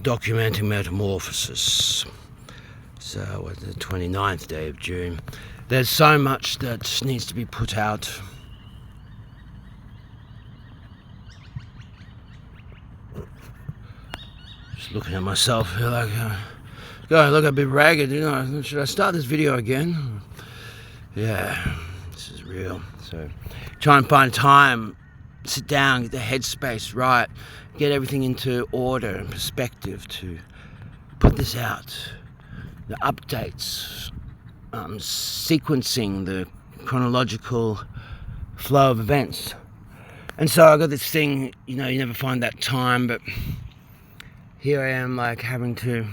documenting Metamorphosis. So the 29th day of June. There's so much that needs to be put out. Just looking at myself, I feel like, God, I look a bit ragged, you know. Should I start this video again? Yeah, this is real. So try and find time, sit down, get the headspace right, get everything into order and perspective to put this out. The updates, sequencing the chronological flow of events. And so I got this thing, you know, you never find that time, but here I am, like, having to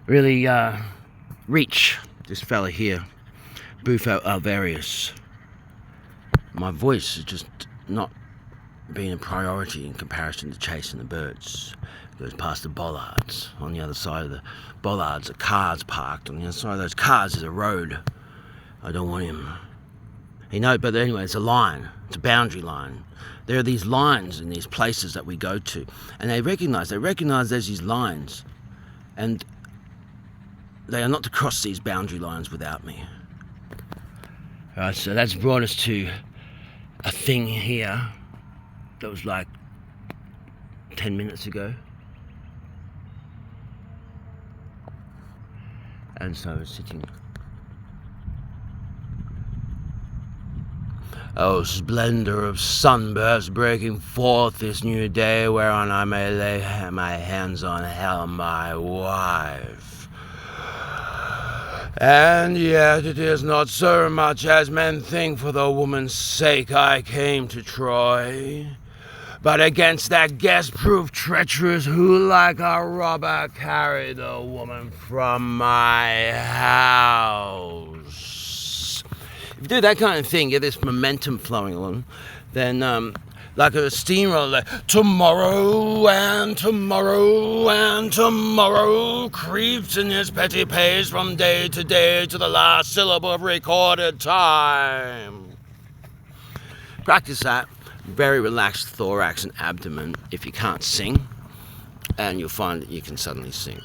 really reach this fella here, Bufo Alvarius. My voice is just not being a priority in comparison to chasing the birds. Goes past the bollards. On the other side of the bollards are cars parked. On the other side of those cars is a road. I don't want him. But anyway, it's a line. It's a boundary line. There are these lines in these places that we go to, and they recognize there's these lines, and they are not to cross these boundary lines without me. Alright, so that's brought us to a thing here that was like 10 minutes ago. And so I was sitting. Oh, splendor of sunburst breaking forth this new day, whereon I may lay my hands on Hell, my wife. And yet it is not so much as men think, for the woman's sake I came to Troy, but against that guest-proof treacherous who like a robber carried the woman from my house. If you do that kind of thing, get this momentum flowing along, then like a steamroller, like, tomorrow and tomorrow and tomorrow creeps in his petty pace from day to the last syllable of recorded time. Practice that. Very relaxed thorax and abdomen if you can't sing, and you'll find that you can suddenly sing.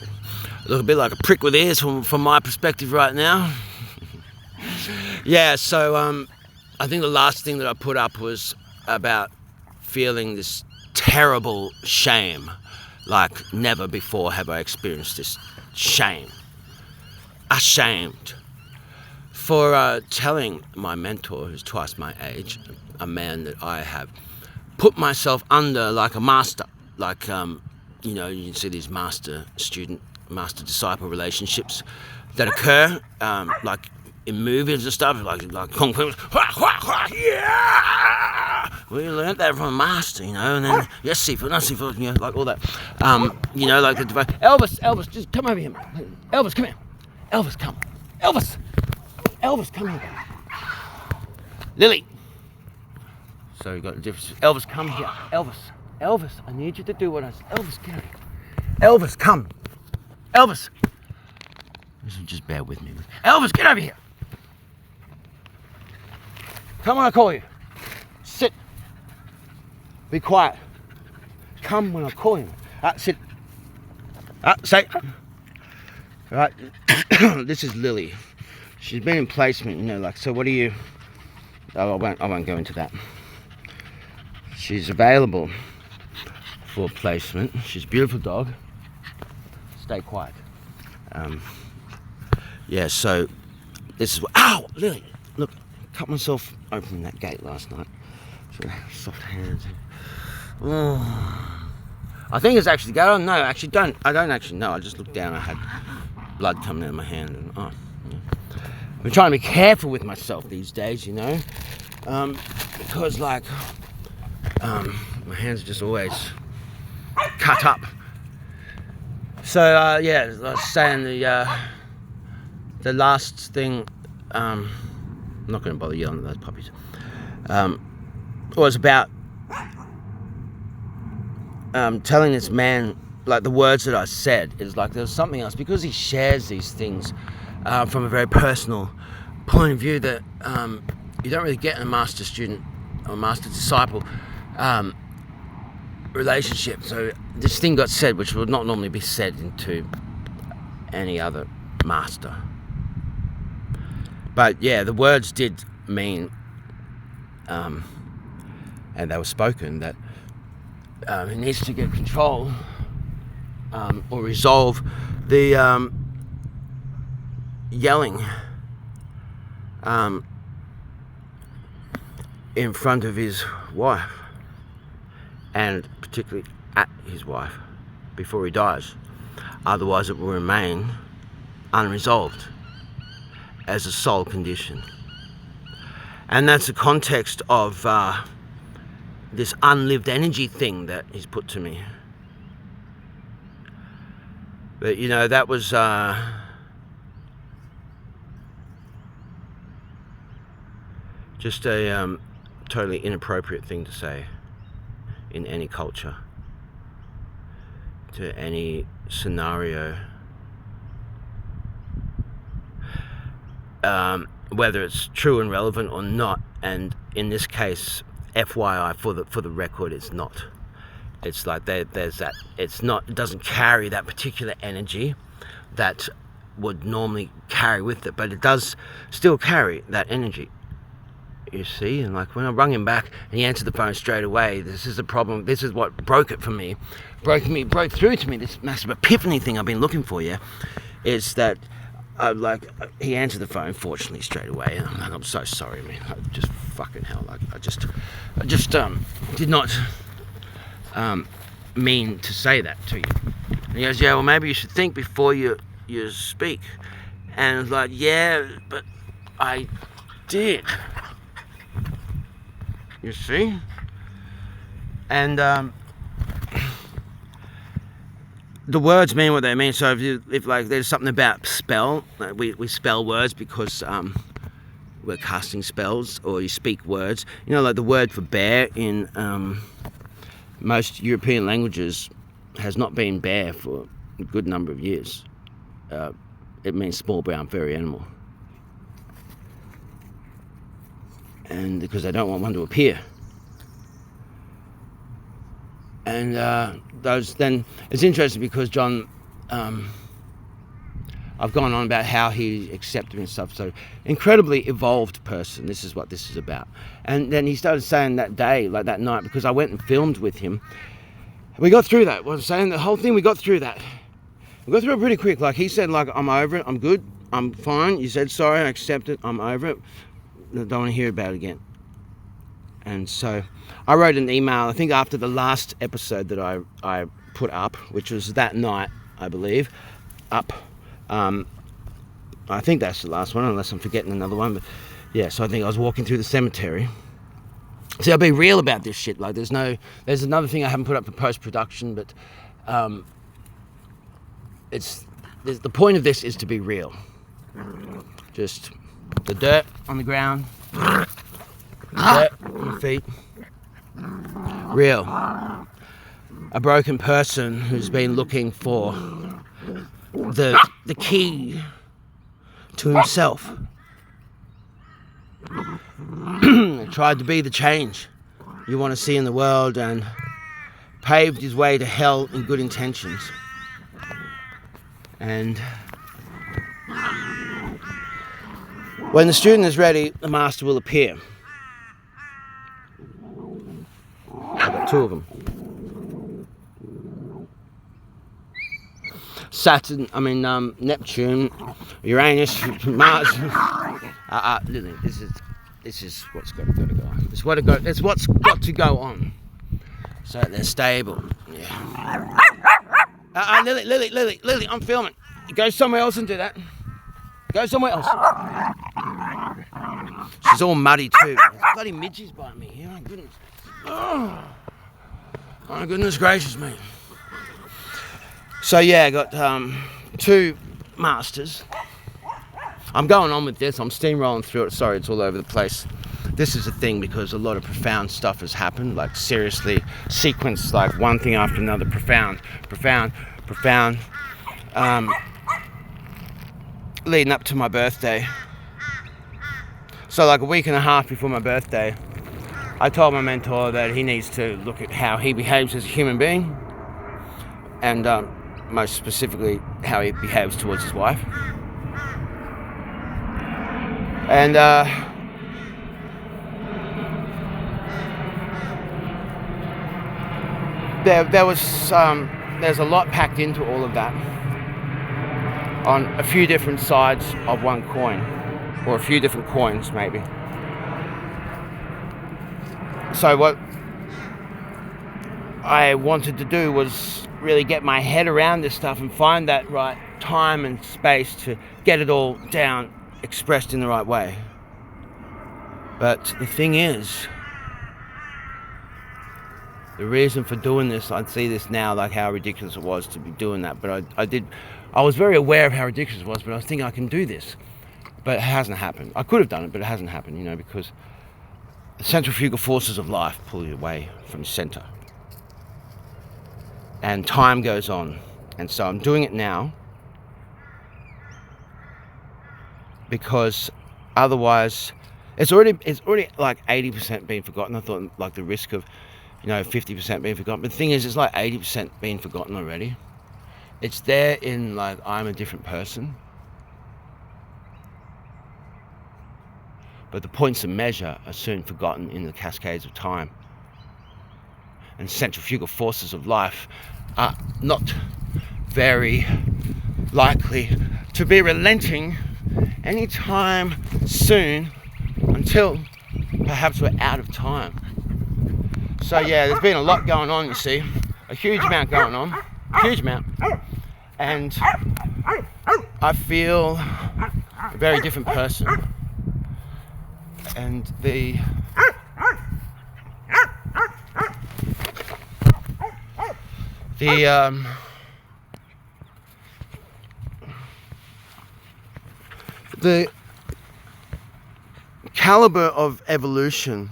I look a bit like a prick with ears from my perspective right now. Yeah, so I think the last thing that I put up was about feeling this terrible shame, like never before have I experienced this shame. Ashamed for telling my mentor, who's twice my age, a man that I have put myself under like a master, like, you know, you can see these master-student, master-disciple relationships that occur, like in movies and stuff, like Kung Fu, yeah! We learned that from a master, you know, and then, yes, seafood, not seafood, you know, like all that. You know, like the Elvis, just come over here. Elvis, come here. Elvis, come. Elvis, come here. Lily. So you got the difference. Elvis, come here. Elvis, I need you to do what I said. Elvis, get over here. Elvis, come. Elvis. Just bear with me. Elvis, get over here. Come when I call you. Sit. Be quiet. Come when I call you. Sit. Say. All right. This is Lily. She's been in placement, you know, like, so what do you... Oh, I won't go into that. She's available for placement. She's a beautiful dog. Stay quiet. Yeah, so this is what... Ow! Lily! Look, cut myself opening that gate last night. So soft hands. Oh. I think it's actually... I don't know. I don't actually know. I just looked down. I had blood coming out of my hand. And, yeah. I'm trying to be careful with myself these days, you know. Because, like... my hands are just always cut up. So yeah, I was saying the last thing, I'm not going to bother yelling at those puppies, was about telling this man, like, the words that I said, is like there was something else, because he shares these things from a very personal point of view that you don't really get in a master student or a master disciple. relationship. So this thing got said, which would not normally be said into any other master. But yeah, the words did mean, and they were spoken, that he needs to get control or resolve the yelling in front of his wife, and particularly at his wife, before he dies. Otherwise it will remain unresolved as a soul condition. And that's the context of this unlived energy thing that he's put to me. But you know, that was just a totally inappropriate thing to say in any culture, to any scenario, whether it's true and relevant or not. And in this case, FYI, for the record, it's not. It's like there's that. It's not. It doesn't carry that particular energy that would normally carry with it, but it does still carry that energy. You see, and like when I rung him back and he answered the phone straight away, this is the problem. This is what broke it for me, broke through to me. This massive epiphany thing I've been looking for. Yeah, is that he answered the phone fortunately straight away, and I'm so sorry, man. I just fucking hell, like I just did not mean to say that to you. And he goes, yeah, well maybe you should think before you speak. And I was like, yeah, but I did. You see? And the words mean what they mean. So if like there's something about spell, like we spell words because we're casting spells, or you speak words. You know, like the word for bear in most European languages has not been bear for a good number of years. It means small brown furry animal. And because they don't want one to appear. And then it's interesting because John, I've gone on about how he accepted and stuff. So incredibly evolved person. This is what this is about. And then he started saying that day, like that night, because I went and filmed with him. We got through that. What I'm saying, the whole thing, we got through that. We got through it pretty quick. Like he said, like, I'm over it. I'm good. I'm fine. You said sorry. I accept it. I'm over it. I don't want to hear about it again. And so I wrote an email, I think after the last episode that I put up, which was that night, I believe, up. I think that's the last one, unless I'm forgetting another one. But yeah, so I think I was walking through the cemetery. See, I'll be real about this shit. Like, there's another thing I haven't put up for post-production, but the point of this is to be real. Just the dirt on the ground, dirt on the feet. Real. A broken person who's been looking for the key to himself. Tried to be the change you want to see in the world, and paved his way to hell in good intentions. And when the student is ready, the master will appear. I've got two of them. Neptune, Uranus, Mars. Lily, this is what's got to go on. It's what's got to go on. So they're stable. Yeah. Lily, I'm filming. Go somewhere else and do that. Go somewhere else. She's all muddy too. Bloody midges bite me. Oh my goodness. Oh my goodness gracious me. So yeah, I got two masters. I'm going on with this. I'm steamrolling through it. Sorry, it's all over the place. This is a thing because a lot of profound stuff has happened. Like seriously, sequence like one thing after another. Profound. Leading up to my birthday. So like a week and a half before my birthday, I told my mentor that he needs to look at how he behaves as a human being, and most specifically how he behaves towards his wife. And there's a lot packed into all of that on a few different sides of one coin, or a few different coins maybe. So what I wanted to do was really get my head around this stuff and find that right time and space to get it all down, expressed in the right way. But the thing is, the reason for doing this, I'd see this now, like how ridiculous it was to be doing that. But I was very aware of how ridiculous it was, but I was thinking I can do this. But it hasn't happened. I could have done it, but it hasn't happened, because the centrifugal forces of life pull you away from center. And time goes on. And so I'm doing it now because otherwise it's already like 80% being forgotten. I thought like the risk of 50% being forgotten, but the thing is, it's like 80% being forgotten already. It's there in like I'm a different person, but the points of measure are soon forgotten in the cascades of time. And centrifugal forces of life are not very likely to be relenting anytime soon, until perhaps we're out of time. So yeah, there's been a lot going on, you see. A huge amount going on. Huge amount. And I feel a very different person. And the caliber of evolution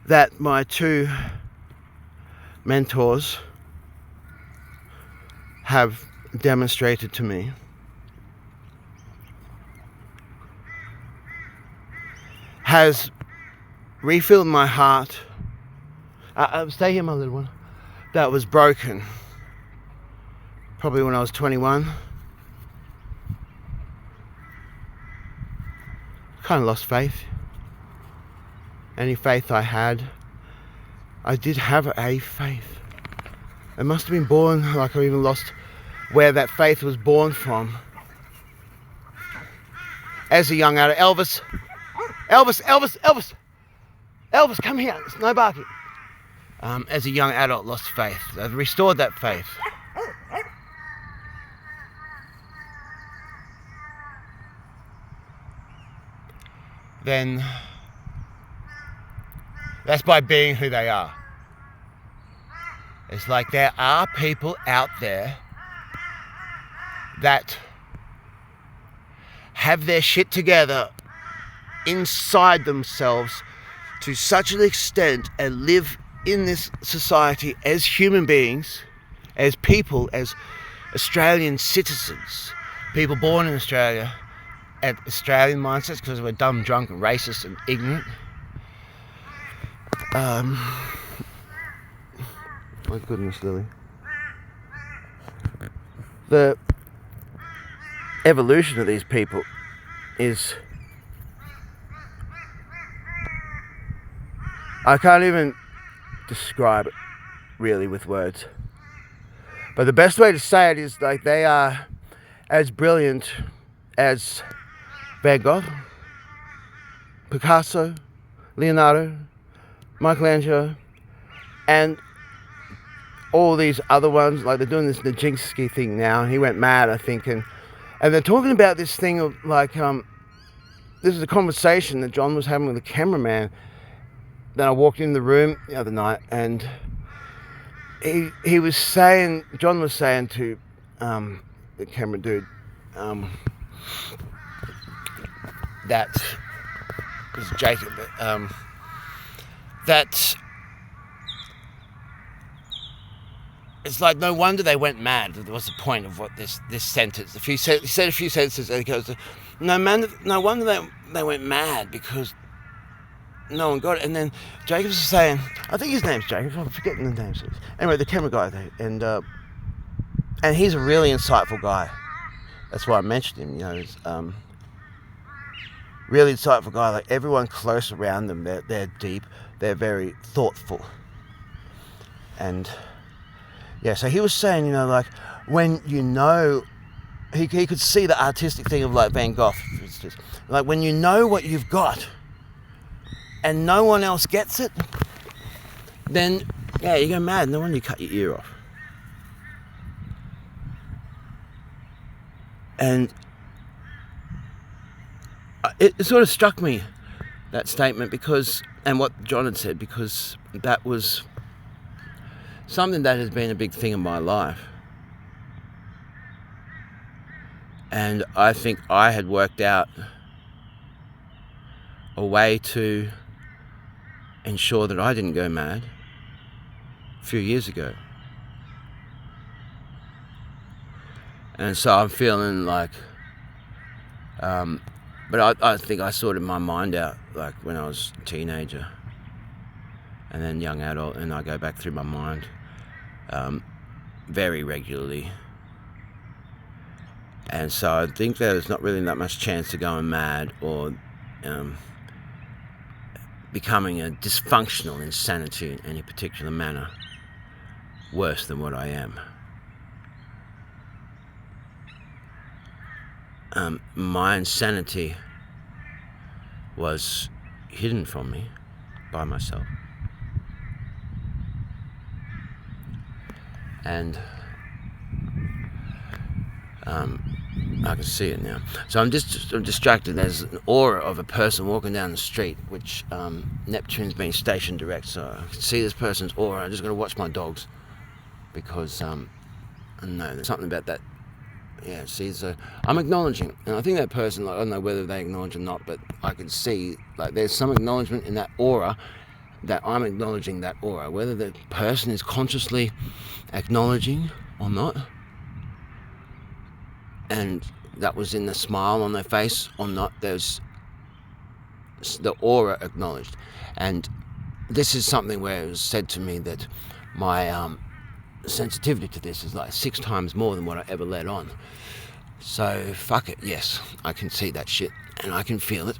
that my two mentors have demonstrated to me has refilled my heart. Stay here, my little one. That was broken probably when I was 21. Kind of lost faith. Any faith I had, I did have a faith. It must have been born, like I even lost where that faith was born from. As a young adult, Elvis, come here, it's no barking. As a young adult, lost faith. I've restored that faith. Then that's by being who they are. It's like there are people out there that have their shit together inside themselves to such an extent and live in this society as human beings, as people, as Australian citizens, people born in Australia, at Australian mindsets, because we're dumb, drunk, and racist and ignorant. My goodness, Lily. The evolution of these people is... I can't even describe it really with words. But the best way to say it is like they are as brilliant as Van Gogh, Picasso, Leonardo, Michelangelo, and all these other ones. Like they're doing this Nijinsky thing now. He went mad, I think, and they're talking about this thing of like this is a conversation that John was having with the cameraman. Then I walked in the room the other night, and he was saying, John was saying to the camera dude, that was Jacob, that it's like no wonder they went mad. What's the point of what this sentence? He said a few sentences, and he goes, no wonder they went mad, because no one got it. And then Jacobs was saying, I think his name's Jacobs, I'm forgetting the names. Anyway, the camera guy there, and he's a really insightful guy. That's why I mentioned him, you know. He's, really insightful guy. Like everyone close around them, they're deep, they're very thoughtful. And yeah, so he was saying, you know, like when you know, he could see the artistic thing of like Van Gogh, for instance. Like when you know what you've got and no one else gets it, then yeah, you go mad. No wonder you cut your ear off. And it sort of struck me, that statement, because, and what John had said, because that was something that has been a big thing in my life. And I think I had worked out a way to ensure that I didn't go mad a few years ago. And so I'm feeling like, but I think I sorted my mind out like when I was a teenager and then young adult, and I go back through my mind very regularly. And so I think there's not really that much chance to going mad or becoming a dysfunctional insanity in any particular manner worse than what I am. My insanity was hidden from me by myself. And I can see it now. So I'm distracted. There's an aura of a person walking down the street, which Neptune's been stationed direct, so I can see this person's aura. I'm just going to watch my dogs because I don't know, there's something about that. Yeah, see, so I'm acknowledging, and I think that person, like, I don't know whether they acknowledge or not, but I can see, like, there's some acknowledgement in that aura, that I'm acknowledging that aura, whether the person is consciously acknowledging or not, and that was in the smile on their face or not, there's the aura acknowledged. And this is something where it was said to me that my sensitivity to this is like 6 times more than what I ever let on. So fuck it, yes, I can see that shit and I can feel it,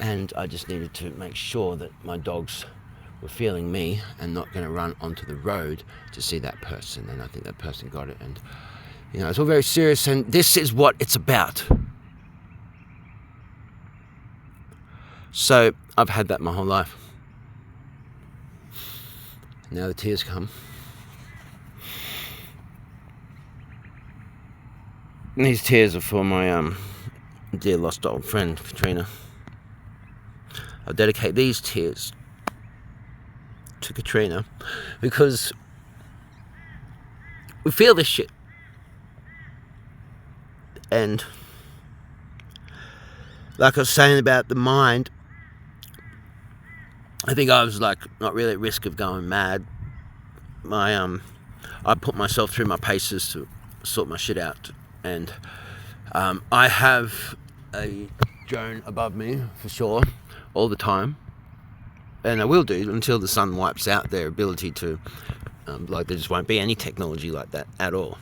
and I just needed to make sure that my dogs were feeling me and not going to run onto the road to see that person. And I think that person got it, and you know, it's all very serious, and this is what it's about. So I've had that my whole life. Now the tears come. And these tears are for my dear lost old friend, Katrina. I'll dedicate these tears to Katrina because we feel this shit. And like I was saying about the mind, I think I was like not really at risk of going mad. I put myself through my paces to sort my shit out. And I have a drone above me, for sure, all the time. And I will do until the sun wipes out their ability to, like there just won't be any technology like that at all.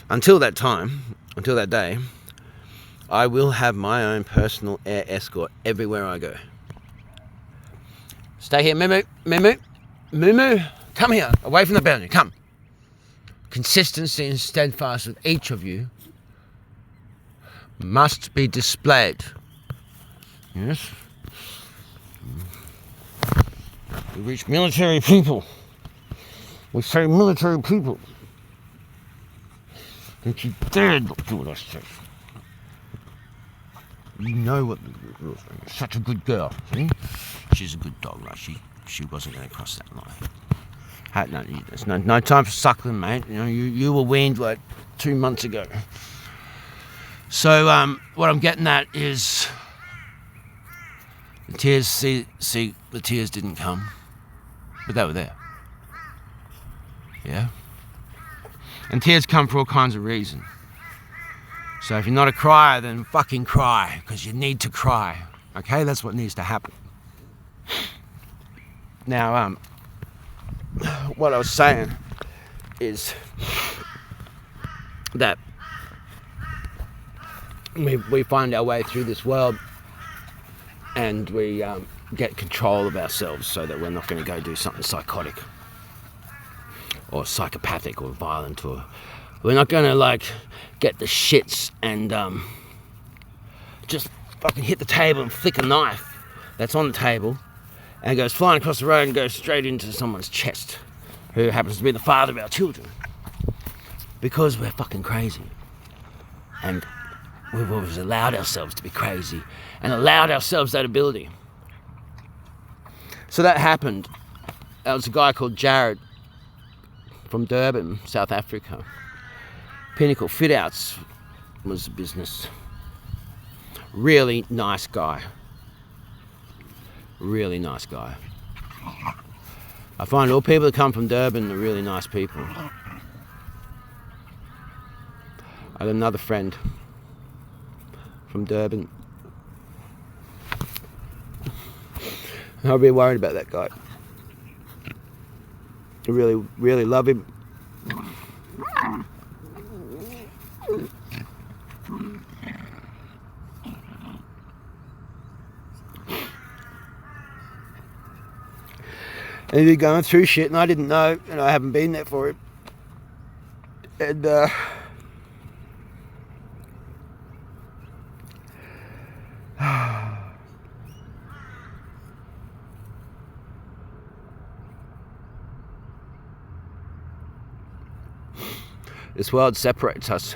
Until that time, until that day, I will have my own personal air escort everywhere I go. Stay here, Moo Moo, come here, away from the boundary, come. Consistency and steadfast with each of you must be displayed. Yes? We reach military people. We say military people. Don't you dare not do what I say. You know what the rules are. You're such a good girl. See? She's a good dog, right? She wasn't going to cross that line. No, there's no time for suckling, mate. You know, you were weaned like 2 months ago. So what I'm getting at is the tears. See, the tears didn't come, but they were there. Yeah. And tears come for all kinds of reasons. So if you're not a crier, then fucking cry, because you need to cry. Okay, that's what needs to happen. Now, what I was saying is that we find our way through this world, and we get control of ourselves so that we're not going to go do something psychotic or psychopathic or violent, or we're not going to like get the shits and just fucking hit the table and flick a knife that's on the table and it goes flying across the road and goes straight into someone's chest who happens to be the father of our children, because we're fucking crazy. And we've always allowed ourselves to be crazy and allowed ourselves that ability. So that happened. There was a guy called Jared from Durban, South Africa. Pinnacle Fit Outs was the business. Really nice guy. Really nice guy. I find all people that come from Durban are really nice people. I got another friend from Durban. I'll be worried about that guy. I really, really love him. And he's going through shit, and I didn't know, and I haven't been there for him. And this world separates us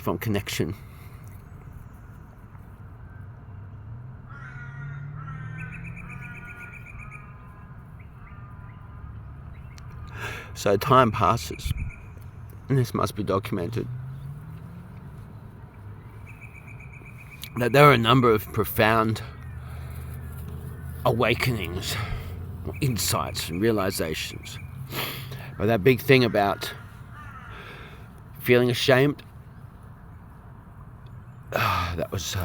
from connection. So time passes, and this must be documented, that there are a number of profound awakenings, insights and realizations. But that big thing about feeling ashamed, that was,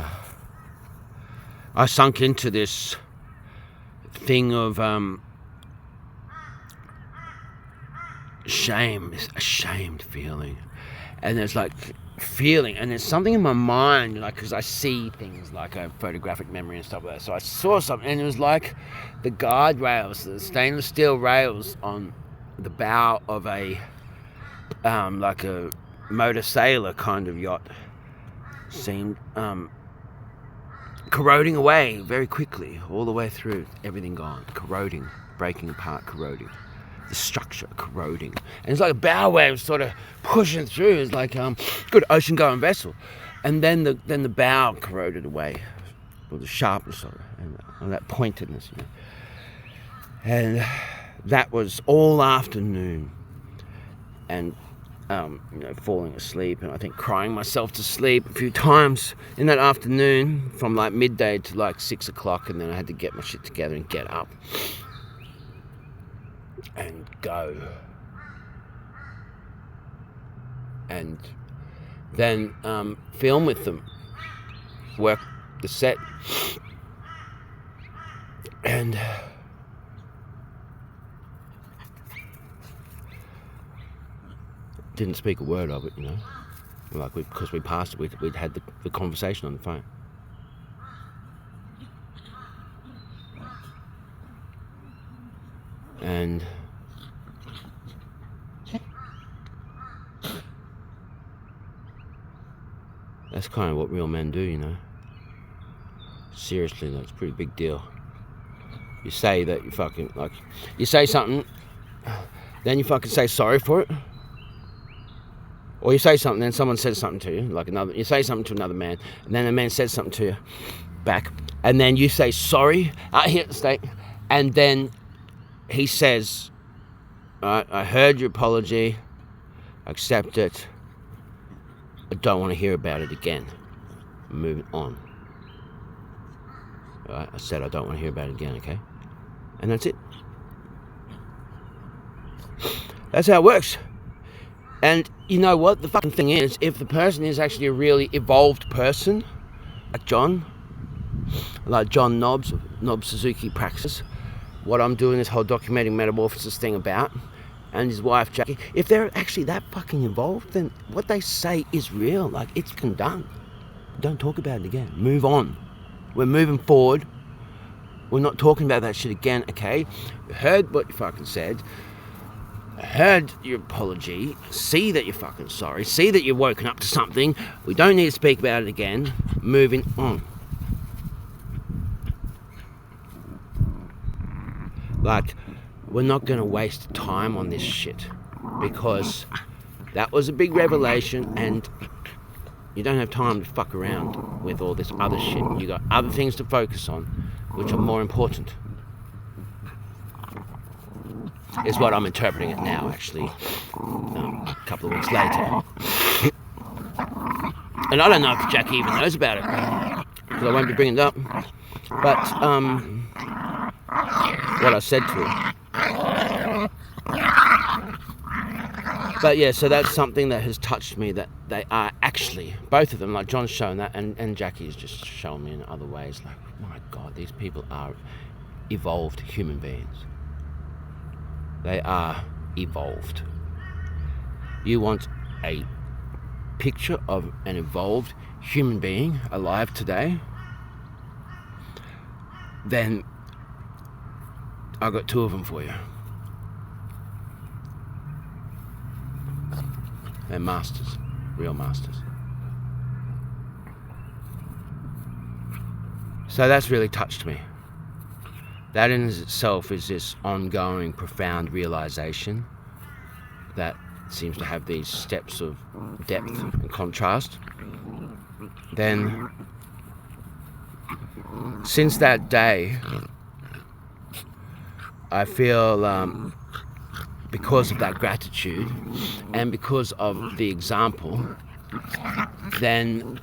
I sunk into this thing of shame, this ashamed feeling. And there's like feeling, and there's something in my mind, like, because I see things like a photographic memory and stuff like that. So I saw something, and it was like the guardrails, the stainless steel rails on the bow of a like a motor sailor kind of yacht seemed corroding away very quickly, all the way through, everything gone, corroding, breaking apart, corroding, the structure corroding. And it's like a bow wave sort of pushing through. It's like good ocean going vessel, and then the bow corroded away with the sharpness of it and that pointedness, you know. And that was all afternoon, and falling asleep, and I think crying myself to sleep a few times in that afternoon, from like midday to like 6 o'clock, and then I had to get my shit together and get up and go, and then film with them, work the set, and didn't speak a word of it, you know, like because we passed it, we'd had the conversation on the phone. And that's kind of what real men do, you know. Seriously, that's a pretty big deal. You say that you fucking, like, you say something, then you fucking say sorry for it. Or you say something, then someone says something to you, like you say something to another man, and then the man says something to you back, and then you say sorry, here at the stake, and then he says, alright, I heard your apology, I accept it, I don't want to hear about it again, I'm moving on. Alright, I said I don't want to hear about it again, okay? And that's it. That's how it works. And you know what? The fucking thing is, if the person is actually a really evolved person, like John, like John Nobbs Suzuki Praxis, what I'm doing this whole documenting Metamorphosis thing about, and his wife Jackie, if they're actually that fucking involved, then what they say is real. Like, it's done. Don't talk about it again. Move on. We're moving forward. We're not talking about that shit again, okay? Heard what you fucking said. Heard your apology. See that you're fucking sorry. See that you're woken up to something. We don't need to speak about it again. Moving on. Like, we're not going to waste time on this shit, because that was a big revelation, and you don't have time to fuck around with all this other shit. You got other things to focus on, which are more important. Is what I'm interpreting it now, actually, a couple of weeks later. And I don't know if Jackie even knows about it, because I won't be bringing it up. But what I said to her. But yeah, so that's something that has touched me, that they are actually, both of them, like John's shown that, and Jackie's just shown me in other ways, like, my God, these people are evolved human beings. They are evolved. You want a picture of an evolved human being alive today? Then I've got two of them for you. They're masters, real masters. So that's really touched me. That in itself is this ongoing, profound realization that seems to have these steps of depth and contrast. Then, since that day, I feel, because of that gratitude and because of the example, then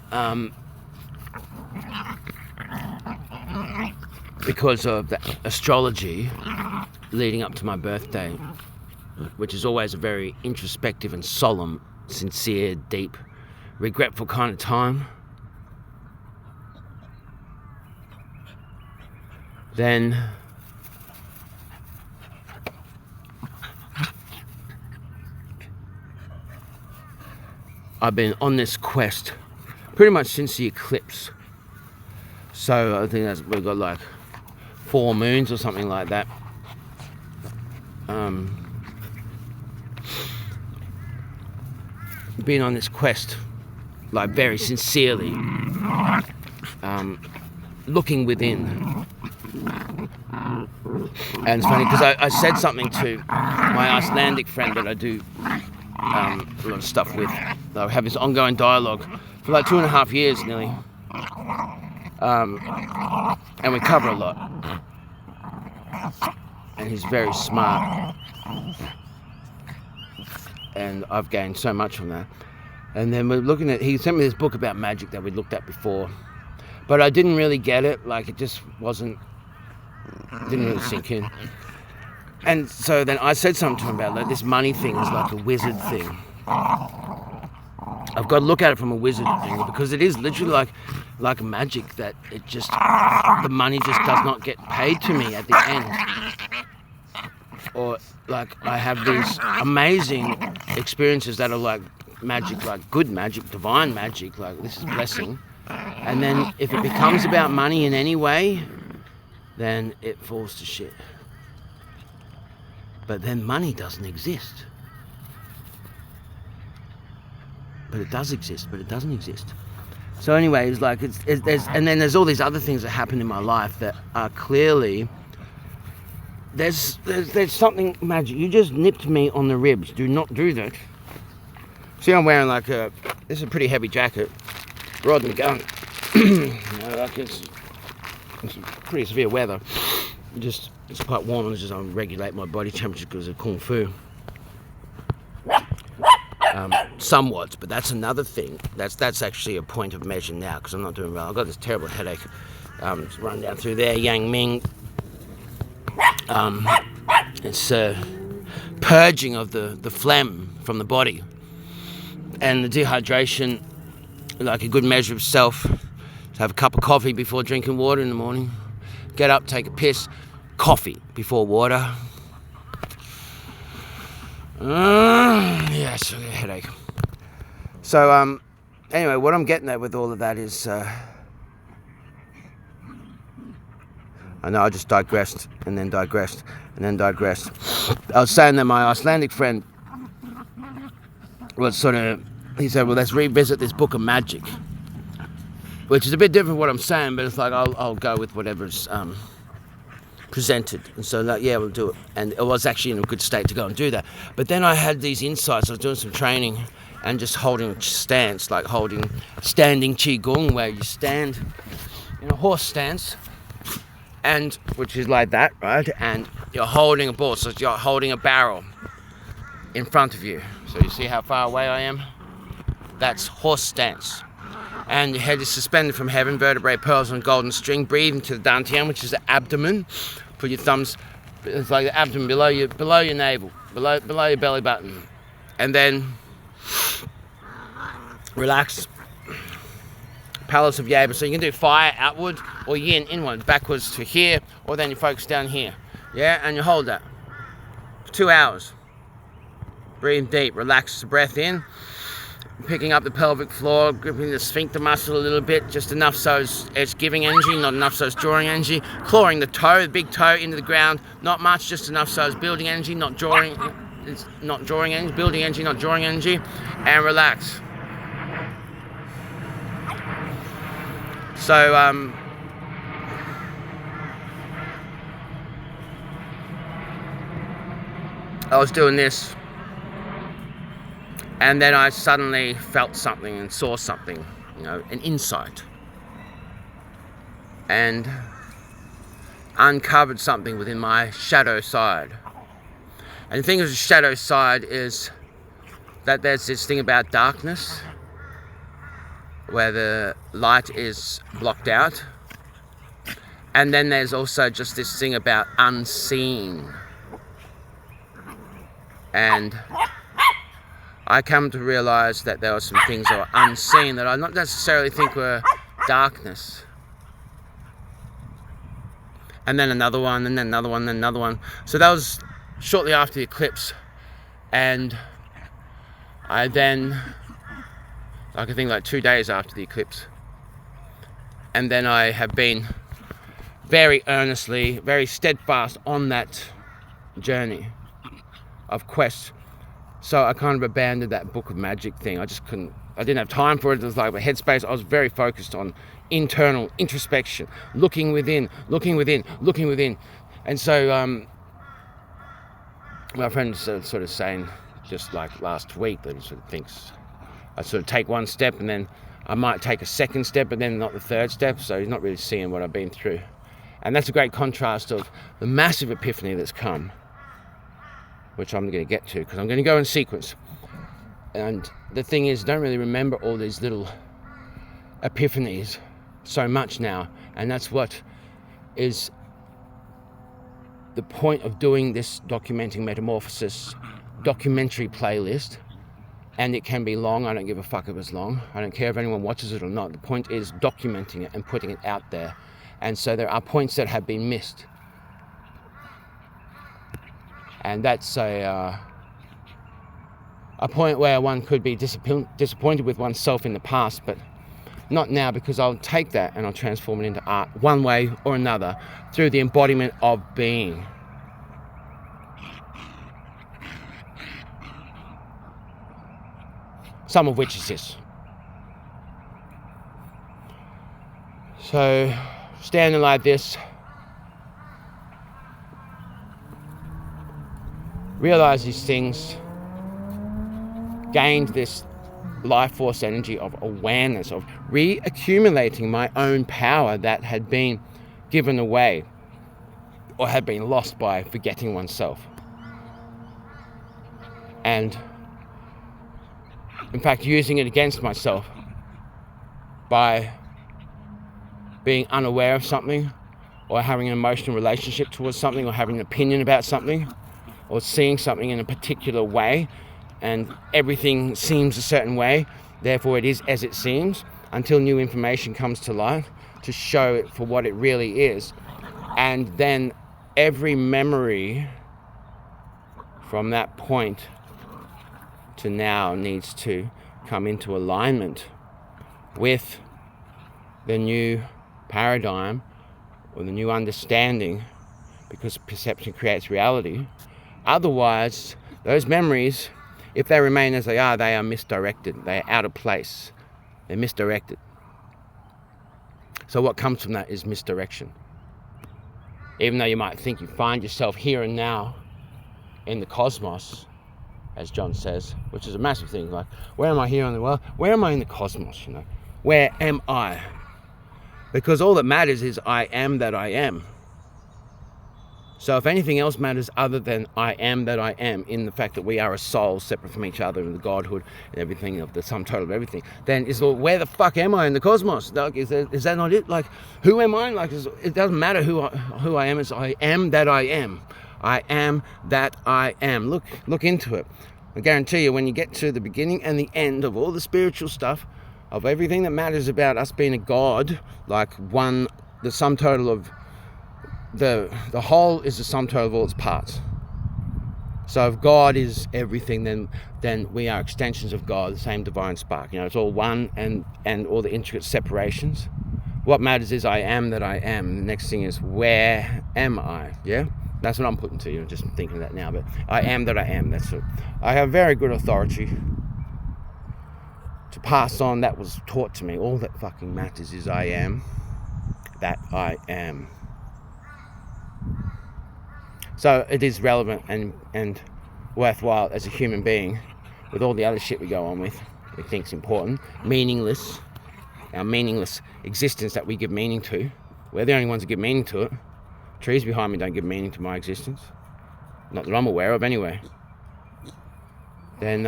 because of the astrology leading up to my birthday, which is always a very introspective and solemn, sincere, deep, regretful kind of time, then I've been on this quest pretty much since the eclipse. So I think we've got like 4 moons or something like that. Been on this quest, like, very sincerely, looking within. And it's funny because I said something to my Icelandic friend that I do a lot of stuff with. I have this ongoing dialogue for like 2.5 years nearly. And we cover a lot. And he's very smart. And I've gained so much from that. And then we're looking at, he sent me this book about magic that we'd looked at before. But I didn't really get it. Like, it just didn't really sink in. And so then I said something to him about, like, this money thing is like a wizard thing. I've got to look at it from a wizard angle, because it is literally like magic, that it just, the money just does not get paid to me at the end. Or like, I have these amazing experiences that are like magic, like good magic, divine magic, like this is blessing. And then if it becomes about money in any way, then it falls to shit. But then money doesn't exist. But it does exist, but it doesn't exist. So anyway, it's like, and then there's all these other things that happen in my life that are clearly, there's something magic. You just nipped me on the ribs. Do not do that. See, I'm wearing like this is a pretty heavy jacket. Rod and gun. Like it's pretty severe weather. It's quite warm, and I regulate my body temperature because of kung fu. Somewhat, but that's another thing. That's actually a point of measure now, because I'm not doing well. I've got this terrible headache. Just run down through there, Yang Ming. It's purging of the phlegm from the body, and the dehydration, like a good measure of self, have a cup of coffee before drinking water in the morning. Get up, take a piss, coffee before water. Yes, a headache. So, anyway, what I'm getting at with all of that is, I know I just digressed and then digressed and then digressed. I was saying that my Icelandic friend was he said, well, let's revisit this book of magic, which is a bit different from what I'm saying, but it's like, I'll go with whatever's presented. And so, like, yeah, we'll do it. And it was actually in a good state to go and do that. But then I had these insights. I was doing some training and just holding a stance, like standing qigong, where you stand in a horse stance, and which is like that, right? And you're holding a ball, so you're holding a barrel in front of you. So you see how far away I am? That's horse stance. And your head is suspended from heaven, vertebrae, pearls on a golden string. Breathe into the dantian, which is the abdomen. Put your thumbs, it's like the abdomen below your navel, below your belly button. And then relax. Palace of Yaba. So you can do fire outward or yin inward, backwards to here, or then you focus down here. Yeah, and you hold that for 2 hours. Breathe deep, relax the breath in, picking up the pelvic floor, gripping the sphincter muscle a little bit, just enough so it's giving energy, not enough so it's drawing energy. Clawing the toe, the big toe into the ground, not much, just enough so it's building energy, not drawing. It's not drawing energy, building energy, not drawing energy, and relax. So, I was doing this, and then I suddenly felt something and saw something, an insight, and uncovered something within my shadow side. And the thing with the shadow side is that there's this thing about darkness, where the light is blocked out. And then there's also just this thing about unseen. And I come to realize that there are some things that are unseen that I not necessarily think were darkness. And then another one, and then another one, and then another one. So that was shortly after the eclipse. And I then, I think like 2 days after the eclipse. And then I have been very earnestly, very steadfast on that journey of quest. So I kind of abandoned that book of magic thing. I didn't have time for it. It was like my headspace. I was very focused on internal introspection, looking within. And so my friend sort of saying, just like last week, that he sort of thinks I sort of take one step and then I might take a second step, but then not the third step. So he's not really seeing what I've been through. And that's a great contrast of the massive epiphany that's come, which I'm going to get to, because I'm going to go in sequence. And the thing is, I don't really remember all these little epiphanies so much now. And that's what is the point of doing this documenting Metamorphosis documentary playlist. And it can be long. I don't give a fuck if it's long. I don't care if anyone watches it or not. The point is documenting it and putting it out there. And so there are points that have been missed. And that's a point where one could be disappointed with oneself in the past, but not now, because I'll take that and I'll transform it into art one way or another through the embodiment of being. Some of which is this. So, standing like this, realize these things, gained this life force energy of awareness, of reaccumulating my own power that had been given away or had been lost by forgetting oneself. And in fact, using it against myself by being unaware of something, or having an emotional relationship towards something, or having an opinion about something, or seeing something in a particular way, and everything seems a certain way, therefore it is as it seems, until new information comes to light, to show it for what it really is. And then every memory from that point to now needs to come into alignment with the new paradigm or the new understanding, because perception creates reality. Otherwise, those memories, if they remain as they are misdirected. They are out of place. They're misdirected. So what comes from that is misdirection. Even though you might think you find yourself here and now in the cosmos, as John says, which is a massive thing. Like, where am I here in the world? Where am I in the cosmos, you know? Where am I? Because all that matters is I am that I am. So if anything else matters other than I am that I am, in the fact that we are a soul separate from each other and the godhood and everything, of the sum total of everything, then it's, well, where the fuck am I in the cosmos? Like, is that not it? Like, who am I? Like, it doesn't matter who I am. It's I am that I am. I am that I am. Look into it. I guarantee you, when you get to the beginning and the end of all the spiritual stuff, of everything that matters about us being a god, like one, the sum total of the whole is the sum total of all its parts. So if God is everything, then we are extensions of God, the same divine spark. You know, it's all one, and all the intricate separations. What matters is I am that I am. The next thing is, where am I? Yeah? That's what I'm putting to you. I'm just thinking of that now. But I am that I am. That's it. I have very good authority to pass on that was taught to me. All that fucking matters is I am that I am. So it is relevant and worthwhile as a human being, with all the other shit we go on with, we think's important, meaningless, our meaningless existence that we give meaning to. We're the only ones that give meaning to it. Trees behind me don't give meaning to my existence. Not that I'm aware of anyway. Then,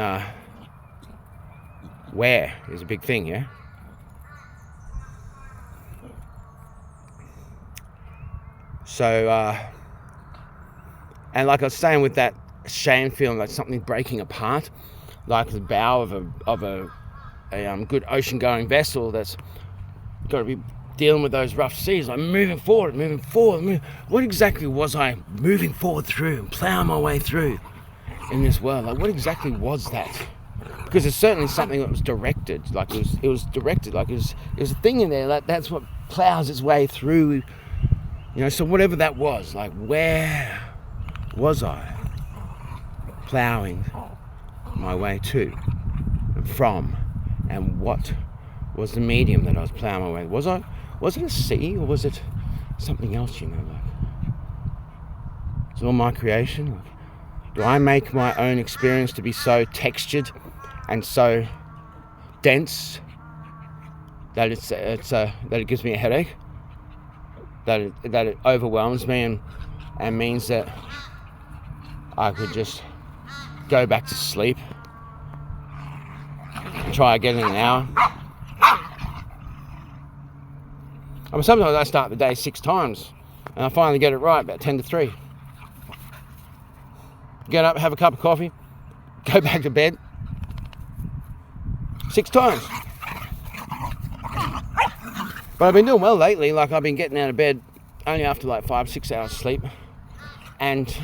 where is a big thing, yeah? So, and like I was saying, with that shame feeling, like something breaking apart, like the bow of a good ocean-going vessel that's got to be dealing with those rough seas, like moving forward. What exactly was I moving forward through and plowing my way through in this world? Like, what exactly was that? Because it's certainly something that was directed. Like it was directed. Like it was a thing in there. Like that's what plows its way through. You know. So whatever that was, like, where was I plowing my way to and from, and what was the medium that I was plowing my way? Was it a sea, or was it something else? You know, like, it's all my creation. Like, do I make my own experience to be so textured and so dense that that it gives me a headache, that it overwhelms me and means that I could just go back to sleep and try again in an hour? I mean, sometimes I start the day 6 times and I finally get it right about 10 to 3. Get up, have a cup of coffee, go back to bed 6 times. But I've been doing well lately. Like, I've been getting out of bed only after like 5-6 hours sleep, and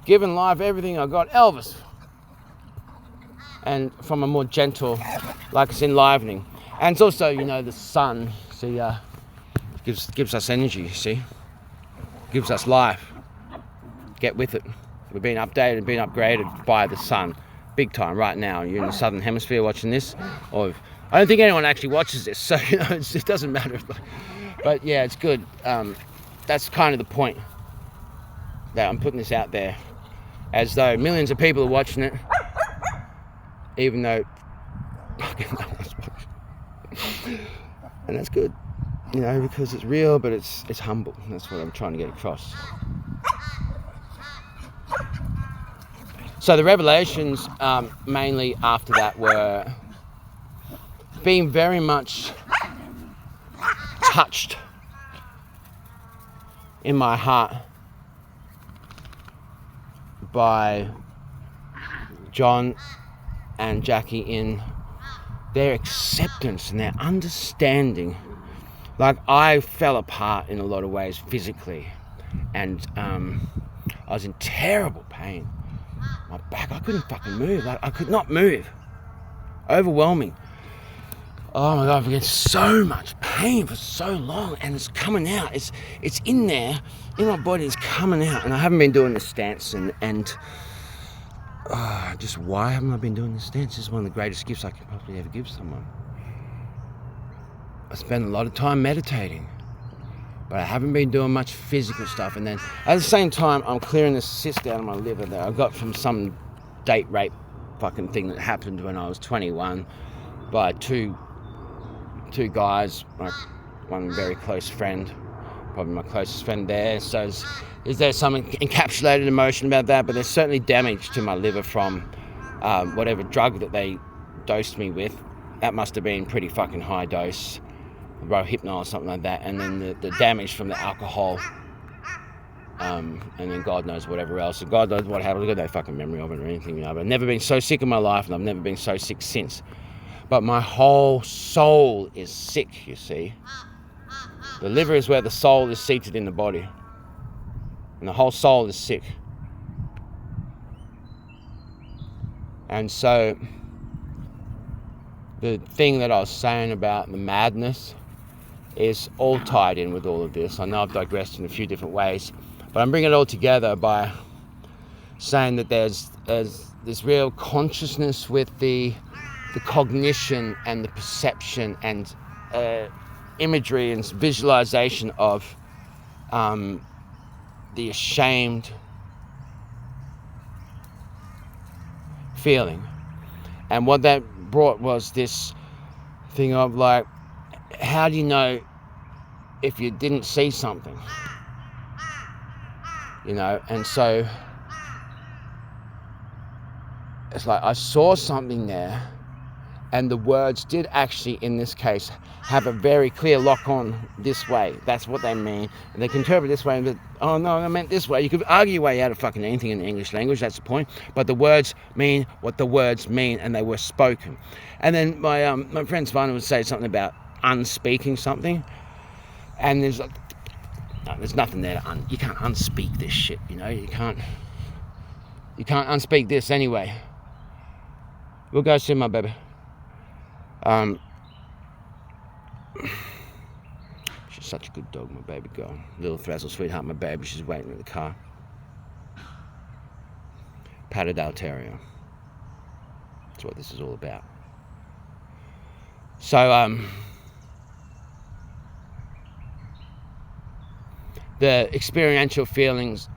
giving life everything I got, Elvis. And from a more gentle, like, it's enlivening. And it's also, you know, the sun, see, gives us energy, you see, gives us life. Get with it. We're being updated and being upgraded by the sun, big time right now. You're in the southern hemisphere watching this, or I don't think anyone actually watches this, so you know, it doesn't matter. But yeah, it's good. That's kind of the point, that I'm putting this out there, as though millions of people are watching it, even though fucking no one's watching. And that's good, you know, because it's real, but it's humble. That's what I'm trying to get across. So the revelations, mainly after that, were being very much touched in my heart by John and Jackie in their acceptance and their understanding Like, I fell apart in a lot of ways physically, and I was in terrible pain. My back, I couldn't fucking move. Like, I could not move. Overwhelming. Oh my God, I've been in so much pain for so long, and it's coming out. It's in there, in my body, it's coming out. And I haven't been doing this stance, and just why haven't I been doing this stance? This is one of the greatest gifts I could possibly ever give someone. I spend a lot of time meditating, but I haven't been doing much physical stuff. And then at the same time, I'm clearing this cyst out of my liver that I got from some date rape fucking thing that happened when I was 21 by two guys, one very close friend, probably my closest friend there. So is there some encapsulated emotion about that? But there's certainly damage to my liver from whatever drug that they dosed me with. That must have been pretty fucking high dose, Rohypnol or something like that. And then the damage from the alcohol, and then God knows whatever else. So God knows what happened. I've got no fucking memory of it or anything. But I've never been so sick in my life, and I've never been so sick since. But my whole soul is sick, you see. The liver is where the soul is seated in the body. And the whole soul is sick. And so, the thing that I was saying about the madness is all tied in with all of this. I know I've digressed in a few different ways, but I'm bringing it all together by saying that there's this real consciousness with the cognition and the perception and imagery and visualization of the ashamed feeling. And what that brought was this thing of like, how do you know if you didn't see something? You know, and so it's like I saw something there, and the words did actually, in this case, have a very clear lock on this way. That's what they mean. And they can interpret this way, but, oh no, I meant this way. You could argue your way out of fucking anything in the English language, that's the point. But the words mean what the words mean, and they were spoken. And then my friend Svana would say something about unspeaking something. And there's like, no, there's nothing there to you can't unspeak this shit, you know? You can't unspeak this anyway. We'll go soon, my baby. She's such a good dog, my baby girl. Little Thrazzle, sweetheart, my baby. She's waiting in the car. Patterdale Terrier. That's what this is all about. So, the experiential feelings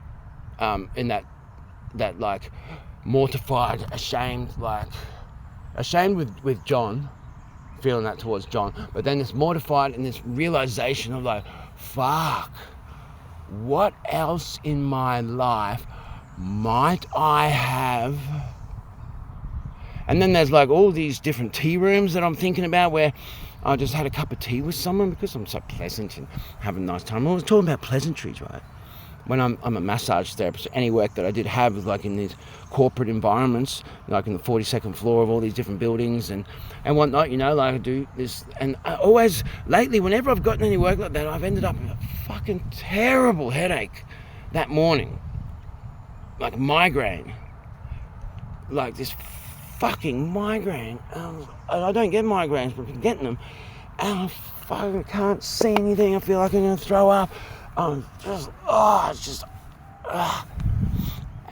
in that like mortified, ashamed with John, feeling that towards John, but then this mortified and this realization of like, fuck, what else in my life might I have? And then there's like all these different tea rooms that I'm thinking about where I just had a cup of tea with someone because I'm so pleasant and having a nice time. I was talking about pleasantries, right? When I'm a massage therapist, any work that I did have was like in these corporate environments, like in the 42nd floor of all these different buildings and whatnot, you know, like I do this. And I always, lately, whenever I've gotten any work like that, I've ended up with a fucking terrible headache that morning. Like a migraine. Like this fucking migraine. I don't get migraines, but I'm getting them. And I fucking can't see anything. I feel like I'm going to throw up. And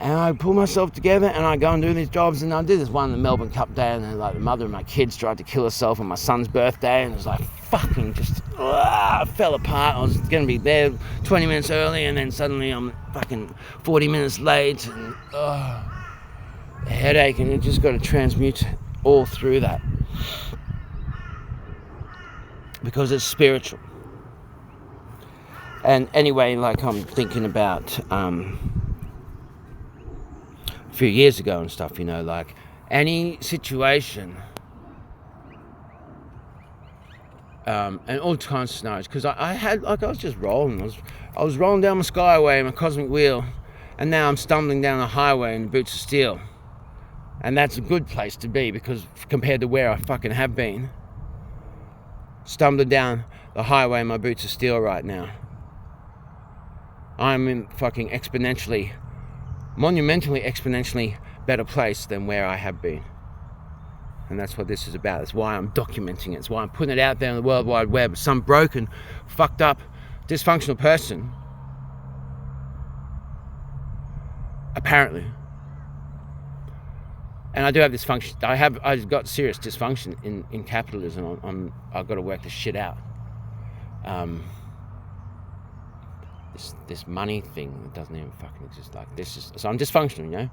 I pull myself together and I go and do these jobs, and I did this one in the Melbourne Cup day, and then like the mother of my kids tried to kill herself on my son's birthday, and it was like fucking just I fell apart. I was going to be there 20 minutes early, and then suddenly I'm fucking 40 minutes late, and a headache, and you just got to transmute all through that because it's spiritual. And anyway, like I'm thinking about a few years ago and stuff, you know, like any situation and all kinds of scenarios, because I was just rolling. I was rolling down my skyway in my cosmic wheel, and now I'm stumbling down a highway in boots of steel. And that's a good place to be, because compared to where I fucking have been. stumbling down the highway, my boots of steel right now. I'm in fucking monumentally exponentially better place than where I have been. And that's what this is about. That's why I'm documenting it. It's why I'm putting it out there on the World Wide Web. Some broken, fucked up, dysfunctional person, apparently. And I do have dysfunction. I've got serious dysfunction in capitalism. I've got to work this shit out. This money thing that doesn't even fucking exist. Like this is, so I'm dysfunctional, you know.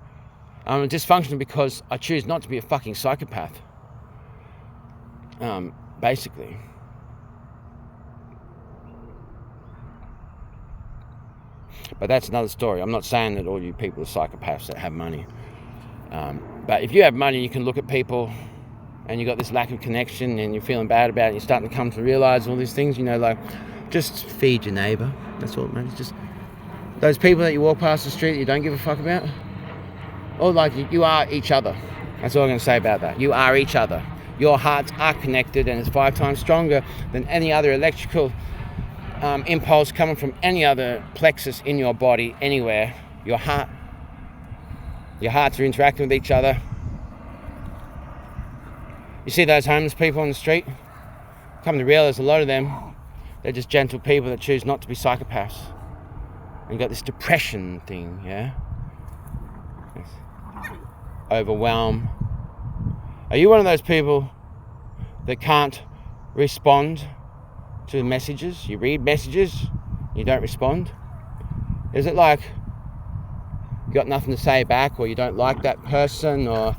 I'm dysfunctional because I choose not to be a fucking psychopath. Basically. But that's another story. I'm not saying that all you people are psychopaths that have money. But if you have money, you can look at people and you got this lack of connection and you're feeling bad about it, you're starting to come to realize all these things, you know, like just feed your neighbor. That's all it matters. Just those people that you walk past the street that you don't give a fuck about. Or like you are each other. That's all I'm going to say about that. You are each other. Your hearts are connected and it's 5 times stronger than any other electrical impulse coming from any other plexus in your body, anywhere. Your hearts are interacting with each other. You see those homeless people on the street? Come to realize a lot of them, they're just gentle people that choose not to be psychopaths. And you got this depression thing, yeah? Overwhelm. Are you one of those people that can't respond to messages? You read messages, you don't respond? Is it like you got nothing to say back, or you don't like that person, or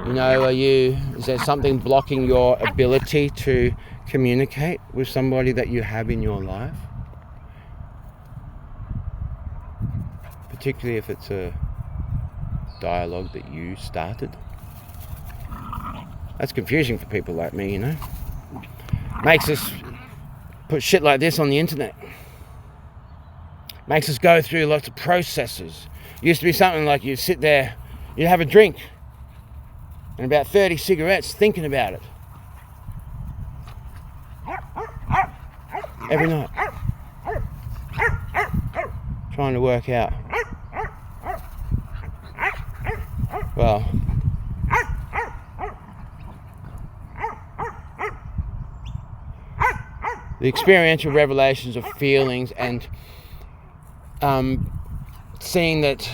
you know, is there something blocking your ability to communicate with somebody that you have in your life? Particularly if it's a dialogue that you started. That's confusing for people like me, you know. Makes us put shit like this on the internet. Makes us go through lots of processes. Used to be something like you sit there, you have a drink, and about 30 cigarettes thinking about it. Every night. Trying to work out. Well, the experiential revelations of feelings and seeing that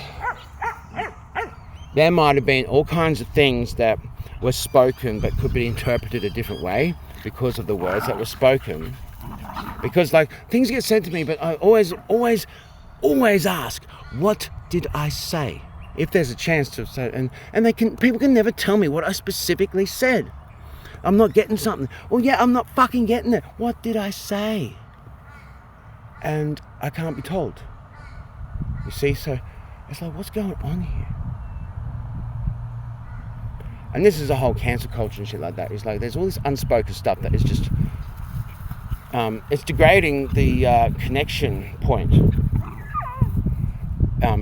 there might have been all kinds of things that were spoken but could be interpreted a different way because of the words that were spoken. Because like things get said to me, but I always ask, what did I say? If there's a chance to say it, and people can never tell me what I specifically said. I'm not getting something. Well, yeah, I'm not fucking getting it. What did I say? And I can't be told. You see, so it's like, what's going on here? And this is a whole cancel culture and shit like that. It's like there's all this unspoken stuff that is just, it's degrading the connection point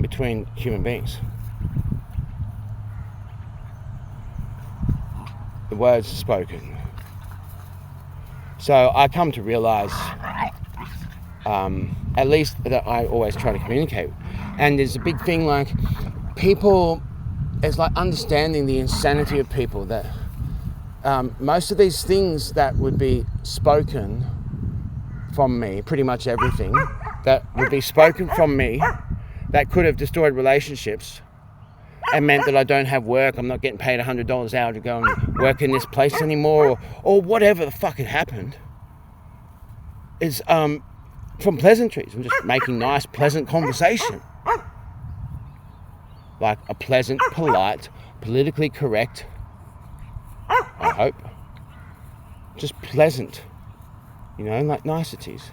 between human beings. The words are spoken. So I come to realize, at least that I always try to communicate. And there's a big thing like people, it's like understanding the insanity of people that most of these things that would be spoken from me, pretty much everything that would be spoken from me that could have destroyed relationships and meant that I don't have work, I'm not getting paid $100 an hour to go and work in this place anymore, or whatever the fuck had happened, is from pleasantries. I'm just making nice, pleasant conversation. Like a pleasant, polite, politically correct, I hope, just pleasant, you know, like niceties.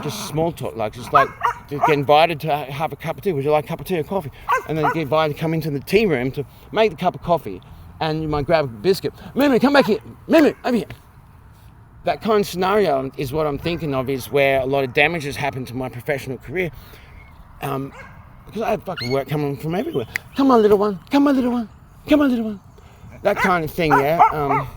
Just small talk, like just get invited to have a cup of tea. Would you like a cup of tea or coffee? And then get invited to come into the tea room to make the cup of coffee, and you might grab a biscuit. Mimi, come back here. Mimi, over here. That kind of scenario is what I'm thinking of, is where a lot of damage has happened to my professional career. Because I had fucking work coming from everywhere. Come on, little one. Come on, little one. Come on, little one. That kind of thing, yeah.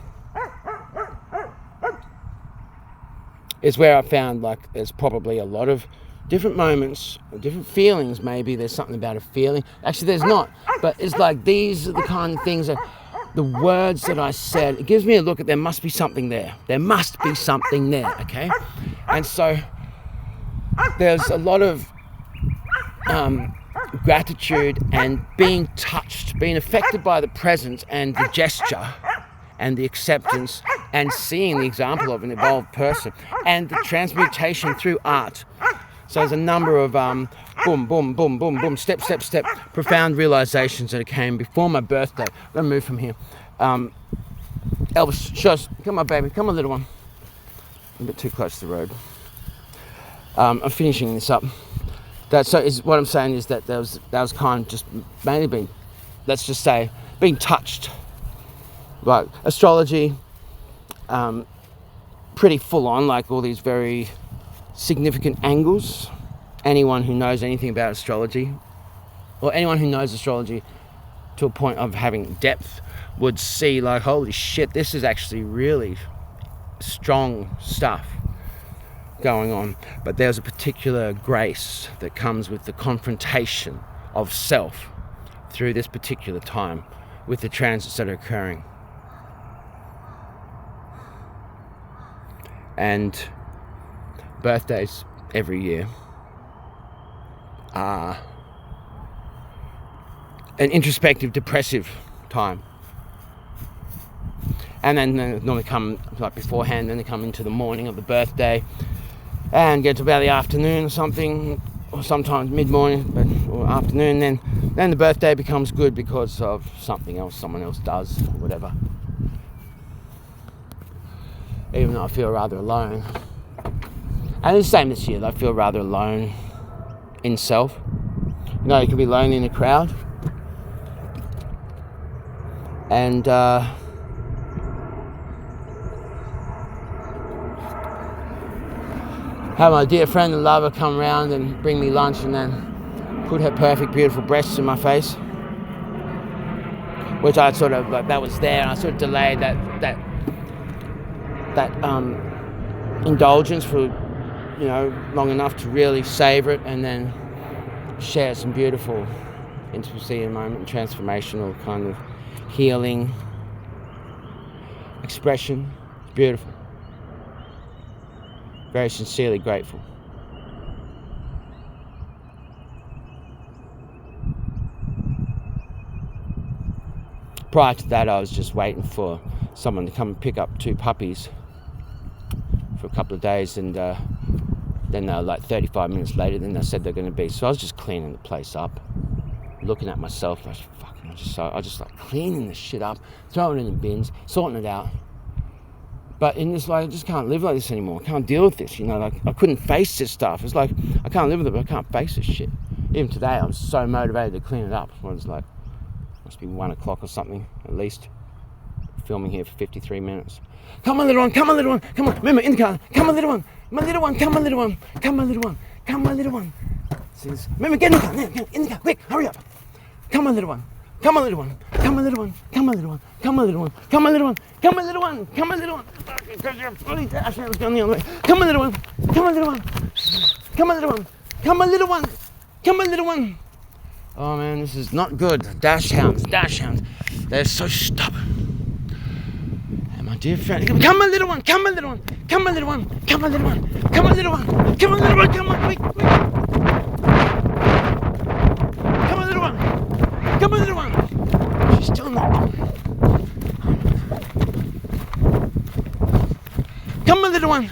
is where I found like there's probably a lot of different moments, different feelings. Maybe there's something about a feeling. Actually, there's not. But it's like these are the kind of things that the words that I said, it gives me a look at there must be something there. There must be something there, okay? And so there's a lot of gratitude and being touched, being affected by the presence and the gesture and the acceptance and seeing the example of an evolved person and the transmutation through art. So there's a number of boom, boom, boom, boom, boom, step, step, step, profound realizations that came before my birthday. I'm going to move from here. Elvis, shush, come on, baby, come on, little one. I'm a bit too close to the road. I'm finishing this up. What I'm saying is that that was kind of just mainly being, let's just say, being touched. Like astrology, pretty full on, like all these very significant angles. Anyone who knows anything about astrology, or anyone who knows astrology to a point of having depth, would see like, holy shit, this is actually really strong stuff going on. But there's a particular grace that comes with the confrontation of self through this particular time with the transits that are occurring. And birthdays every year are an introspective, depressive time. And then they normally come like beforehand, then they come into the morning of the birthday and get to about the afternoon or something, or sometimes mid-morning or afternoon, then the birthday becomes good because of something else someone else does or whatever. Even though I feel rather alone. And it's the same this year, I feel rather alone in self. You know, you can be lonely in a crowd. And have my dear friend and lover come round and bring me lunch and then put her perfect, beautiful breasts in my face. Which I sort of, like, that was there, and I sort of delayed that indulgence for, you know, long enough to really savor it and then share some beautiful intimacy in a moment, transformational kind of healing expression. It's beautiful. Very sincerely grateful. Prior to that, I was just waiting for someone to come and pick up 2 puppies for a couple of days, and then like 35 minutes later, then they said they're going to be. So I was just cleaning the place up, looking at myself. I just like cleaning this shit up, throwing it in the bins, sorting it out. But in this way, I just can't live like this anymore. I can't deal with this, you know. Like, I couldn't face this stuff. It's like I can't live with it, but I can't face this shit. Even today, I was so motivated to clean it up. I was like, must be 1 o'clock or something at least. Filming here for 53 minutes. Come on, little one, come on, little one, come on. Remember, in the car, come on, little one, my little one, come on, little one, come on, little one, come on, little one. See this? Remember, get in the car, get in the car, quick, hurry up. Come on, little one, come on, little one, come on, little one, come on, little one, come on, little one, come on, little one, come on, little one, come on, little one. Because you're bloody dash, I was going the other way. Come on, little one, come on, little one, come on, little one, come on, little one, come on, little one. Oh man, this is not good. Dash hounds, they're so stubborn. My dear friend, come on, little one, come on, little one, come on, little one, come on, little one, come on, little one, come on, little one, come on, quick, quick. Come on, little one, come on, little one. She's still not coming. Come on, little one.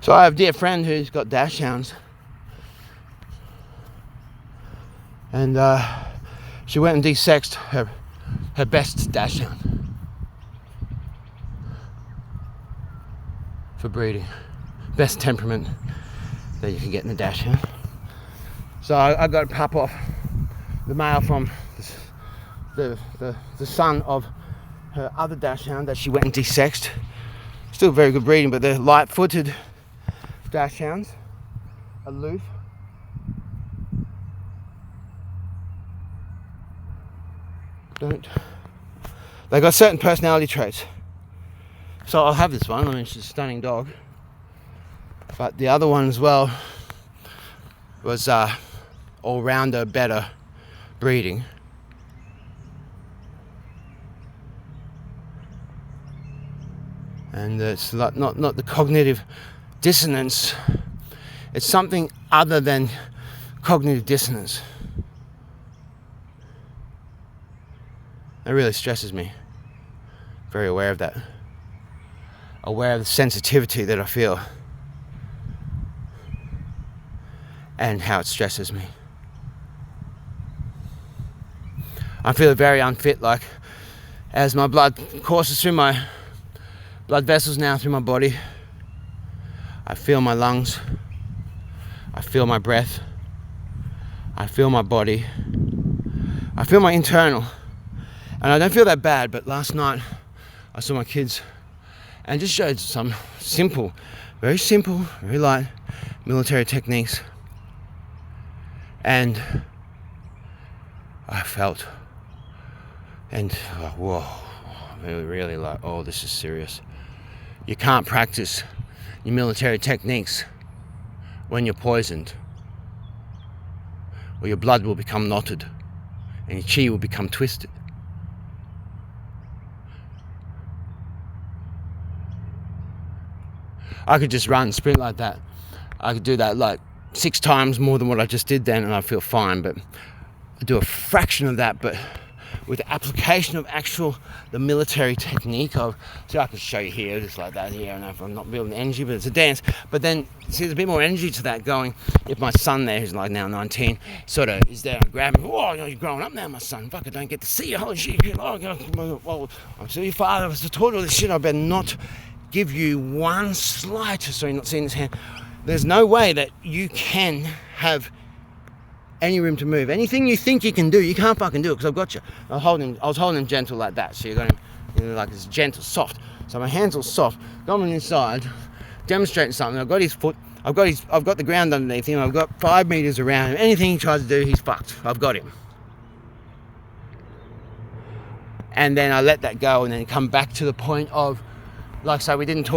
So I have a dear friend who's got dash hounds. And she went and desexed her best dash hound for breeding. Best temperament that you can get in a dash hound. So I got a pup off the male from the son of her other dash hound that she went and desexed. Still very good breeding, but they're light-footed dash hounds, aloof. don't. They got certain personality traits. So I'll have this one. I mean, she's a stunning dog. But the other one as well was all-rounder, better breeding. And it's not the cognitive dissonance. It's something other than cognitive dissonance. That really stresses me. Very aware of that. Aware of the sensitivity that I feel. And how it stresses me. I feel very unfit, like as my blood courses through my blood vessels now through my body. I feel my lungs. I feel my breath. I feel my body. I feel my internal. And I don't feel that bad, but last night I saw my kids and just showed some very simple, very light military techniques. And I felt, and whoa, really like, oh, this is serious. You can't practice your military techniques when you're poisoned, or your blood will become knotted and your chi will become twisted. I could just run, sprint like that. I could do that like 6 times more than what I just did then, and I feel fine. But I do a fraction of that, but with the application of the military technique of, see, I can show you here, just like that here, and I'm not building energy, but it's a dance. But then, see, there's a bit more energy to that going. If my son there, who's like now 19, sort of is there, I grab him, oh, you're growing up now, my son, fuck, I don't get to see you, holy shit, well, I'm still your father, I was taught all this shit, I better not give you one slight, sorry, not seeing his hand. There's no way that you can have any room to move. Anything you think you can do, you can't fucking do it, because I've got you. I was holding him gentle like that, so you got him, like it's gentle, soft. So my hands all soft, got him inside, demonstrating something. I've got his foot, I've got the ground underneath him, I've got 5 meters around him. Anything he tries to do, he's fucked. I've got him. And then I let that go, and then come back to the point of, like, so we didn't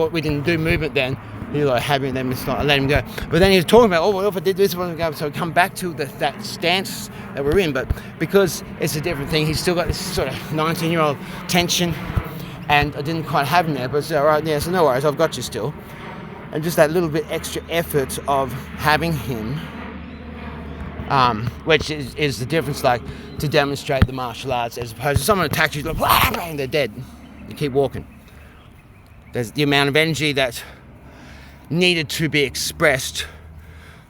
do movement then. He like had me, then I let him go. But then he was talking about, oh, well, if I did this, so we come back to that stance that we're in. But because it's a different thing, he's still got this sort of 19-year-old tension, and I didn't quite have him there. But it's all right, yeah, so no worries, I've got you still. And just that little bit extra effort of having him, which is the difference, like, to demonstrate the martial arts, as opposed to someone attacks you, like, blah, blah, and they're dead. You keep walking. There's the amount of energy that needed to be expressed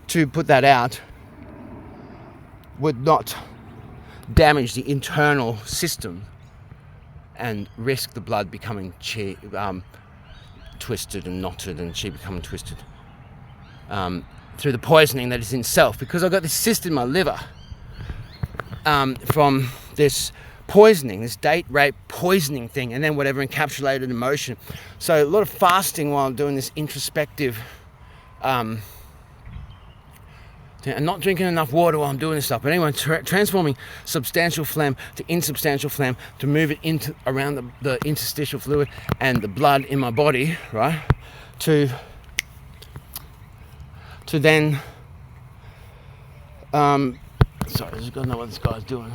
to put that out would not damage the internal system and risk the blood becoming twisted and knotted, and chi becoming twisted through the poisoning that is in self, because I've got this cyst in my liver from this poisoning, this date rape poisoning thing, and then whatever encapsulated emotion. So a lot of fasting while I'm doing this introspective and not drinking enough water while I'm doing this stuff. But anyway, transforming substantial phlegm to insubstantial phlegm to move it around the interstitial fluid and the blood in my body, right? To then sorry, I just gotta know what this guy's doing.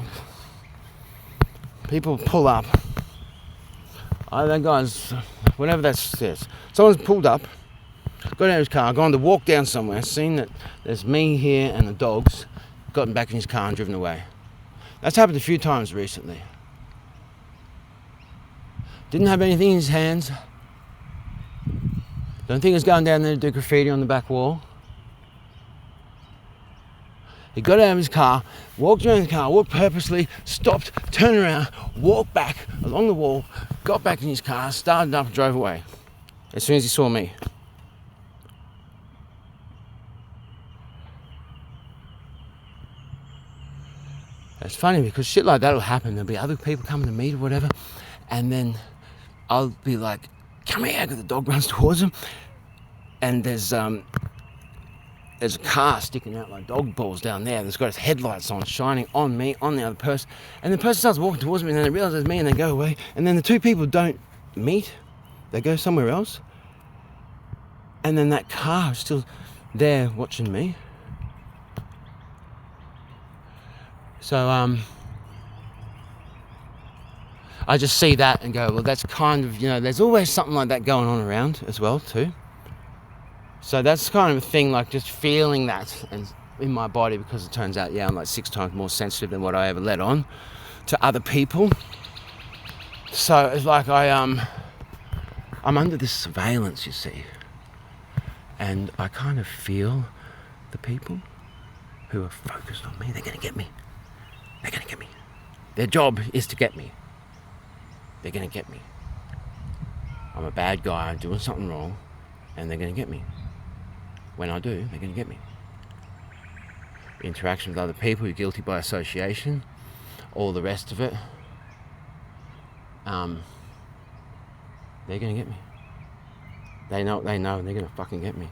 People pull up. That guy's, whatever that says. Someone's pulled up, got out of his car, gone to walk down somewhere, seen that there's me here and the dogs, gotten back in his car and driven away. That's happened a few times recently. Didn't have anything in his hands. Don't think he was going down there to do graffiti on the back wall. He got out of his car, walked around the car, walked purposely, stopped, turned around, walked back along the wall, got back in his car, started up and drove away as soon as he saw me. It's funny because shit like that will happen. There'll be other people coming to meet or whatever, and then I'll be like, come here, because the dog runs towards him, and there's there's a car sticking out like dog balls down there that's got its headlights on, shining on me, on the other person. And the person starts walking towards me, and then they realise it's me, and they go away. And then the two people don't meet. They go somewhere else. And then that car is still there watching me. So, I just see that and go, well, that's kind of, there's always something like that going on around as well, too. So that's kind of a thing, like just feeling that and in my body, because it turns out, I'm like 6 times more sensitive than what I ever let on to other people. So it's like I'm under this surveillance, you see. And I kind of feel the people who are focused on me, they're going to get me. They're going to get me. Their job is to get me. They're going to get me. I'm a bad guy, I'm doing something wrong, and they're going to get me. When I do, they're going to get me. Interaction with other people, you're guilty by association, all the rest of it. They're going to get me. They know, and they're going to fucking get me.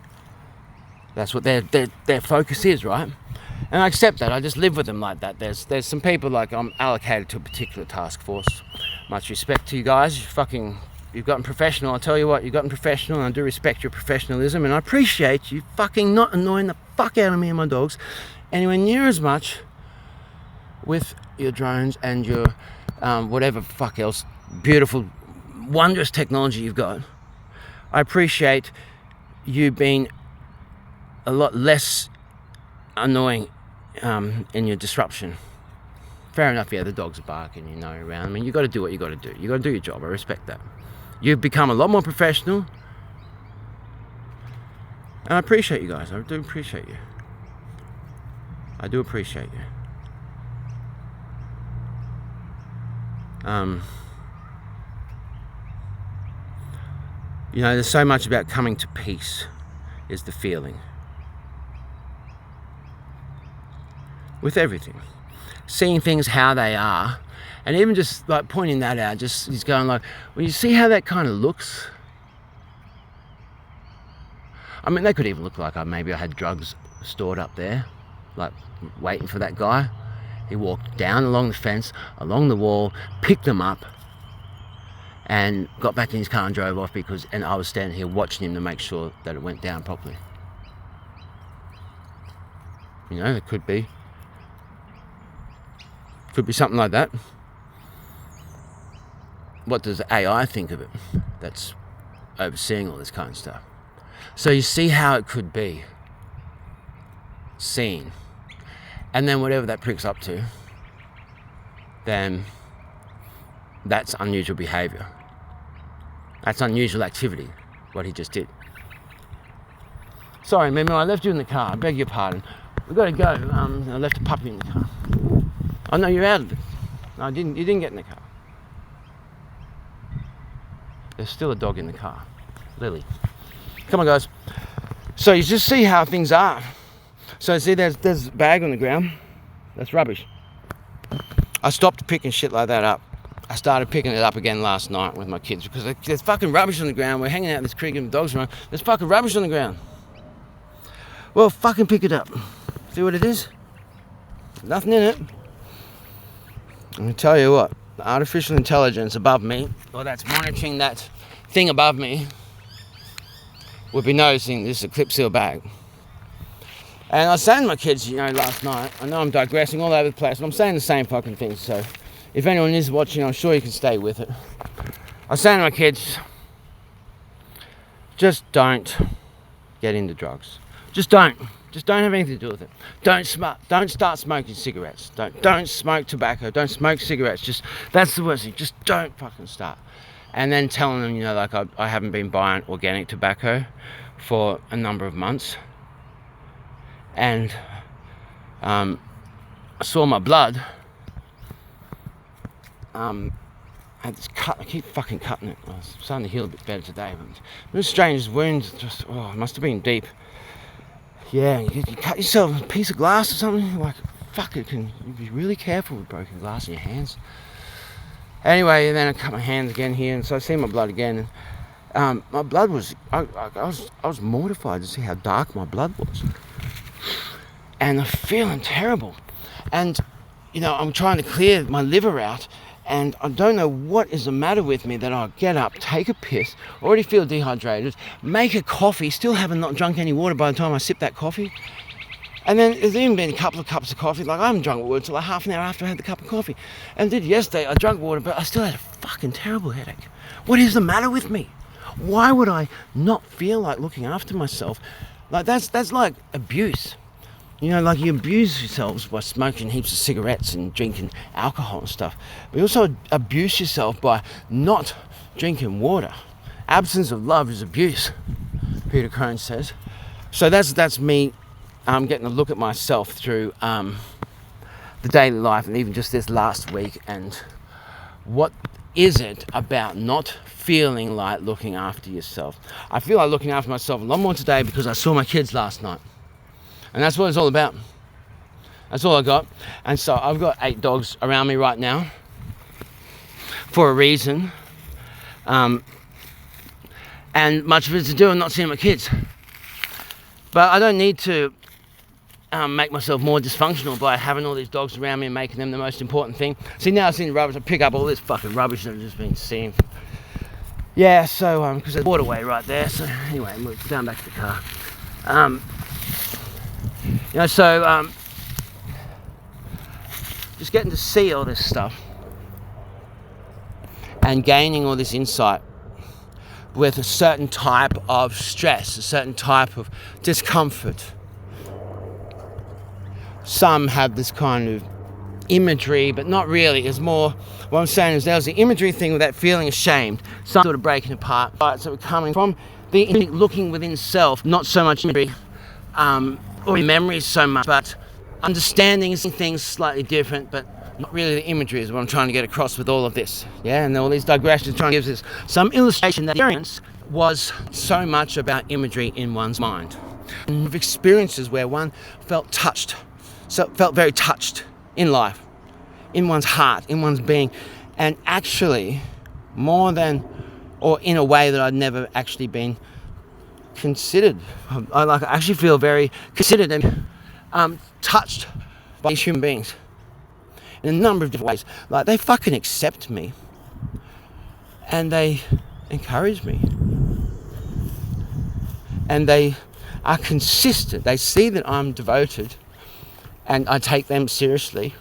That's what their focus is, right? And I accept that. I just live with them like that. There's some people, like, I'm allocated to a particular task force. Much respect to you guys. You've gotten professional. I'll tell you what, you've gotten professional, and I do respect your professionalism, and I appreciate you fucking not annoying the fuck out of me and my dogs anywhere near as much with your drones and your whatever fuck else beautiful, wondrous technology you've got. I appreciate you being a lot less annoying in your disruption. Fair enough, the dogs are barking, around. I mean, you got to do what you got to do. You got to do your job. I respect that. You've become a lot more professional, and I appreciate you guys. I do appreciate you. I do appreciate you. There's so much about coming to peace, is the feeling. With everything. Seeing things how they are, and even just like pointing that out, he's going like, well, you see how that kind of looks? I mean, they could even look like maybe I had drugs stored up there, like waiting for that guy. He walked down along the fence, along the wall, picked them up, and got back in his car and drove off, and I was standing here watching him to make sure that it went down properly. It could be. Could be something like that. What does AI think of it that's overseeing all this kind of stuff? So you see how it could be seen. And then whatever that prick's up to, then that's unusual behaviour. That's unusual activity, what he just did. Sorry, Memo, I left you in the car. I beg your pardon. We've got to go. I left a puppy in the car. Oh, no, you're out of it. No, you didn't get in the car. There's still a dog in the car. Lily. Come on, guys. So you just see how things are. So see, there's a bag on the ground. That's rubbish. I stopped picking shit like that up. I started picking it up again last night with my kids, because there's fucking rubbish on the ground. We're hanging out in this creek and the dogs run. There's fucking rubbish on the ground. Well, fucking pick it up. See what it is? Nothing in it. I'm going to tell you what, the artificial intelligence above me, or that's monitoring that thing above me, would be noticing this is a clip seal bag. And I was saying to my kids, last night, I know I'm digressing all over the place, but I'm saying the same fucking things, so if anyone is watching, I'm sure you can stay with it. I was saying to my kids, just don't get into drugs. Just don't. Just don't have anything to do with it. Don't start smoking cigarettes. Don't smoke tobacco. Don't smoke cigarettes. That's the worst thing. Just don't fucking start. And then telling them, I haven't been buying organic tobacco for a number of months. And I saw my blood. I had this cut. I keep fucking cutting it. I was starting to heal a bit better today. But it was strange. Wounds just, it must have been deep. Yeah, you cut yourself a piece of glass or something, like, fuck, you be really careful with broken glass in your hands. Anyway, and then I cut my hands again here, and so I see my blood again, and my blood was, I was mortified to see how dark my blood was. and I'm feeling terrible. And, I'm trying to clear my liver out, and I don't know what is the matter with me that I'll get up, take a piss, already feel dehydrated, make a coffee, still haven't not drunk any water by the time I sip that coffee. And then there's even been a couple of cups of coffee. Like, I haven't drunk water until like half an hour after I had the cup of coffee. And did yesterday, I drank water, but I still had a fucking terrible headache. What is the matter with me? Why would I not feel like looking after myself? Like, that's like abuse. Like, you abuse yourselves by smoking heaps of cigarettes and drinking alcohol and stuff. But you also abuse yourself by not drinking water. Absence of love is abuse, Peter Crone says. So that's me getting a look at myself through the daily life, and even just this last week, and what is it about not feeling like looking after yourself? I feel like looking after myself a lot more today because I saw my kids last night. And that's what it's all about. That's all I got. And so I've got 8 dogs around me right now for a reason. And much of it's to do with not seeing my kids. But I don't need to make myself more dysfunctional by having all these dogs around me and making them the most important thing. See, now I've seen the rubbish. I pick up all this fucking rubbish that I've just been seeing. Yeah, so, because there's waterway right there. So anyway, we're down back to the car. Just getting to see all this stuff and gaining all this insight with a certain type of stress, a certain type of discomfort. Some have this kind of imagery, but not really. It's more, what I'm saying is there's the imagery thing with that feeling ashamed, some sort of breaking apart. Right, so we're coming from the looking within self, not so much imagery, or memories so much, but understanding things slightly different, but not really the imagery is what I'm trying to get across with all of this. Yeah, and all these digressions trying to give us some illustration that experience was so much about imagery in one's mind. And of experiences where one felt very touched in life, in one's heart, in one's being, and actually more than, or in a way that I'd never actually been considered. I actually feel very considered and touched by these human beings in a number of different ways. Like, they fucking accept me and they encourage me and they are consistent. They see that I'm devoted and I take them seriously.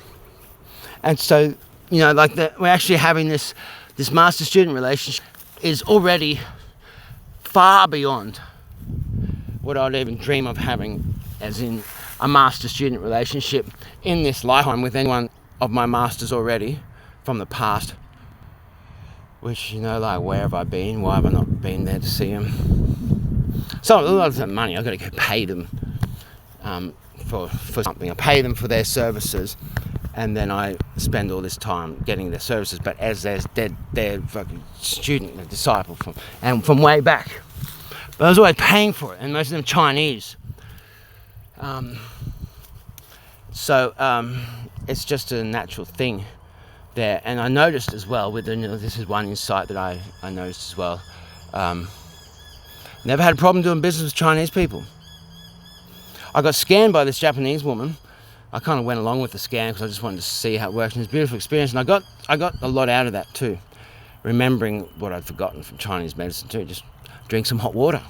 And so, we're actually having this master-student relationship is already far beyond what I'd even dream of having, as in a master-student relationship in this lifetime with anyone of my masters already from the past. Which, where have I been? Why have I not been there to see them? So a lot of the money, I've got to go pay them for something. I pay them for their services, and then I spend all this time getting their services. But as their fucking student, their disciple from way back. But I was always paying for it, and most of them Chinese. It's just a natural thing there. And I noticed as well, this is one insight that I noticed as well. Never had a problem doing business with Chinese people. I got scanned by this Japanese woman. I kind of went along with the scan because I just wanted to see how it worked. And it's a beautiful experience. And I got a lot out of that too. Remembering what I'd forgotten from Chinese medicine too. Just drink some hot water.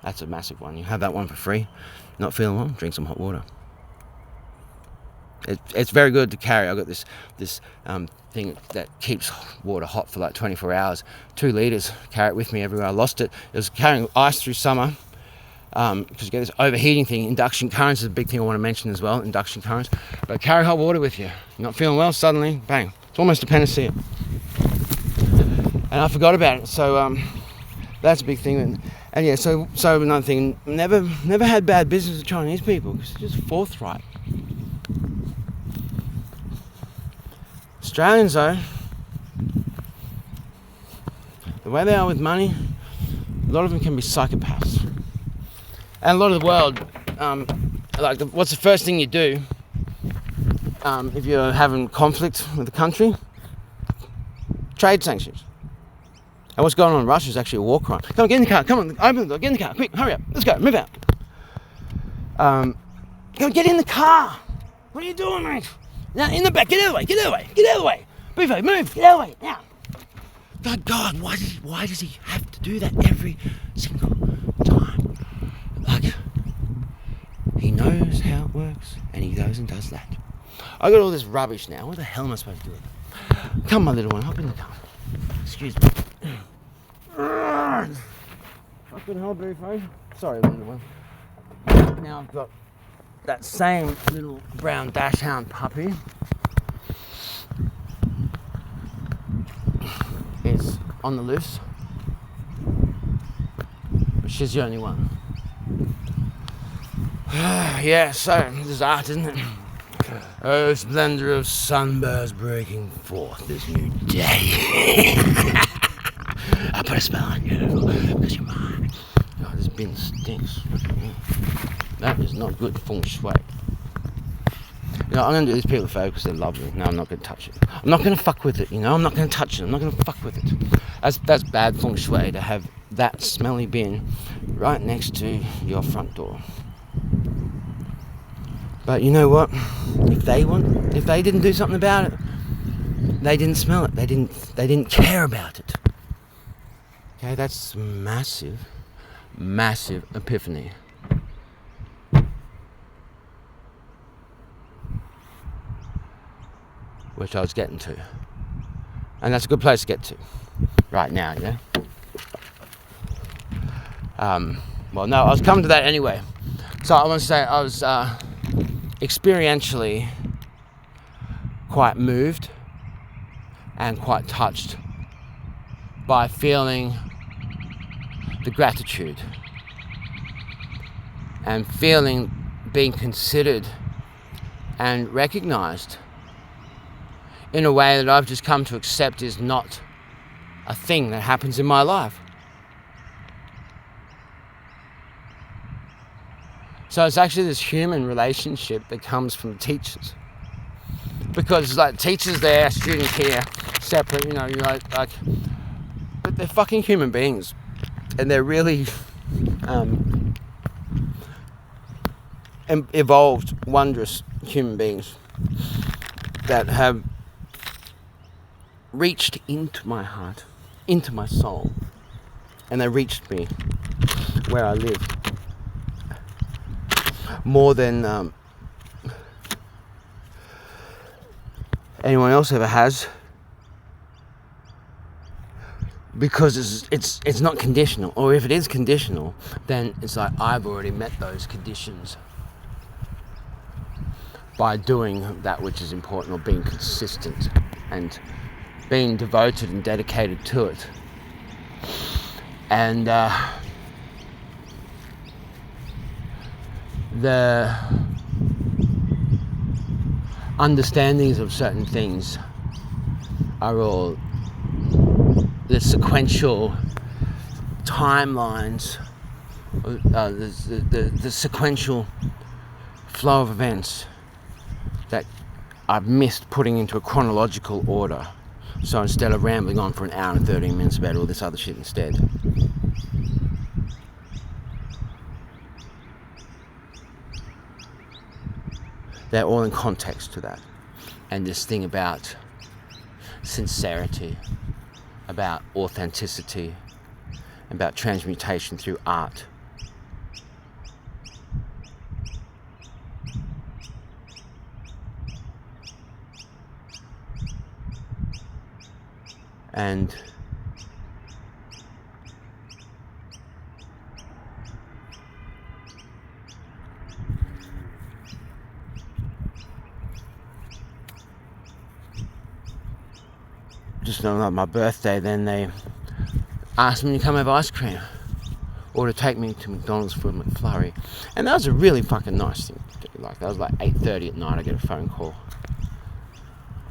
That's a massive one. You have that one for free. Not feeling well? Drink some hot water. It's very good to carry. I've got this thing that keeps water hot for like 24 hours. 2 litres. Carry it with me everywhere. I lost it. It was carrying ice through summer. Because you get this overheating thing. Induction currents is a big thing I want to mention as well. Induction currents. But carry hot water with you. You're not feeling well, suddenly, bang. It's almost a panacea. And I forgot about it. So that's a big thing. And yeah, so another thing, never had bad business with Chinese people because they're just forthright. Australians though, the way they are with money, a lot of them can be psychopaths. And a lot of the world, what's the first thing you do if you're having conflict with the country? Trade sanctions. And what's going on in Russia is actually a war crime. Come on, get in the car. Come on, open the door. Get in the car. Quick, hurry up. Let's go. Move out. Go get in the car. What are you doing, mate? Now, in the back. Get out of the way. Get out of the way. Get out of the way. Beefo, move. Get out of the way. Now. God, why does he have to do that every single time? Like, he knows how it works, and he goes and does that. I got all this rubbish now. What the hell am I supposed to do with it? Come, my little one. Hop in the car. Excuse me. Fucking hell, Beefo. Sorry, little one. Now I've got that same little brown dachshund puppy. Is on the loose, but she's the only one. Yeah, so this is art, isn't it? Oh, splendor of sunburst breaking forth this new day. I put a spell on you because you're mine. Oh, this bin stinks. That is not good feng shui. You know, I'm going to do these people a favour because they're lovely. No, I'm not going to touch it. I'm not going to fuck with it, you know. I'm not going to touch it. I'm not going to fuck with it. That's bad feng shui to have that smelly bin right next to your front door. But you know what? If they didn't do something about it, they didn't smell it. They didn't care about it. Okay, that's massive epiphany. Which I was getting to. And that's a good place to get to. Right now, yeah? Well, no, I was coming to that anyway. So I want to say I was experientially quite moved and quite touched by feeling the gratitude and feeling being considered and recognized in a way that I've just come to accept is not a thing that happens in my life. So it's actually this human relationship that comes from teachers. Because like teachers there, students here, separate, you know, like but they're fucking human beings. And they're really evolved, wondrous human beings that have reached into my heart, into my soul, and they reached me where I live more than anyone else ever has, because it's not conditional. Or if it is conditional, then it's like I've already met those conditions by doing that which is important, or being consistent and being devoted and dedicated to it. And the understandings of certain things are all the sequential timelines, the sequential flow of events that I've missed putting into a chronological order. So instead of rambling on for an hour and 13 minutes about all this other shit instead. They're all in context to that. And this thing about sincerity, about authenticity, about transmutation through art. And just on my birthday, then they asked me to come have ice cream or to take me to McDonald's for a McFlurry. And that was a really fucking nice thing to do. Like, that was like 8:30 at night, I get a phone call.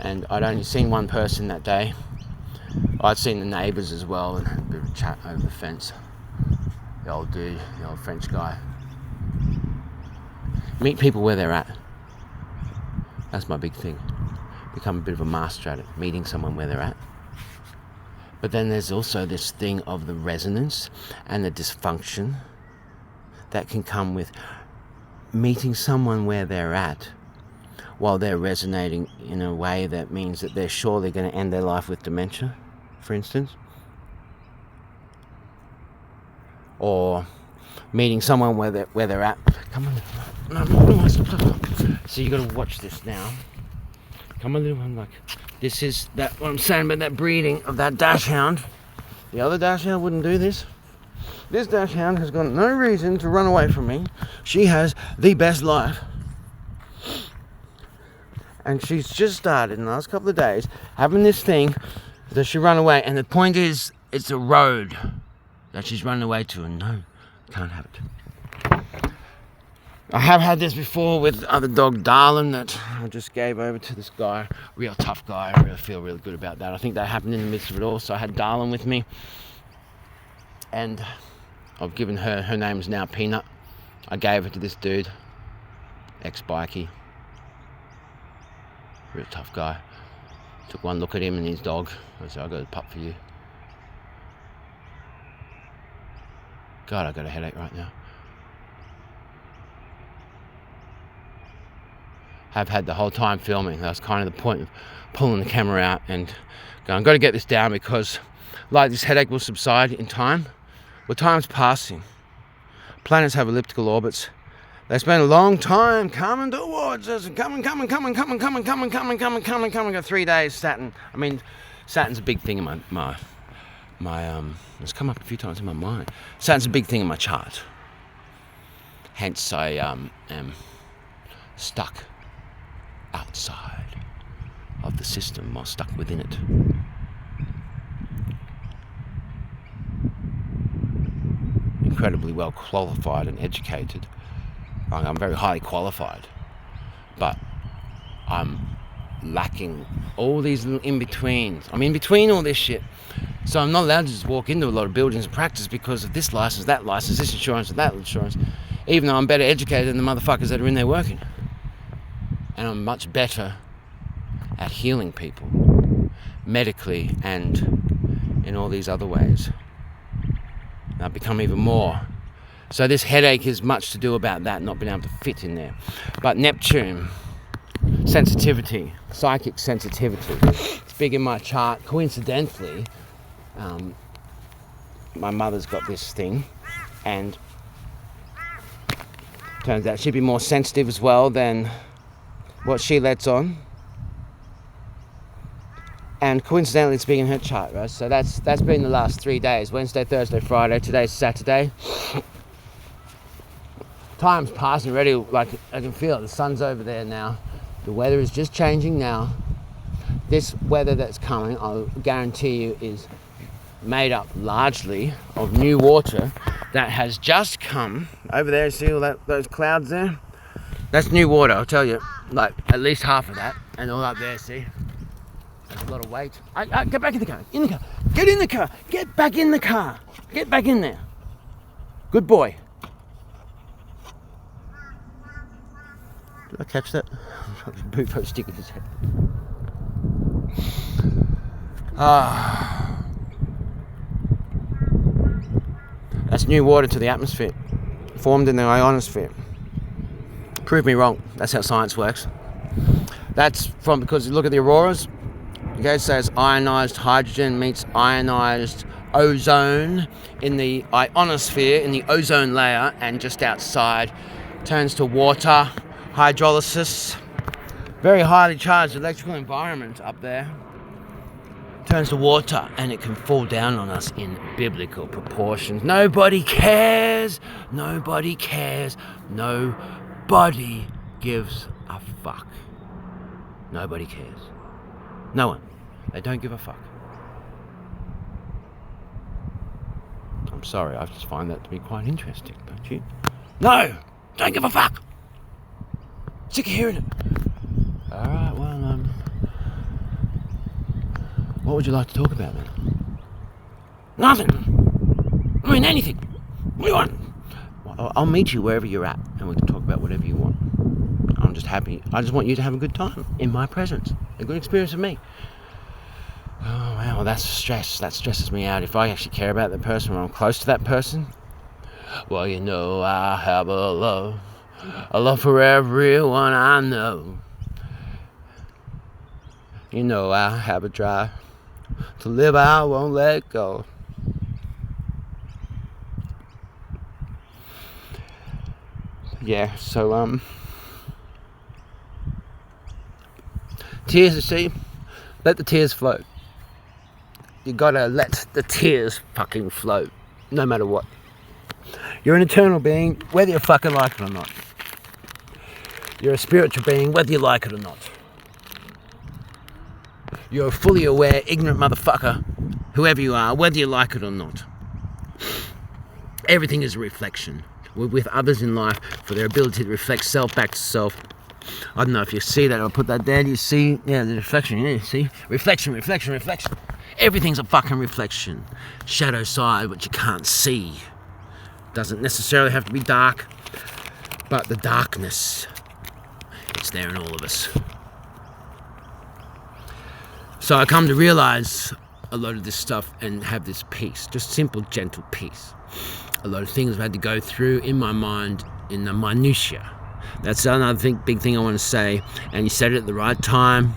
And I'd only seen one person that day. I'd seen the neighbours as well, and had a bit of a chat over the fence. The old dude, the old French guy. Meet people where they're at. That's my big thing. Become a bit of a master at it, meeting someone where they're at. But then there's also this thing of the resonance and the dysfunction that can come with meeting someone where they're at while they're resonating in a way that means that they're surely going to end their life with dementia, for instance. Or meeting someone where they're at. Come on. No, stop. So you got to watch this now. Come on, little one. Like, this is that what I'm saying about that breeding of that dachshund. The other dachshund wouldn't do this. This dachshund has got no reason to run away from me. She has the best life. And she's just started in the last couple of days having this thing that she run away. And the point is, it's a road that she's running away to. And no, can't have it. I have had this before with other dog, Darlin, that I just gave over to this guy. Real tough guy. I really feel really good about that. I think that happened in the midst of it all. So I had Darlin with me. And I've given her name is now Peanut. I gave her to this dude, ex-bikie. Real tough guy. Took one look at him and his dog. I said, I got a pup for you. God, I got a headache right now. Have had the whole time filming. That's kind of the point of pulling the camera out and going, I've got to get this down because like this headache will subside in time. Well, time's passing. Planets have elliptical orbits. They spend a long time coming towards us, coming. Got 3 days, Saturn. I mean, Saturn's a big thing in my it's come up a few times in my mind. Saturn's a big thing in my chart. Hence, I am stuck outside of the system or stuck within it. Incredibly well qualified and educated. I'm very highly qualified, but I'm lacking all these little in-betweens. I'm in between all this shit. So I'm not allowed to just walk into a lot of buildings and practice because of this license, this insurance, and that insurance, even though I'm better educated than the motherfuckers that are in there working. And I'm much better at healing people, medically and in all these other ways. And I've become even more. So this headache is much to do about that, not being able to fit in there. But Neptune, sensitivity, psychic sensitivity. It's big in my chart. Coincidentally, my mother's got this thing, and turns out she'd be more sensitive as well than what she lets on. And coincidentally, it's big in her chart, right? So that's been the last 3 days: Wednesday, Thursday, Friday. Today's Saturday. Time's passing already. Like I can feel it. The sun's over there now. The weather is just changing now. This weather that's coming, I'll guarantee you, is made up largely of new water that has just come over there. See all those clouds there? That's new water, I'll tell you. Like at least half of that, and all up there. See, there's a lot of weight. Get back in the car. Get in the car. Get back in the car. Get back in there. Good boy. Did I catch that? Bufo sticking his head. That's new water to the atmosphere, formed in the ionosphere. Prove me wrong. That's how science works. That's because you look at the auroras. Okay, so it's ionized hydrogen meets ionized ozone in the ionosphere, in the ozone layer, and just outside turns to water. Hydrolysis, very highly charged electrical environment up there, turns to water, and it can fall down on us in biblical proportions. Nobody cares. Nobody cares. Nobody gives a fuck. Nobody cares. No one. They don't give a fuck. I'm sorry, I just find that to be quite interesting, don't you? No! Don't give a fuck! Sick of hearing it. Alright, well, what would you like to talk about, man? Nothing. I mean, anything. What do you want? Well, I'll meet you wherever you're at, and we can talk about whatever you want. I'm just happy. I just want you to have a good time in my presence. A good experience with me. Oh, wow, well, that's stress. That stresses me out. If I actually care about that person or I'm close to that person, well, you know, I have a love A love for everyone I know. You know I have a drive to live, I won't let go. Yeah, so tears, you see, let the tears flow. You gotta let the tears fucking flow, no matter what. You're an eternal being, whether you fucking like it or not. You're a spiritual being, whether you like it or not. You're a fully aware, ignorant motherfucker, whoever you are, whether you like it or not. Everything is a reflection. We're with others in life for their ability to reflect self back to self. I don't know if you see that, I'll put that there. You see, yeah, the reflection, yeah, you see? Reflection, reflection, reflection. Everything's a fucking reflection. Shadow side, which you can't see. Doesn't necessarily have to be dark, but the darkness, it's there in all of us. So I come to realize a lot of this stuff and have this peace, just simple, gentle peace. A lot of things I've had to go through in my mind in the minutiae. That's another big thing I want to say, and you said it at the right time.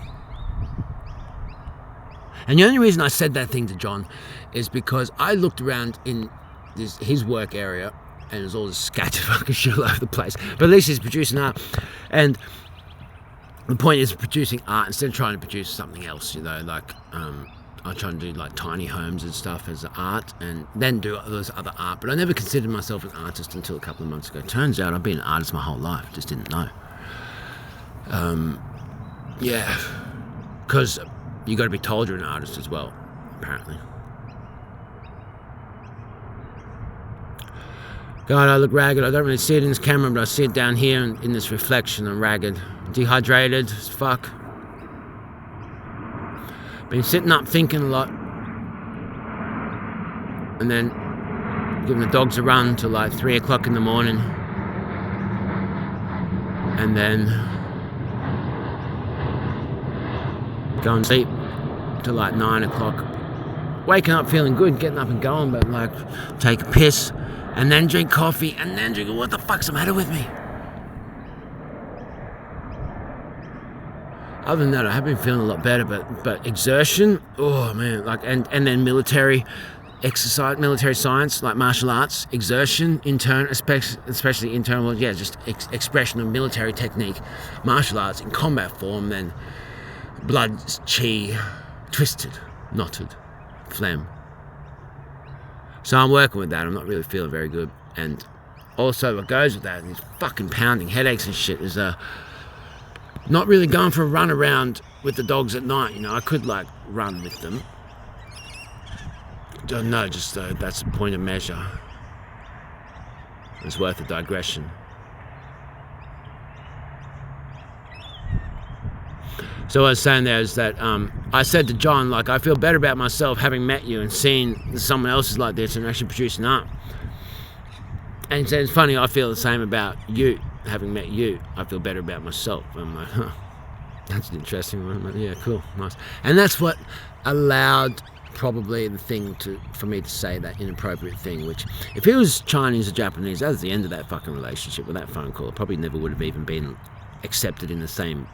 And the only reason I said that thing to John is because I looked around in his work area, and there's all this scattered fucking shit all over the place. But at least he's producing art, and the point is producing art instead of trying to produce something else. You know, like I try to do like tiny homes and stuff as art, and then do those other art. But I never considered myself an artist until a couple of months ago. Turns out I've been an artist my whole life, just didn't know. Yeah, because you got to be told you're an artist as well, apparently. God, I look ragged. I don't really see it in this camera, but I see it down here in this reflection. I'm ragged, dehydrated as fuck. Been sitting up thinking a lot, and then giving the dogs a run till like 3 o'clock in the morning, and then going to sleep till like 9 o'clock. Waking up feeling good, getting up and going, but like take a piss, and then drink coffee, and then drink. What the fuck's the matter with me? Other than that, I have been feeling a lot better, but exertion, oh man, like and then military exercise, military science, like martial arts, exertion, especially internal, yeah, just expression of military technique, martial arts in combat form, then blood, chi, twisted, knotted, phlegm. So I'm working with that. I'm not really feeling very good, and also what goes with that, these fucking pounding headaches and shit, is not really going for a run around with the dogs at night. You know, I could like run with them. Don't know, just that's a point of measure. It's worth a digression. So what I was saying there is that I said to John, like, I feel better about myself having met you and seeing someone else is like this and actually producing art. And he said, it's funny, I feel the same about you. Having met you, I feel better about myself. I'm like, huh, that's an interesting one. I'm like, yeah, cool, nice. And that's what allowed probably the thing for me to say that inappropriate thing, which if he was Chinese or Japanese, that was the end of that fucking relationship with that phone call. It probably never would have even been accepted in the same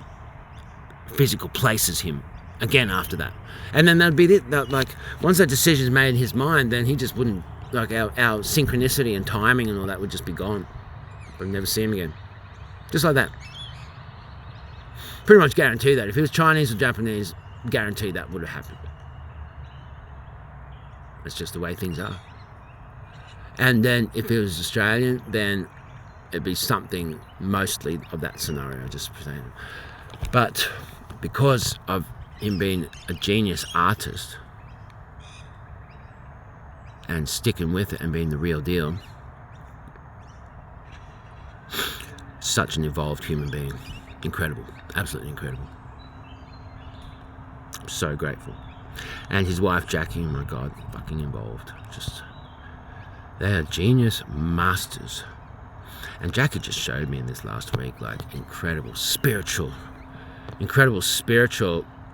physical place as him again after that. And then that'd be it. That, like, once that decision's made in his mind, then he just wouldn't, like, our synchronicity and timing and all that would just be gone. I'd never see him again. Just like that. Pretty much guarantee that. If he was Chinese or Japanese, guarantee that would have happened. That's just the way things are. And then if he was Australian, then it'd be something mostly of that scenario, just saying. But because of him being a genius artist and sticking with it and being the real deal, such an evolved human being. Incredible. Absolutely incredible. I'm so grateful. And his wife Jackie, oh my God, fucking involved. Just, they are genius masters. And Jackie just showed me in this last week, like, incredible spiritual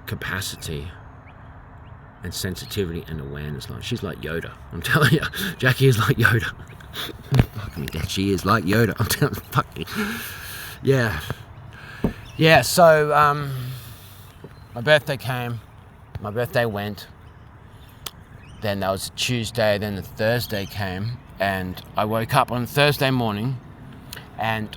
capacity and sensitivity and awareness. Like, she's like Yoda. I'm telling you, Jackie is like Yoda. Fucking that she is like Yoda. I'm telling you, fucking. Yeah. Yeah, so, my birthday came. My birthday went. Then that was a Tuesday. Then the Thursday came. And I woke up on Thursday morning. And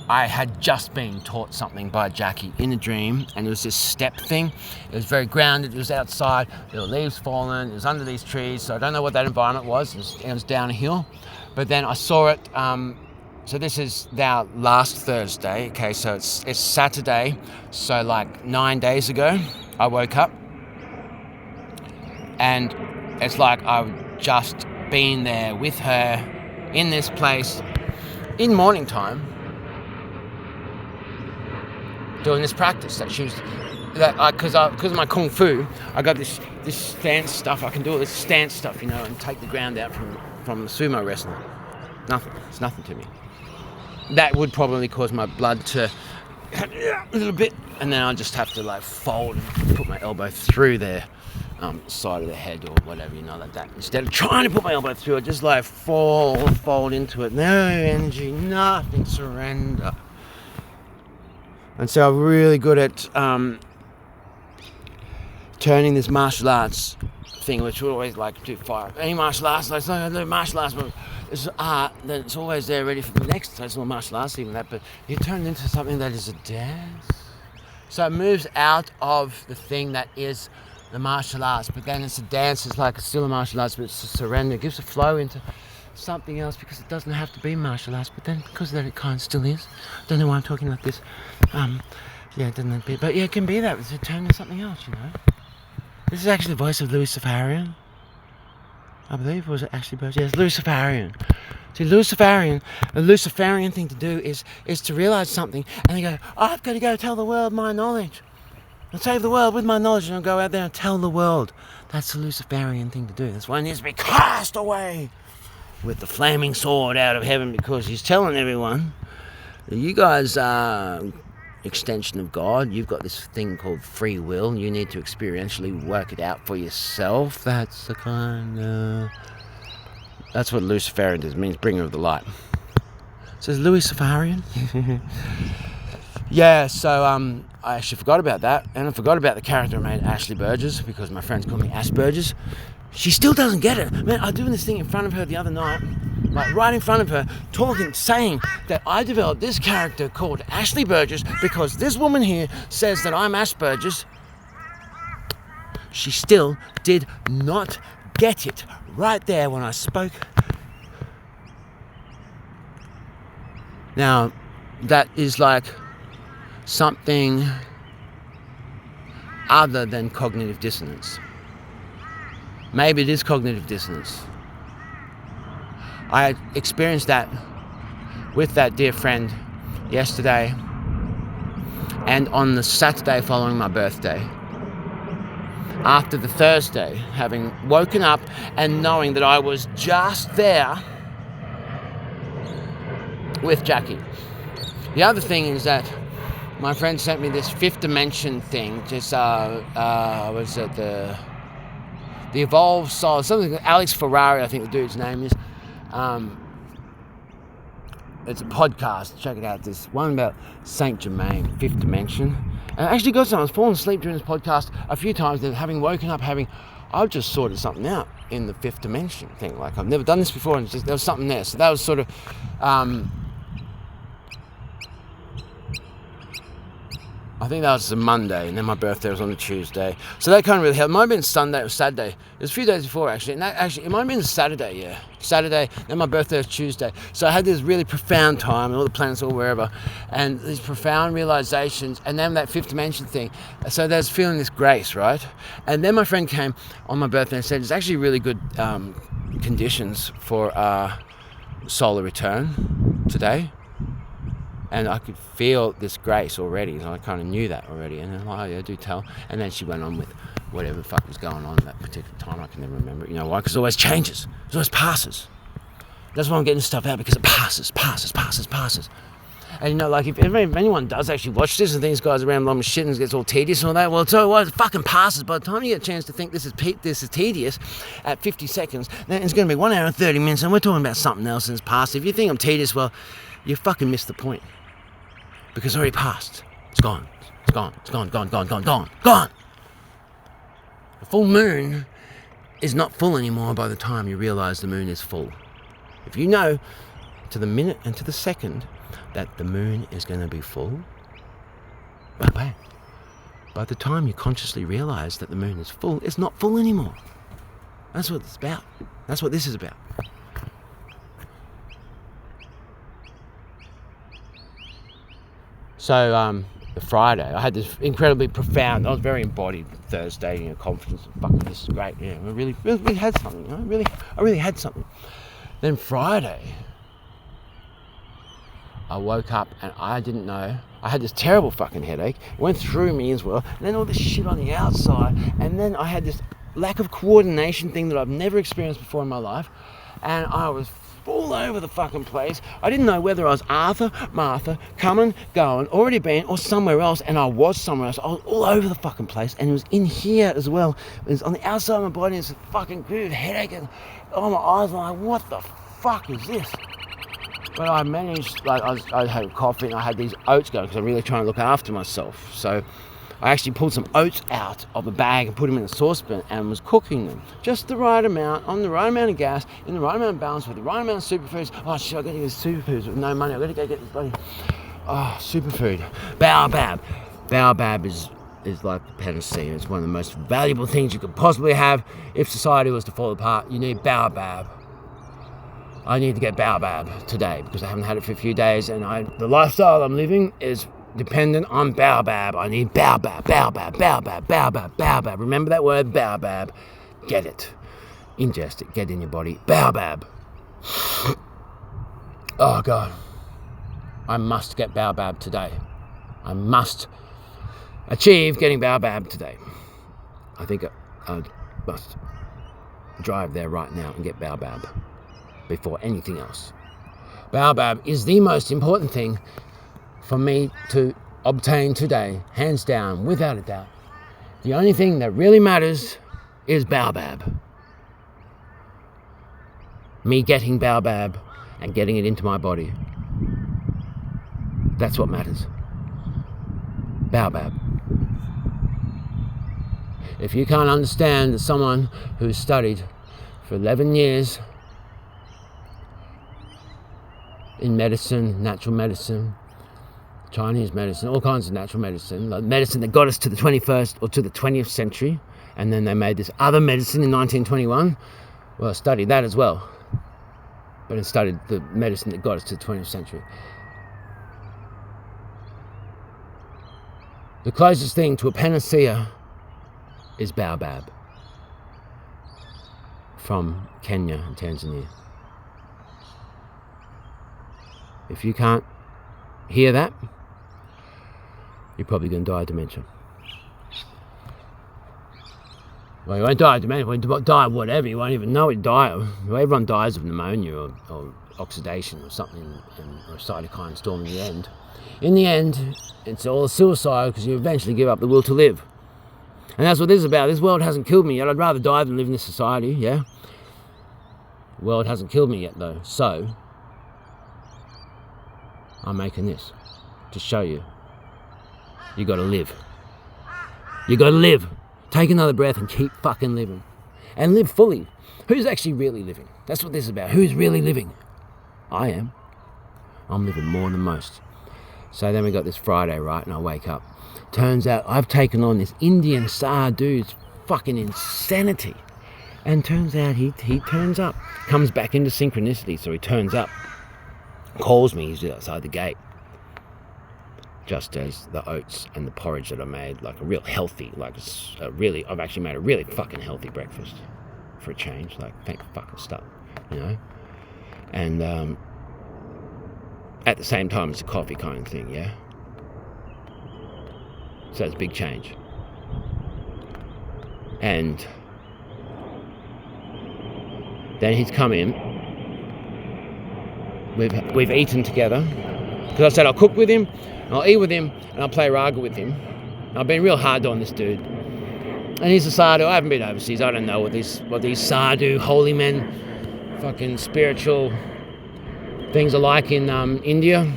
I had just been taught something by Jackie in a dream, and it was this step thing. It was very grounded. It was outside. There were leaves falling. It was under these trees, so I don't know what that environment was. It was down a hill. But then I saw it. So this is now last Thursday. Okay, so it's Saturday. So like 9 days ago, I woke up, and it's like I've just been there with her in this place in morning time, doing this practice that she was, because of my kung fu, I got this stance stuff. I can do all this stance stuff, and take the ground out from sumo wrestling. Nothing. It's nothing to me. That would probably cause my blood to a little bit, and then I'll just have to fold and put my elbow through their side of the head or whatever, like that. Instead of trying to put my elbow through it, just fold into it. No energy, nothing, surrender. And so I'm really good at turning this martial arts thing, which we always like to fire. Any martial arts, martial arts, but it's art, then it's always there ready for the next. So it's not martial arts, even that, but you turn it into something that is a dance. So it moves out of the thing that is the martial arts, but then it's a dance. It's still a martial arts, but it's a surrender. It gives a flow into something else, because it doesn't have to be martial arts, but then because of that, it kind of still is. I don't know why I'm talking like this. It doesn't have to be, but yeah, it can be that. It's a turn into something else, This is actually the voice of Luciferian, I believe. Was it actually? Yes, Luciferian. See, a Luciferian thing to do is to realize something, and they go, I've got to go tell the world my knowledge. I'll save the world with my knowledge, and I'll go out there and tell the world. That's the Luciferian thing to do. That's why it needs to be cast away with the flaming sword out of heaven, because he's telling everyone that you guys are extension of God. You've got this thing called free will, and you need to experientially work it out for yourself. That's the that's what Luciferian does. It means bringer of the light. So is Luciferian? Yeah, so I actually forgot about that, and I forgot about the character I made, Ashley Burgess, because my friends call me Asperger's. She still doesn't get it. Man, I was doing this thing in front of her the other night, right in front of her, saying that I developed this character called Ashley Burgess because this woman here says that I'm Asperger's. She still did not get it right there when I spoke. Now, that is something other than cognitive dissonance. Maybe it is cognitive dissonance. I experienced that with that dear friend yesterday and on the Saturday following my birthday. After the Thursday, having woken up and knowing that I was just there with Jackie. The other thing is that my friend sent me this fifth dimension thing, was it the Evolved Soul, something, Alex Ferrari, I think the dude's name is. It's a podcast, check it out, this one about Saint Germain, fifth dimension. And I actually got something, I was falling asleep during this podcast a few times, and having woken up, I've just sorted something out in the fifth dimension thing. I've never done this before, and there was something there. So that was sort of, I think that was a Monday, and then my birthday was on a Tuesday. So that kind of really helped. It might have been Sunday or Saturday. It was a few days before, actually. And it might have been Saturday, yeah. Saturday, then my birthday was Tuesday. So I had this really profound time, and all the planets all wherever, and these profound realizations, and then that fifth dimension thing. So there's feeling this grace, right? And then my friend came on my birthday and said, it's actually really good conditions for solar return today. And I could feel this grace already, so I kind of knew that already. And then, yeah, do tell. And then she went on with whatever the fuck was going on at that particular time. I can never remember it. You know why? Because it always changes. It always passes. That's why I'm getting stuff out, because it passes. And you know, like if anyone does actually watch this and thinks guys around long shit and gets all tedious and all that, well, so what? It fucking passes. By the time you get a chance to think this is tedious at 50 seconds, then it's going to be 1 hour and 30 minutes, and we're talking about something else and it's passed. If you think I'm tedious, well, you fucking missed the point, because it's already passed. It's gone. It's gone. It's gone. Gone. Gone. Gone. Gone. Gone. The full moon is not full anymore by the time you realise the moon is full. If you know to the minute and to the second that the moon is going to be full, bang. By the time you consciously realise that the moon is full, it's not full anymore. That's what it's about. That's what this is about. So, the Friday, I had this incredibly profound, I was very embodied Thursday, confidence, fucking this is great, I really had something, I really had something. Then Friday, I woke up and I didn't know, I had this terrible fucking headache, it went through me as well, and then all this shit on the outside, and then I had this lack of coordination thing that I've never experienced before in my life, and I was all over the fucking place. I didn't know whether I was Arthur, Martha, coming, going, already been, or somewhere else, and I was somewhere else. I was all over the fucking place, and it was in here as well. It was on the outside of my body, it's a fucking groove, headache, and my eyes were like, what the fuck is this? But I managed, I had coffee and I had these oats going because I'm really trying to look after myself. So I actually pulled some oats out of the bag and put them in a saucepan and was cooking them. Just the right amount, on the right amount of gas, in the right amount of balance, with the right amount of superfoods. Oh shit, I gotta get these superfoods with no money. I gotta go get this bloody, superfood. Baobab. Baobab is like the panacea. It's one of the most valuable things you could possibly have if society was to fall apart. You need baobab. I need to get baobab today because I haven't had it for a few days, and the lifestyle I'm living is dependent on baobab. I need baobab. Remember that word, baobab. Get it. Ingest it. Get it in your body. Baobab. Oh, God. I must get baobab today. I must achieve getting baobab today. I think I must drive there right now and get baobab before anything else. Baobab is the most important thing for me to obtain today, hands down, without a doubt. The only thing that really matters is baobab. Me getting baobab and getting it into my body. That's what matters. Baobab. If you can't understand that someone who's studied for 11 years in medicine, natural medicine, Chinese medicine, all kinds of natural medicine, like medicine that got us to the 21st or to the 20th century, and then they made this other medicine in 1921. Well, I studied that as well, but I studied the medicine that got us to the 20th century. The closest thing to a panacea is baobab from Kenya and Tanzania. If you can't hear that, you're probably going to die of dementia. Well, you won't die of dementia, you won't die of whatever, you won't even know it. Everyone dies of pneumonia or oxidation or something, or a cytokine storm in the end. In the end, it's all a suicide because you eventually give up the will to live. And that's what this is about. This world hasn't killed me yet. I'd rather die than live in this society, yeah? The world hasn't killed me yet, though. So I'm making this to show you. You gotta live. You gotta live. Take another breath and keep fucking living. And live fully. Who's actually really living? That's what this is about. Who's really living? I am. I'm living more than most. So then we got this Friday, right? And I wake up. Turns out I've taken on this Indian Sar dude's fucking insanity. And turns out he turns up. Comes back into synchronicity, so he turns up. Calls me, he's outside the gate. Just as the oats and the porridge that I made, like a real healthy, I've actually made a really fucking healthy breakfast for a change, like thank fucking stuff, And at the same time, it's a coffee kind of thing, yeah? So it's a big change. And then he's come in. We've eaten together. Because I said I'll cook with him, I'll eat with him, and I'll play raga with him. I've been real hard on this dude. And he's a sadhu. I haven't been overseas. I don't know what these sadhu, holy men, fucking spiritual things are like in India.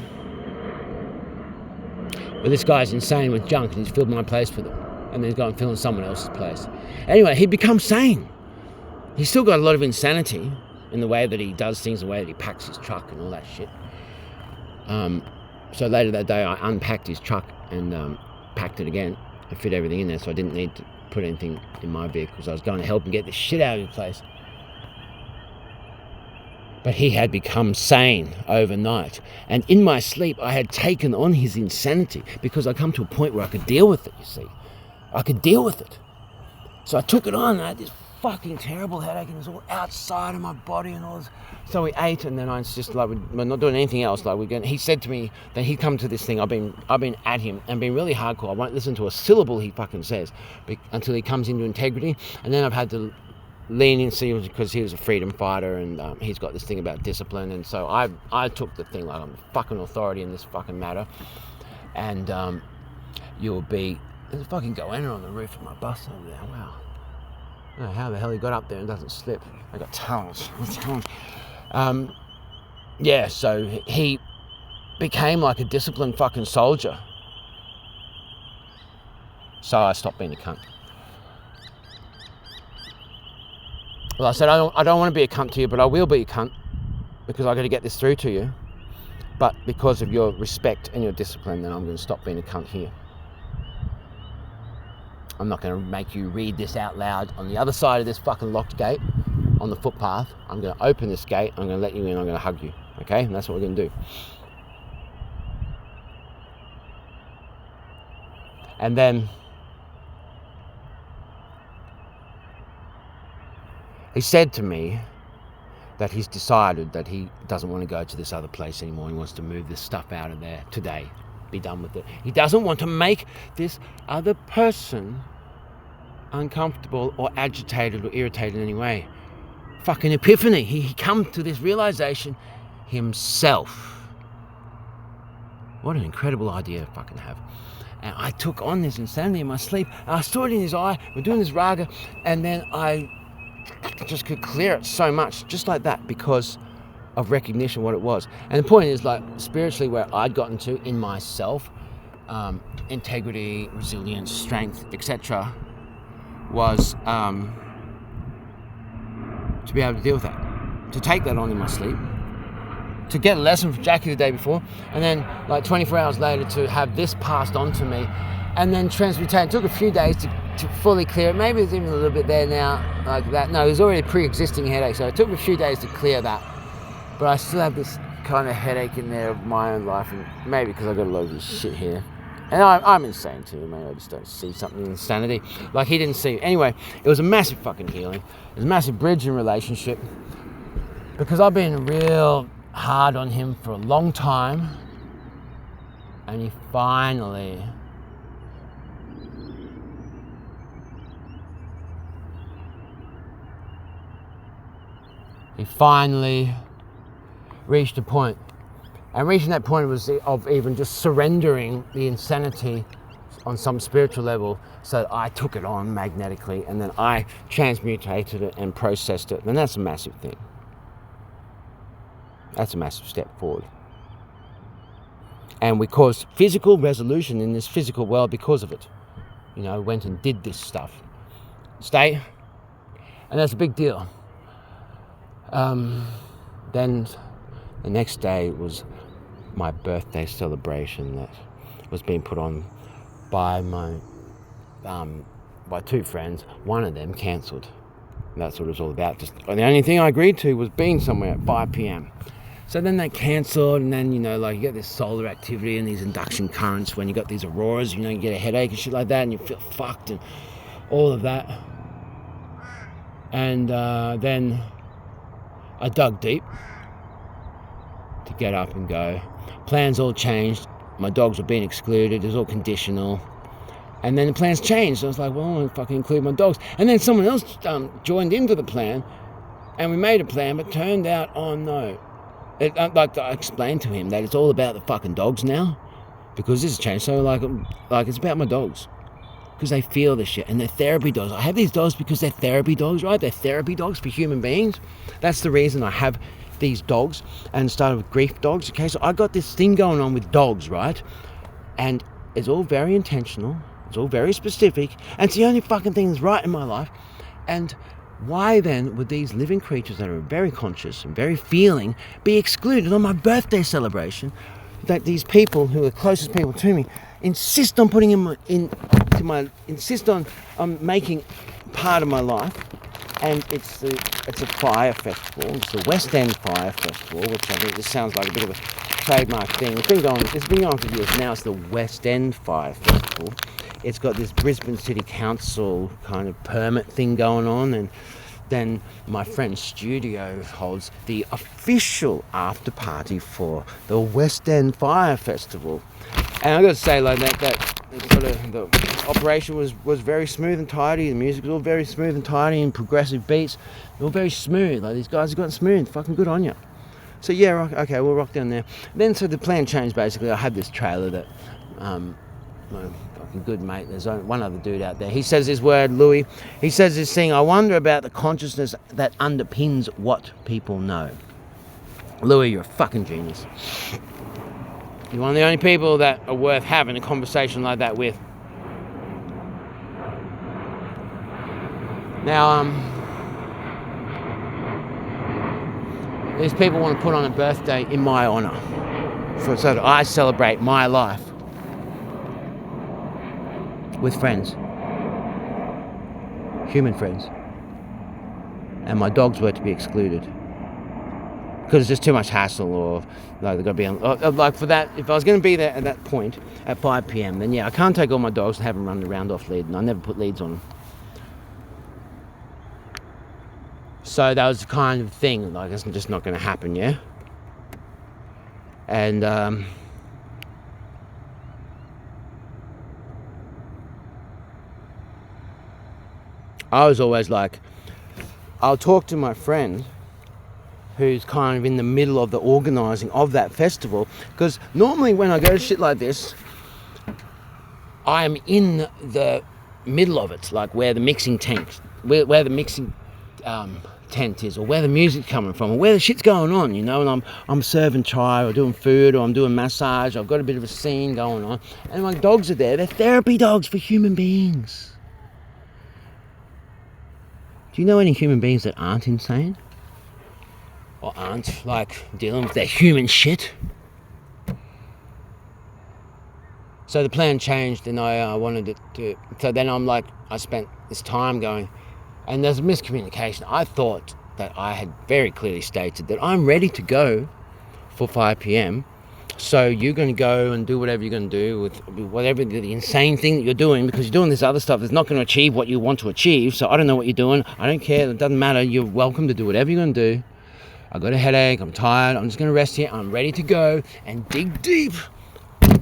But this guy's insane with junk, and he's filled my place with it. And then he's gone filling someone else's place. Anyway, he becomes sane. He's still got a lot of insanity in the way that he does things, the way that he packs his truck and all that shit. So later that day, I unpacked his truck and packed it again and fit everything in there, so I didn't need to put anything in my vehicle because I was going to help him get this shit out of his place. But he had become sane overnight. And in my sleep, I had taken on his insanity because I come to a point where I could deal with it, you see. I could deal with it. So I took it on, and I had this fucking terrible headache, and it was all outside of my body and all this. So we ate, and then I insisted, like, we're not doing anything else. Like, he said to me that he'd come to this thing. I've been at him and been really hardcore. I won't listen to a syllable he fucking says until he comes into integrity. And then I've had to lean in, see, because he was a freedom fighter, and he's got this thing about discipline. And so I took the thing like I'm the fucking authority in this fucking matter. And there's a fucking goanna on the roof of my bus over there. Wow. I don't know how the hell he got up there and doesn't slip. I got talons. So he became like a disciplined fucking soldier. So I stopped being a cunt. Well, I said, I don't want to be a cunt to you, but I will be a cunt because I got to get this through to you. But because of your respect and your discipline, then I'm going to stop being a cunt here. I'm not going to make you read this out loud on the other side of this fucking locked gate on the footpath. I'm going to open this gate, I'm going to let you in, I'm going to hug you. Okay? And that's what we're going to do. And then he said to me that he's decided that he doesn't want to go to this other place anymore. He wants to move this stuff out of there today. Be done with it. He doesn't want to make this other person uncomfortable or agitated or irritated in any way. Fucking epiphany. He come to this realization himself. What an incredible idea to fucking have. And I took on this insanity in my sleep. And I saw it in his eye. We're doing this raga, and then I just could clear it so much, just like that, because of recognition what it was. And the point is, like, spiritually where I'd gotten to in myself, integrity, resilience, strength, etc., was to be able to deal with that, to take that on in my sleep, to get a lesson from Jackie the day before, and then like 24 hours later to have this passed on to me, and then transmutate. It took a few days to fully clear it. Maybe there's even a little bit there now, like that. No, there's already a pre-existing headache, so it took me a few days to clear that. But I still have this kind of headache in there of my own life, and maybe because I've got a lot of this shit here. And I'm insane too, maybe I just don't see something in insanity. Like he didn't see. Anyway, it was a massive fucking healing. It was a massive bridge in relationship. Because I've been real hard on him for a long time. And he finally reached a point. And reaching that point was of even just surrendering the insanity on some spiritual level, so that I took it on magnetically, and then I transmutated it and processed it. And that's a massive thing. That's a massive step forward. And we caused physical resolution in this physical world because of it. You know, went and did this stuff. And that's a big deal. Then the next day was my birthday celebration that was being put on by by two friends. One of them cancelled. That's what it was all about. Just the only thing I agreed to was being somewhere at 5 p.m. So then they cancelled, and then, you know, like you get this solar activity and these induction currents when you got these auroras, you know, you get a headache and shit like that, and you feel fucked and all of that. And then I dug deep to get up and go. Plans all changed. My dogs were being excluded. It was all conditional. And then the plans changed. So I was like, well, I want to fucking include my dogs. And then someone else joined into the plan, and we made a plan, but turned out, oh no, like I explained to him that it's all about the fucking dogs now, because this has changed. So like it's about my dogs, because they feel the shit, and they're therapy dogs. I have these dogs because they're therapy dogs, right? They're therapy dogs for human beings. That's the reason I have these dogs, and started with grief dogs. Okay, so I got this thing going on with dogs, right? And it's all very intentional. It's all very specific, and it's the only fucking thing that's right in my life. And why then would these living creatures that are very conscious and very feeling be excluded on my birthday celebration, that these people who are closest people to me insist on putting insist on making part of my life? And it's a fire festival. It's the West End Fire Festival, which I think this sounds like a bit of a trademark thing. It's been going for years now. It's the West End Fire Festival. It's got this Brisbane City Council kind of permit thing going on, and then my friend's studio holds the official after party for the West End Fire Festival. And I've got to say, like that the operation was very smooth and tidy. The music was all very smooth and tidy, and progressive beats. They were very smooth. Like, these guys have gotten smooth. Fucking good on you. So yeah, okay, we'll rock down there. Then so the plan changed basically. I had this trailer that my fucking good mate, there's one other dude out there. He says this word, Louis. He says this thing, I wonder about the consciousness that underpins what people know. Louis, you're a fucking genius. You're one of the only people that are worth having a conversation like that with. Now, these people want to put on a birthday in my honour, so that I celebrate my life with friends, human friends, and my dogs were to be excluded because it's just too much hassle, or like they've got to be on, like for that. If I was going to be there at that point at 5 p.m, then yeah, I can't take all my dogs and have them run the round off lead, and I never put leads on them. So that was the kind of thing, like, it's just not going to happen, yeah? And I was always like, I'll talk to my friend who's kind of in the middle of the organising of that festival, because normally when I go to shit like this, I'm in the middle of it, like where the mixing tank, where the mixing tent is, or where the music's coming from, or where the shit's going on, you know, and I'm serving chai, or doing food, or I'm doing massage, I've got a bit of a scene going on, and my dogs are there. They're therapy dogs for human beings. Do you know any human beings that aren't insane? Or aren't, like, dealing with their human shit? So the plan changed, and I wanted it to... So then I'm like, I spent this time going, and there's a miscommunication. I thought that I had very clearly stated that I'm ready to go for 5 p.m, so you're going to go and do whatever you're going to do with whatever the insane thing that you're doing, because you're doing this other stuff that's not going to achieve what you want to achieve. So I don't know what you're doing. I don't care. It doesn't matter. You're welcome to do whatever you're going to do. I've got a headache. I'm tired. I'm just going to rest here. I'm ready to go and dig deep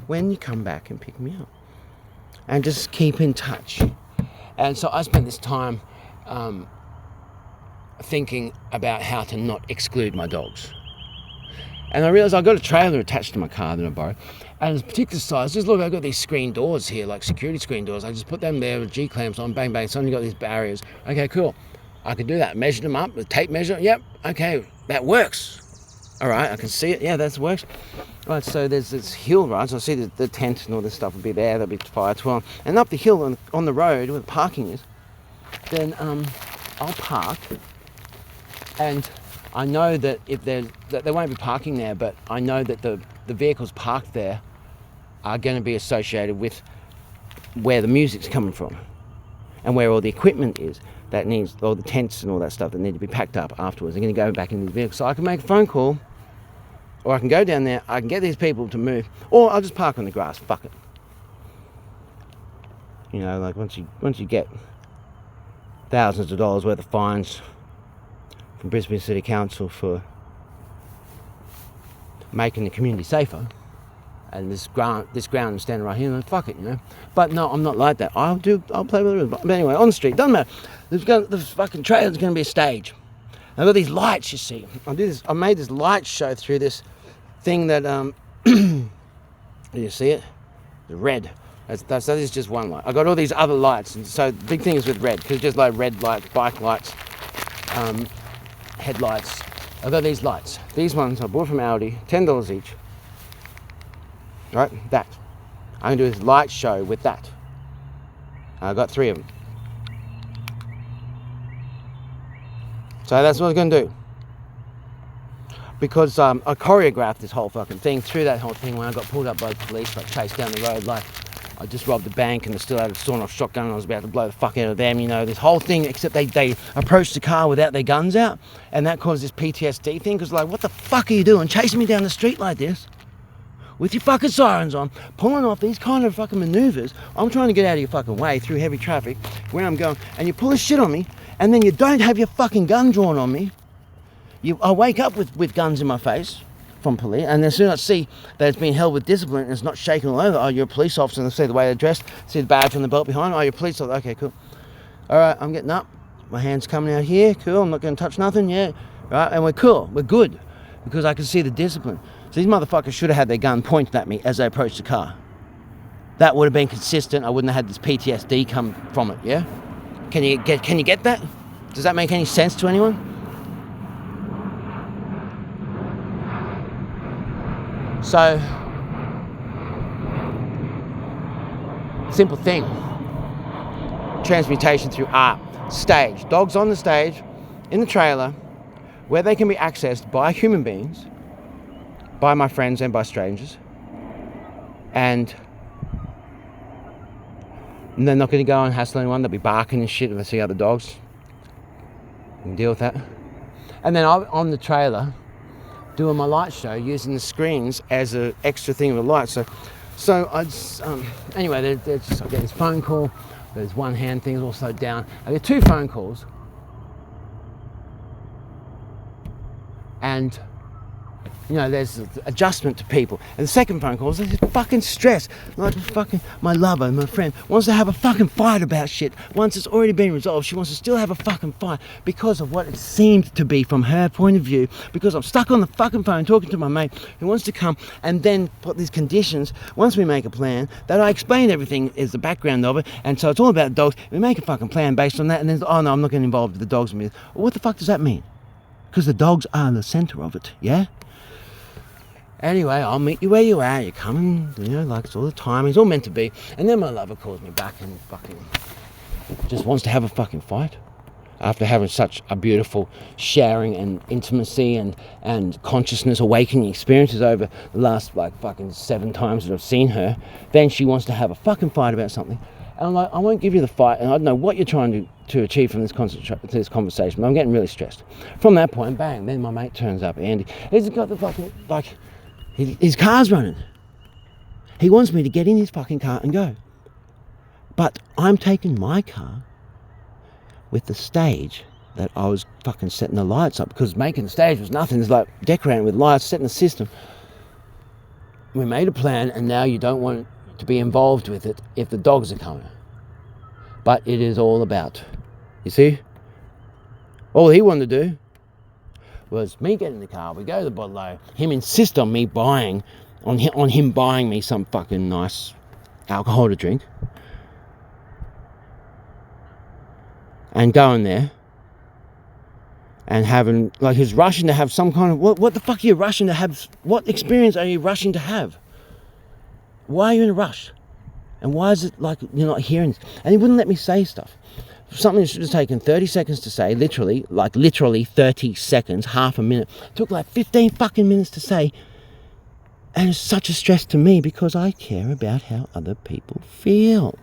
when you come back and pick me up. And just keep in touch. And so I spent this time thinking about how to not exclude my dogs. And I realised I got a trailer attached to my car that I borrowed, and it's a particular size. Just look, I've got these screen doors here, like security screen doors. I just put them there with G-clamps on, bang, bang. Suddenly got these barriers. Okay, cool. I could do that. Measure them up with tape measure. Yep. Okay, that works. All right, I can see it. Yeah, that works. All right, so there's this hill, right? So I see the tent and all this stuff will be there. There'll be fire 12. And up the hill on the road where the parking is, then I'll park, and I know that that they won't be parking there, but I know that the vehicles parked there are going to be associated with where the music's coming from, and where all the equipment is that needs, all the tents and all that stuff that need to be packed up afterwards. They're going to go back in these vehicles, so I can make a phone call, or I can go down there. I can get these people to move, or I'll just park on the grass. Fuck it. You know, like once you get thousands of dollars worth of fines from Brisbane City Council for making the community safer, and this ground is standing right here, and fuck it, you know. But no, I'm not like that. I'll play with it. But anyway, on the street, doesn't matter. The fucking trailer's going to be a stage. I've got these lights, you see. I made this light show through this thing that, do you see it? The red. That is just one light. I got all these other lights, and so the big thing is with red, because just like red lights, bike lights, headlights. I've got these lights. These ones I bought from Aldi, $10 each. Right, that. I'm going to do this light show with that. I got 3 of them. So that's what I was going to do. Because I choreographed this whole fucking thing through that whole thing when I got pulled up by the police, like chased down the road, like I just robbed a bank and I still had a sawn-off shotgun and I was about to blow the fuck out of them, you know, this whole thing, except they approached the car without their guns out, and that caused this PTSD thing, because like, what the fuck are you doing, chasing me down the street like this? With your fucking sirens on, pulling off these kind of fucking maneuvers. I'm trying to get out of your fucking way through heavy traffic, where I'm going, and you pull this shit on me, and then you don't have your fucking gun drawn on me. I wake up with guns in my face from police, and as soon as I see that it's been held with discipline and it's not shaking all over, oh, you're a police officer, and I see the way they're dressed, see the badge on the belt behind, oh, you're a police officer, okay, cool. All right, I'm getting up, my hand's coming out here, cool, I'm not going to touch nothing, yeah, right, and we're cool, we're good, because I can see the discipline. So these motherfuckers should have had their gun pointed at me as they approached the car. That would have been consistent. I wouldn't have had this PTSD come from it, yeah? Can you get that? Does that make any sense to anyone? So, simple thing. Transmutation through art. Stage. Dogs on the stage, in the trailer, where they can be accessed by human beings, by my friends and by strangers. And they're not going to go and hassle anyone. They'll be barking and shit if they see other dogs. You can deal with that. And then I'm on the trailer doing my light show using the screens as an extra thing of a light. So I just, anyway, I get this phone call. There's one hand thing is also down. I get 2 phone calls. And you know, there's adjustment to people. And the second phone call is this fucking stress. Like fucking my lover, my friend, wants to have a fucking fight about shit. Once it's already been resolved, she wants to still have a fucking fight because of what it seemed to be from her point of view. Because I'm stuck on the fucking phone talking to my mate who wants to come and then put these conditions, once we make a plan, that I explain everything is the background of it. And so it's all about dogs. We make a fucking plan based on that. And then, oh no, I'm not getting involved with the dogs. Well, what the fuck does that mean? Because the dogs are the center of it, yeah? Anyway, I'll meet you where you are. You're coming, you know, like it's all the time. It's all meant to be. And then my lover calls me back and fucking just wants to have a fucking fight. After having such a beautiful sharing and intimacy and consciousness awakening experiences over the last like fucking 7 times that I've seen her, then she wants to have a fucking fight about something. And I'm like, I won't give you the fight, and I don't know what you're trying to achieve from this conversation, but I'm getting really stressed. From that point, bang, then my mate turns up, Andy. He's got the fucking, like, his car's running. He wants me to get in his fucking car and go. But I'm taking my car with the stage that I was fucking setting the lights up, because making the stage was nothing. It's like decorating with lights, setting the system. We made a plan, and now you don't want to be involved with it if the dogs are coming. But it is all about, you see? All he wanted to do was me get in the car, we go to the bottle, him insist on me buying, on him buying me some fucking nice alcohol to drink, and going there and having, like, he's rushing to have some kind of, what the fuck are you rushing to have? What experience are you rushing to have? Why are you in a rush? And why is it like you're not hearing? And he wouldn't let me say stuff. Something that should have taken 30 seconds to say, literally 30 seconds, half a minute, took like 15 fucking minutes to say. And it's such a stress to me because I care about how other people feel.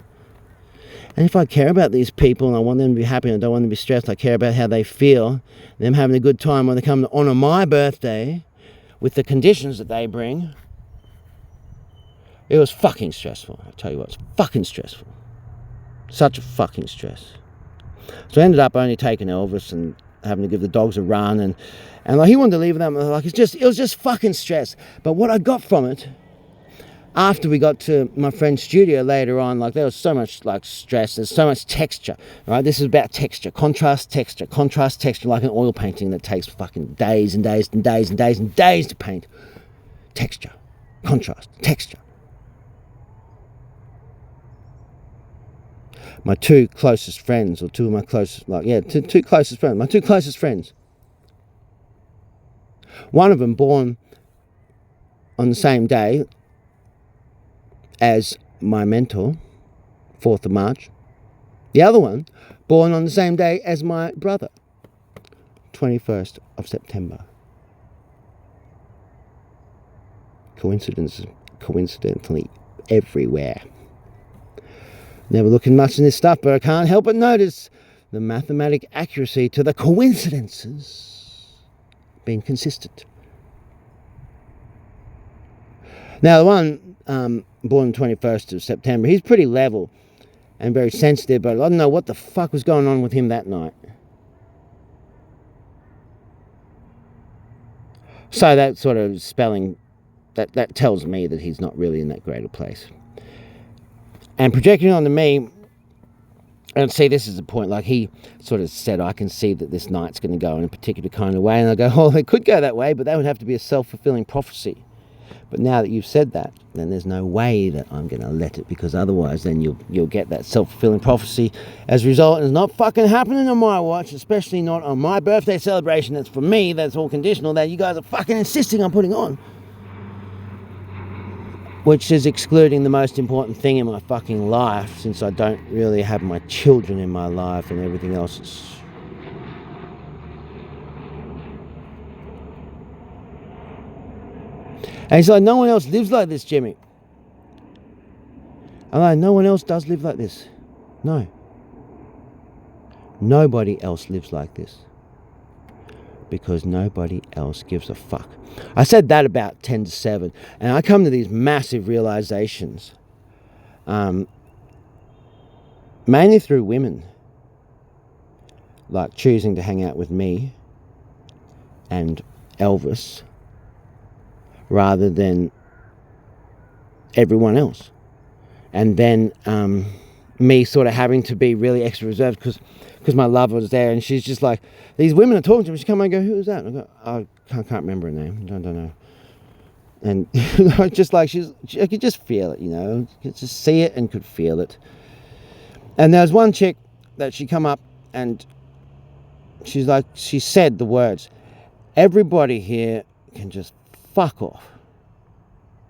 And if I care about these people and I want them to be happy and I don't want them to be stressed, I care about how they feel, them having a good time when they come to honour my birthday with the conditions that they bring. It was fucking stressful. I tell you what, it's fucking stressful. Such a fucking stress. So I ended up only taking Elvis and having to give the dogs a run, and like he wanted to leave them. Like it was just fucking stress. But what I got from it after we got to my friend's studio later on, like there was so much like stress, there's so much texture, right? This is about texture, contrast, texture, like an oil painting that takes fucking days and days and days and days and days to paint. Texture, contrast, texture. My two closest friends, or two of my closest, two closest friends, my two closest friends. One of them born on the same day as my mentor, 4th of March. The other one, born on the same day as my brother, 21st of September. Coincidentally everywhere. Never looking much in this stuff, but I can't help but notice the mathematic accuracy to the coincidences being consistent. Now, the one born 21st of September, he's pretty level and very sensitive, but I don't know what the fuck was going on with him that night. So that sort of spelling, that tells me that he's not really in that great a place. And projecting onto me, and see, this is the point, like he sort of said, I can see that this night's going to go in a particular kind of way, and I go, oh, it could go that way, but that would have to be a self-fulfilling prophecy. But now that you've said that, then there's no way that I'm going to let it, because otherwise then you'll get that self-fulfilling prophecy as a result, and it's not fucking happening on my watch, especially not on my birthday celebration. That's for me, that's all conditional, that you guys are fucking insisting on putting on. Which is excluding the most important thing in my fucking life, since I don't really have my children in my life and everything else is... And he's like, no one else lives like this, Jimmy. I'm like, no one else does live like this. No. Nobody else lives like this. Because nobody else gives a fuck. I said that about 10 to 7. And I come to these massive realizations. Mainly through women. Like choosing to hang out with me and Elvis, rather than everyone else. And then me sort of having to be really extra reserved because my lover was there, and she's just like, these women are talking to me. She come and go, who is that? And I go, I can't remember her name. I don't know. And just like I could just feel it, you know. Could just see it and could feel it. And there was one chick that she come up and she's like, she said the words, everybody here can just fuck off.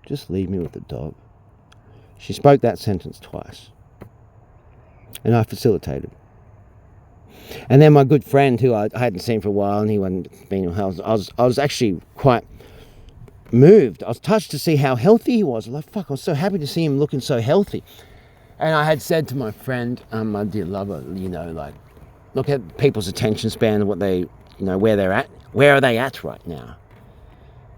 Just leave me with the dog. She spoke that sentence twice. And I facilitated. And then my good friend, who I hadn't seen for a while, and he hadn't been, I was actually quite moved. I was touched to see how healthy he was. I was like, fuck, I was so happy to see him looking so healthy. And I had said to my friend, my dear lover, you know, like, look at people's attention span and what they, you know, where they're at. Where are they at right now?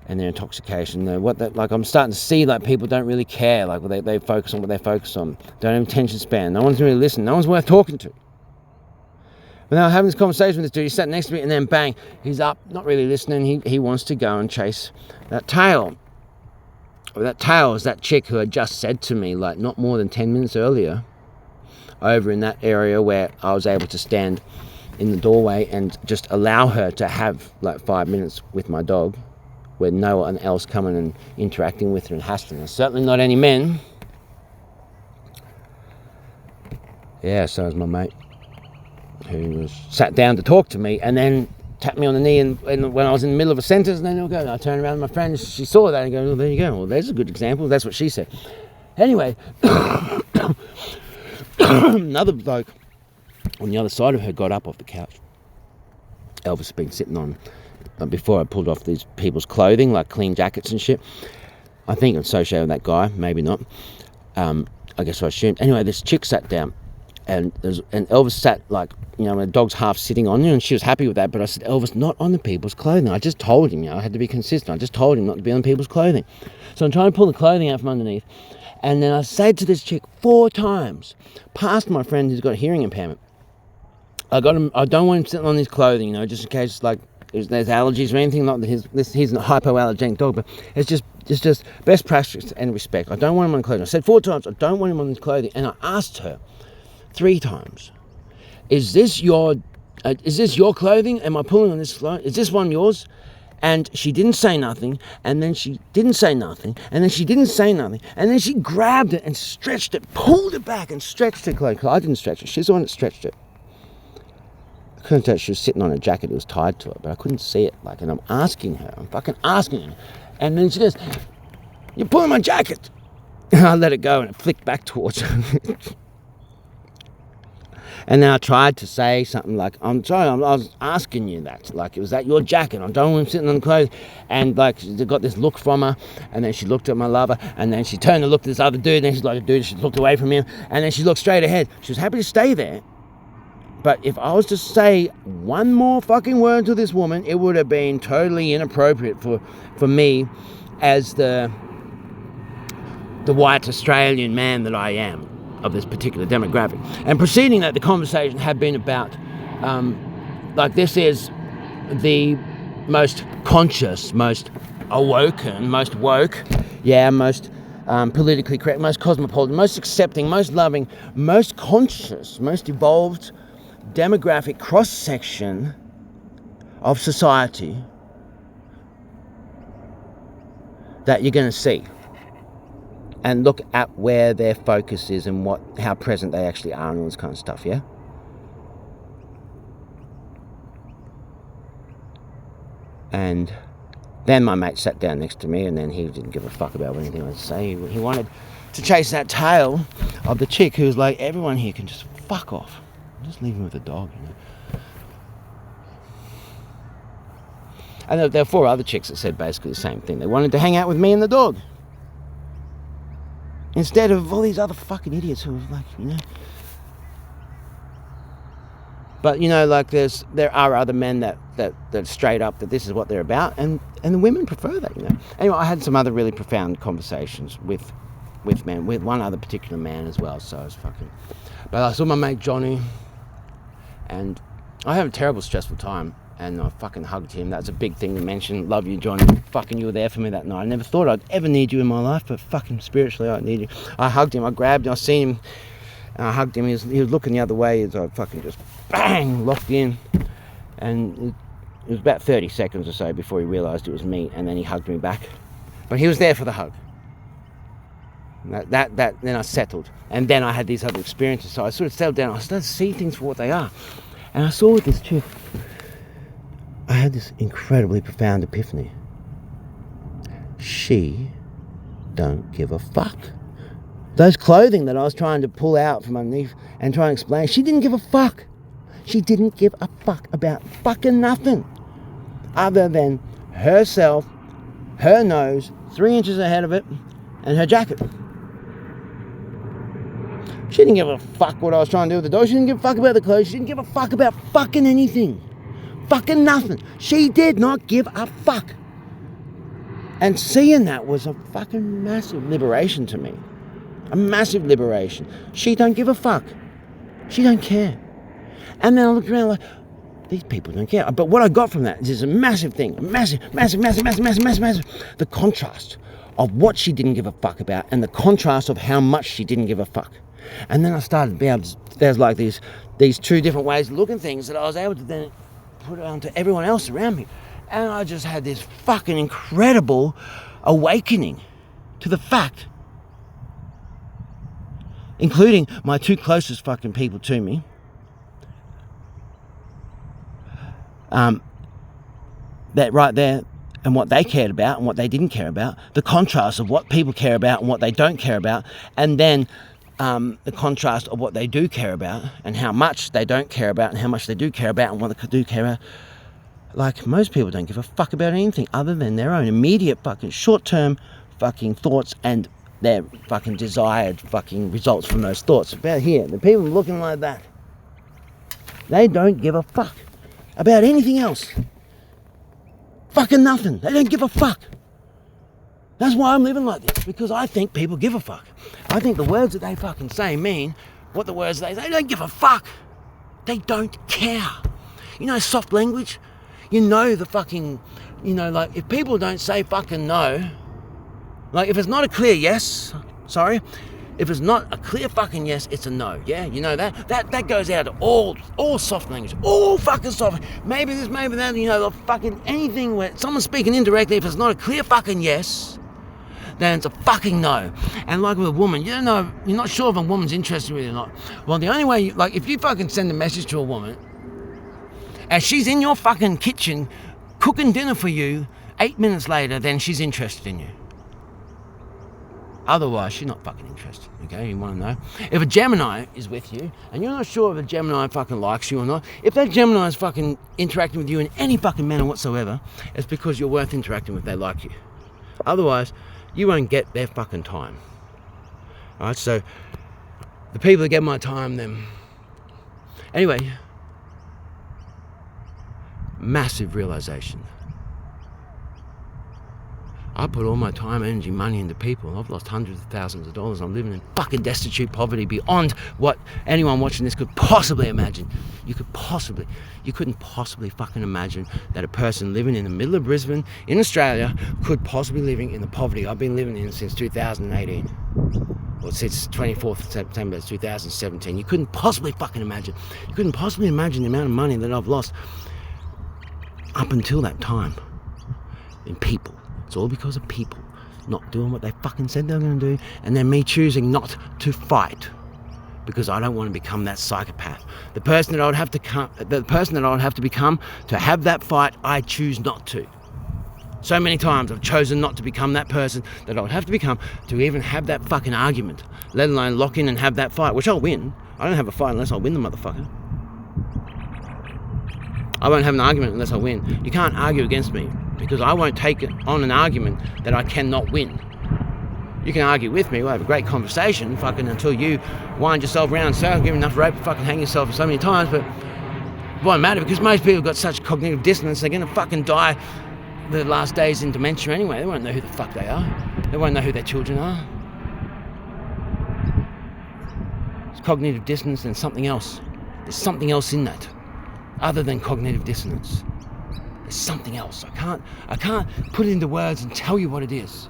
And their intoxication, like I'm starting to see like people don't really care, like they focus on what they focus on, don't have attention span, no one's really listening, no one's worth talking to. But now I'm having this conversation with this dude, he sat next to me, and then bang, he's up, not really listening, he wants to go and chase that tail. Well, that tail is that chick who had just said to me, like not more than 10 minutes earlier, over in that area where I was able to stand in the doorway and just allow her to have like 5 minutes with my dog, where no one else coming and interacting with her and hassling her. Certainly not any men. Yeah, so was my mate, who was sat down to talk to me and then tapped me on the knee and when I was in the middle of a sentence, and then he'll go, and I turned around to my friend, she saw that and go, well, there you go. Well, there's a good example. That's what she said. Anyway, another bloke on the other side of her got up off the couch. Elvis had been sitting on, before I pulled off these people's clothing, like clean jackets and shit. I think I'm associated with that guy, maybe not. I guess I assumed. Anyway, this chick sat down, and Elvis sat like, you know, when a dog's half sitting on you, and she was happy with that, but I said, Elvis, not on the people's clothing. I just told him, you know, I had to be consistent. I just told him not to be on people's clothing. So I'm trying to pull the clothing out from underneath, and then I said to this chick 4 times, past my friend who's got a hearing impairment, I don't want him sitting on his clothing, you know, just in case, like, there's allergies or anything. Not that he's a hypoallergenic dog, but it's just best practice and respect. I don't want him on clothing. I said 4 times, I don't want him on his clothing, and I asked her 3 times, is this your clothing? Am I pulling on this clothing? Is this one yours? And she didn't say nothing, and then she didn't say nothing, and then she didn't say nothing, and then she grabbed it and stretched it, pulled it back and stretched it. Because I didn't stretch it. She's the one that stretched it. I couldn't tell she was sitting on a jacket. It was tied to it, but I couldn't see it. And I'm fucking asking her. And then she goes, "You're pulling my jacket." And I let it go, and it flicked back towards her. And then I tried to say something like, "I'm sorry, I was asking you that. Was that your jacket? I don't want him sitting on the clothes." And they got this look from her, and then she looked at my lover, and then she turned and looked at this other dude, and then she's like, "Dude," she looked away from him, and then she looked straight ahead. She was happy to stay there. But if I was to say one more fucking word to this woman, it would have been totally inappropriate for me as the white Australian man that I am, of this particular demographic. And preceding that, the conversation had been about, this is the most conscious, most awoken, most woke, most politically correct, most cosmopolitan, most accepting, most loving, most conscious, most evolved demographic cross-section of society that you're going to see. And look at where their focus is and how present they actually are and all this kind of stuff, yeah? And then my mate sat down next to me, and then he didn't give a fuck about anything I was saying. He wanted to chase that tail of the chick who was like, "Everyone here can just fuck off. Just leave him with the dog, you know." And there were 4 other chicks that said basically the same thing. They wanted to hang out with me and the dog, instead of all these other fucking idiots who were But there are other men that straight up that this is what they're about, and the women prefer that, Anyway, I had some other really profound conversations with men, with one other particular man as well. So I was fucking. But I saw my mate Johnny, and I had a terrible stressful time, and I fucking hugged him. That's a big thing to mention. Love you, Johnny. Fucking you were there for me that night. I never thought I'd ever need you in my life, but fucking spiritually I need you. I hugged him. I grabbed him. I seen him. And I hugged him. He was looking the other way as I fucking just bang locked in. And it was about 30 seconds or so before he realised it was me, and then he hugged me back. But he was there for the hug. Then I settled, and then I had these other experiences. So I sort of settled down. I started to see things for what they are, and I saw with this chick, I had this incredibly profound epiphany. She don't give a fuck. Those clothing that I was trying to pull out from underneath and try and explain, she didn't give a fuck. She didn't give a fuck about fucking nothing other than herself, her nose, 3 inches ahead of it, and her jacket. She didn't give a fuck what I was trying to do with the dog. She didn't give a fuck about the clothes. She didn't give a fuck about fucking anything. Fucking nothing. She did not give a fuck. And seeing that was a fucking massive liberation to me. A massive liberation. She don't give a fuck. She don't care. And then I looked around like, these people don't care. But what I got from that is a massive thing. Massive. The contrast of what she didn't give a fuck about and the contrast of how much she didn't give a fuck. And then I started to be able to, there's like these 2 different ways of looking at things that I was able to then put it onto everyone else around me. And I just had this fucking incredible awakening to the fact, including my 2 closest fucking people to me, that right there, and what they cared about and what they didn't care about, the contrast of what people care about and what they don't care about, and then the contrast of what they do care about and how much they don't care about and how much they do care about and what they do care about. Like, most people don't give a fuck about anything other than their own immediate fucking short-term fucking thoughts and their fucking desired fucking results from those thoughts. About here, the people looking like that, they don't give a fuck about anything else. Fucking nothing. They don't give a fuck. That's why I'm living like this, because I think people give a fuck. I think the words that they fucking say mean what the words they don't give a fuck. They don't care. You know, soft language? You know the fucking, like, if people don't say fucking no, like, if it's not a clear yes, if it's not a clear fucking yes, it's a no, yeah? You know that? That goes out to all soft language, all fucking soft. Maybe this, maybe that, the fucking anything where someone's speaking indirectly, if it's not a clear fucking yes, then it's a fucking no. And like with a woman, you don't know, you're not sure if a woman's interested in you or not. Well, the only way, like, if you fucking send a message to a woman, and she's in your fucking kitchen cooking dinner for you 8 minutes later, then she's interested in you. Otherwise, she's not fucking interested, okay? You want to know? If a Gemini is with you, and you're not sure if a Gemini fucking likes you or not, if that Gemini is fucking interacting with you in any fucking manner whatsoever, it's because you're worth interacting with, they like you. Otherwise, you won't get their fucking time. Alright, so, the people that get my time, then... Anyway, massive realization. I put all my time, energy, money into people. I've lost hundreds of thousands of dollars. I'm living in fucking destitute poverty beyond what anyone watching this could possibly imagine. You couldn't possibly fucking imagine that a person living in the middle of Brisbane, in Australia, could possibly be living in the poverty I've been living in since 2018. Well, since 24th September 2017. You couldn't possibly fucking imagine. You couldn't possibly imagine the amount of money that I've lost up until that time in people. It's all because of people not doing what they fucking said they were going to do, and then me choosing not to fight because I don't want to become that psychopath. The person that I would have to become to have that fight, I choose not to. So many times I've chosen not to become that person that I would have to become to even have that fucking argument, let alone lock in and have that fight, which I'll win. I don't have a fight unless I win the motherfucker. I won't have an argument unless I win. You can't argue against me because I won't take on an argument that I cannot win. You can argue with me, we'll have a great conversation fucking until you wind yourself around in a circle, give enough rope to fucking hang yourself so many times, but it won't matter because most people have got such cognitive dissonance, they're going to fucking die the last days in dementia anyway. They won't know who the fuck they are. They won't know who their children are. It's cognitive dissonance and something else. There's something else in that other than cognitive dissonance. There's something else. I can't put it into words and tell you what it is.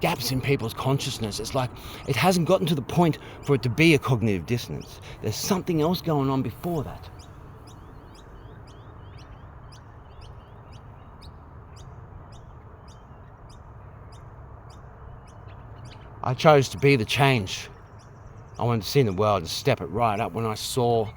Gaps in people's consciousness. It's like it hasn't gotten to the point for it to be a cognitive dissonance. There's something else going on before that. I chose to be the change I wanted to see in the world and step it right up when I saw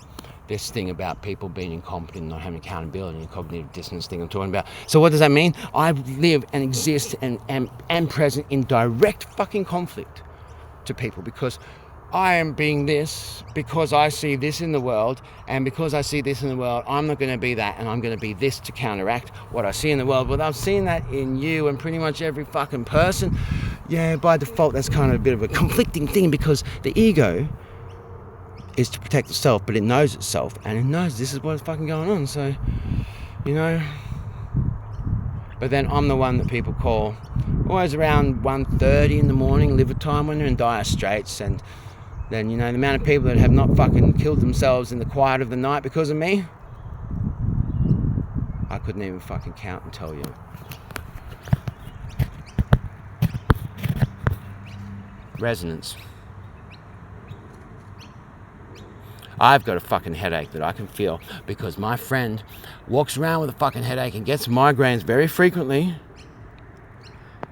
this thing about people being incompetent and not having accountability and cognitive dissonance thing I'm talking about. So what does that mean? I live and exist and am present in direct fucking conflict to people because I am being this, because I see this in the world, and because I see this in the world, I'm not going to be that, and I'm going to be this to counteract what I see in the world. But I've seen that in you and pretty much every fucking person. Yeah, by default, that's kind of a bit of a conflicting thing because the ego is to protect itself, but it knows itself, and it knows this is what's fucking going on. So, you know. But then I'm the one that people call always around 1:30 in the morning, liver time, when they're in dire straits, and then, you know, the amount of people that have not fucking killed themselves in the quiet of the night because of me, I couldn't even fucking count and tell you. Resonance. I've got a fucking headache that I can feel because my friend walks around with a fucking headache and gets migraines very frequently.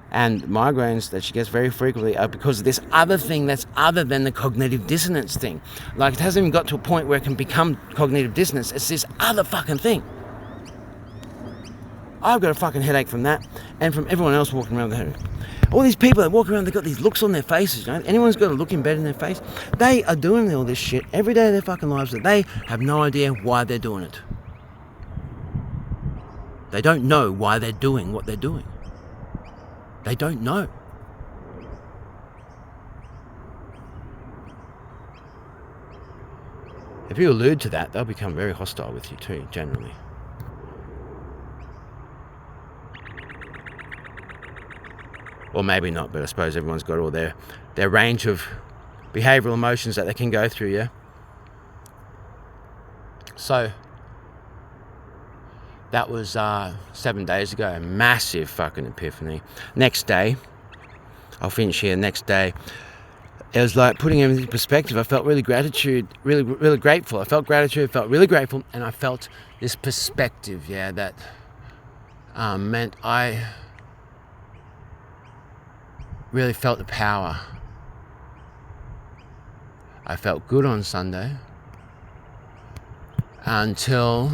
And migraines that she gets very frequently are because of this other thing that's other than the cognitive dissonance thing. Like, it hasn't even got to a point where it can become cognitive dissonance. It's this other fucking thing. I've got a fucking headache from that and from everyone else walking around with a headache. All these people that walk around, they've got these looks on their faces, you know? Anyone's got a look embedded in their face. They are doing all this shit every day of their fucking lives that they have no idea why they're doing it. They don't know why they're doing what they're doing. They don't know. If you allude to that, they'll become very hostile with you too, generally. Or maybe not, but I suppose everyone's got all their range of behavioural emotions that they can go through, yeah? So that was 7 days ago. A massive fucking epiphany. Next day, I'll finish here. Next day, it was like putting everything in perspective. I felt really really grateful. I felt gratitude, felt really grateful, and I felt this perspective, that meant I really felt the power. I felt good on Sunday until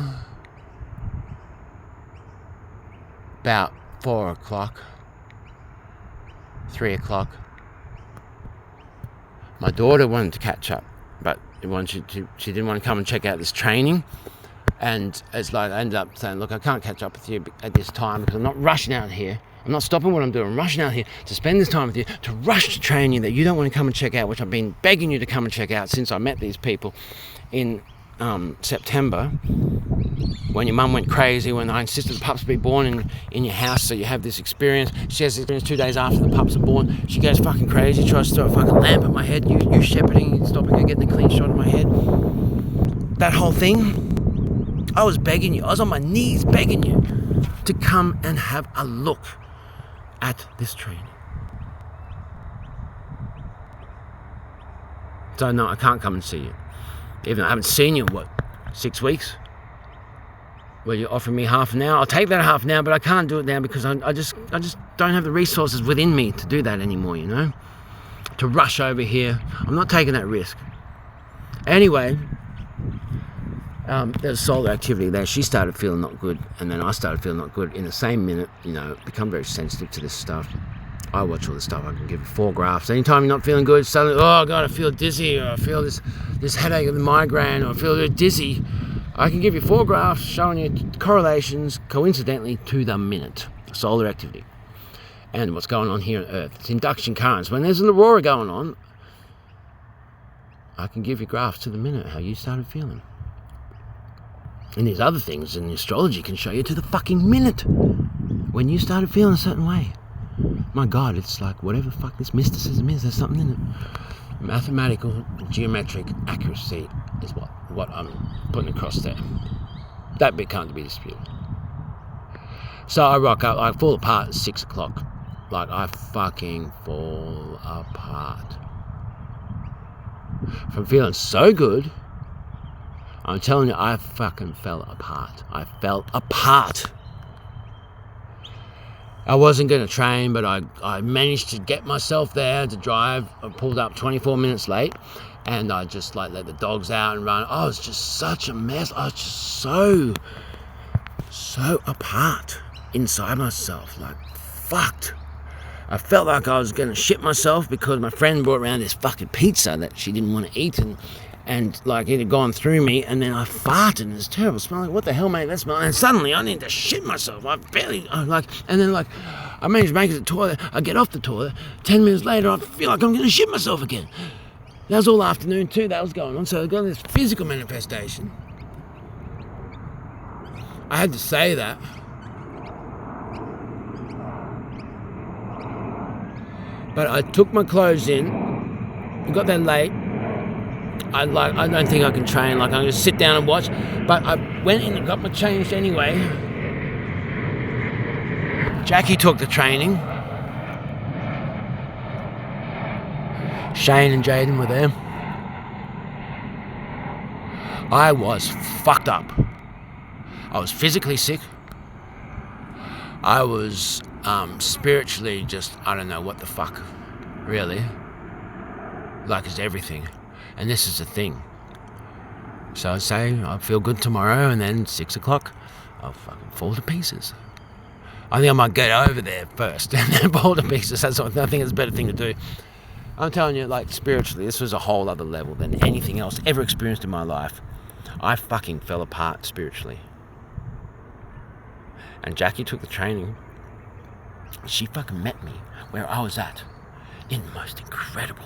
about 4 o'clock, 3 o'clock. My daughter wanted to catch up, but she didn't want to come and check out this training. And it's like I ended up saying, look, I can't catch up with you at this time because I'm not rushing out here. I'm not stopping what I'm doing. I'm rushing out here to spend this time with you, to rush to training that you don't want to come and check out, which I've been begging you to come and check out since I met these people in September, when your mum went crazy, when I insisted the pups be born in your house so you have this experience. She has this experience 2 days after the pups are born. She goes fucking crazy, tries to throw a fucking lamp at my head, you shepherding, stopping her, getting a clean shot of my head. That whole thing, I was begging you, I was on my knees begging you to come and have a look at this training. So no, I can't come and see you. Even though I haven't seen you, 6 weeks? Well, you're offering me half an hour. I'll take that half an hour, but I can't do it now because I just don't have the resources within me to do that anymore, To rush over here. I'm not taking that risk. Anyway, there's solar activity there. She started feeling not good, and then I started feeling not good in the same minute. Become very sensitive to this stuff. I watch all this stuff. I can give you 4 graphs. Anytime you're not feeling good, suddenly, oh God, I feel dizzy, or I feel this headache of the migraine, or I feel a bit dizzy. I can give you 4 graphs showing you correlations, coincidentally, to the minute. Solar activity. And what's going on here on Earth. It's induction currents. When there's an aurora going on, I can give you graphs to the minute, how you started feeling. And these other things in astrology can show you to the fucking minute when you started feeling a certain way. My God, it's like whatever the fuck this mysticism is, there's something in it. Mathematical, geometric accuracy is what I'm putting across there. That bit can't be disputed. So I rock up, I fall apart at 6 o'clock. Like, I fucking fall apart. From feeling so good, I'm telling you, I fucking fell apart. I fell apart. I wasn't going to train, but I managed to get myself there to drive. I pulled up 24 minutes late, and I just let the dogs out and run. I was just such a mess. I was just so apart inside myself, fucked. I felt like I was going to shit myself because my friend brought around this fucking pizza that she didn't want to eat, and it had gone through me, and then I farted, and it's terrible smell. What the hell, mate, that smell? And suddenly I need to shit myself. I managed to make it to the toilet. I get off the toilet. 10 minutes later, I feel like I'm going to shit myself again. That was all afternoon too, that was going on. So I got this physical manifestation. I had to say that. But I took my clothes in. I got there late. I don't think I can train. I'm going to sit down and watch. But I went in and got my changed anyway. Jackie took the training. Shane and Jaden were there. I was fucked up. I was physically sick. I was spiritually just, I don't know what the fuck, really. It's everything. And this is the thing. So I say I'll feel good tomorrow, and then 6 o'clock, I'll fucking fall to pieces. I think I might get over there first and then fall to pieces. I think it's a better thing to do. I'm telling you, spiritually, this was a whole other level than anything else ever experienced in my life. I fucking fell apart spiritually. And Jackie took the training. She fucking met me where I was at. In the most incredible,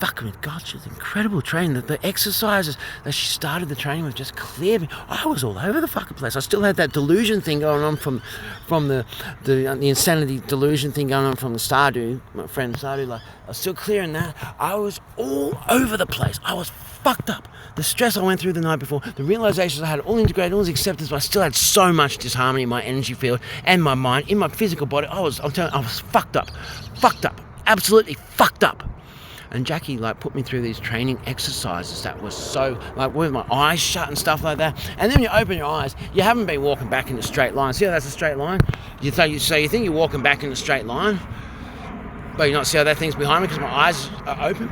fucking God, she was incredible training. The exercises that she started the training with just cleared me. I was all over the fucking place. I still had that delusion thing going on from the insanity delusion thing going on from the Stardew, my friend Stardew. I was still clearing that. I was all over the place. I was fucked up. The stress I went through the night before, the realizations I had all integrated, all was acceptance, but I still had so much disharmony in my energy field and my mind, in my physical body. I'm telling you, I was fucked up, absolutely fucked up. And Jackie put me through these training exercises that was so with my eyes shut and stuff like that. And then when you open your eyes, you haven't been walking back in a straight line. See how that's a straight line? You think you're walking back in a straight line, but you not see how that thing's behind me because my eyes are open.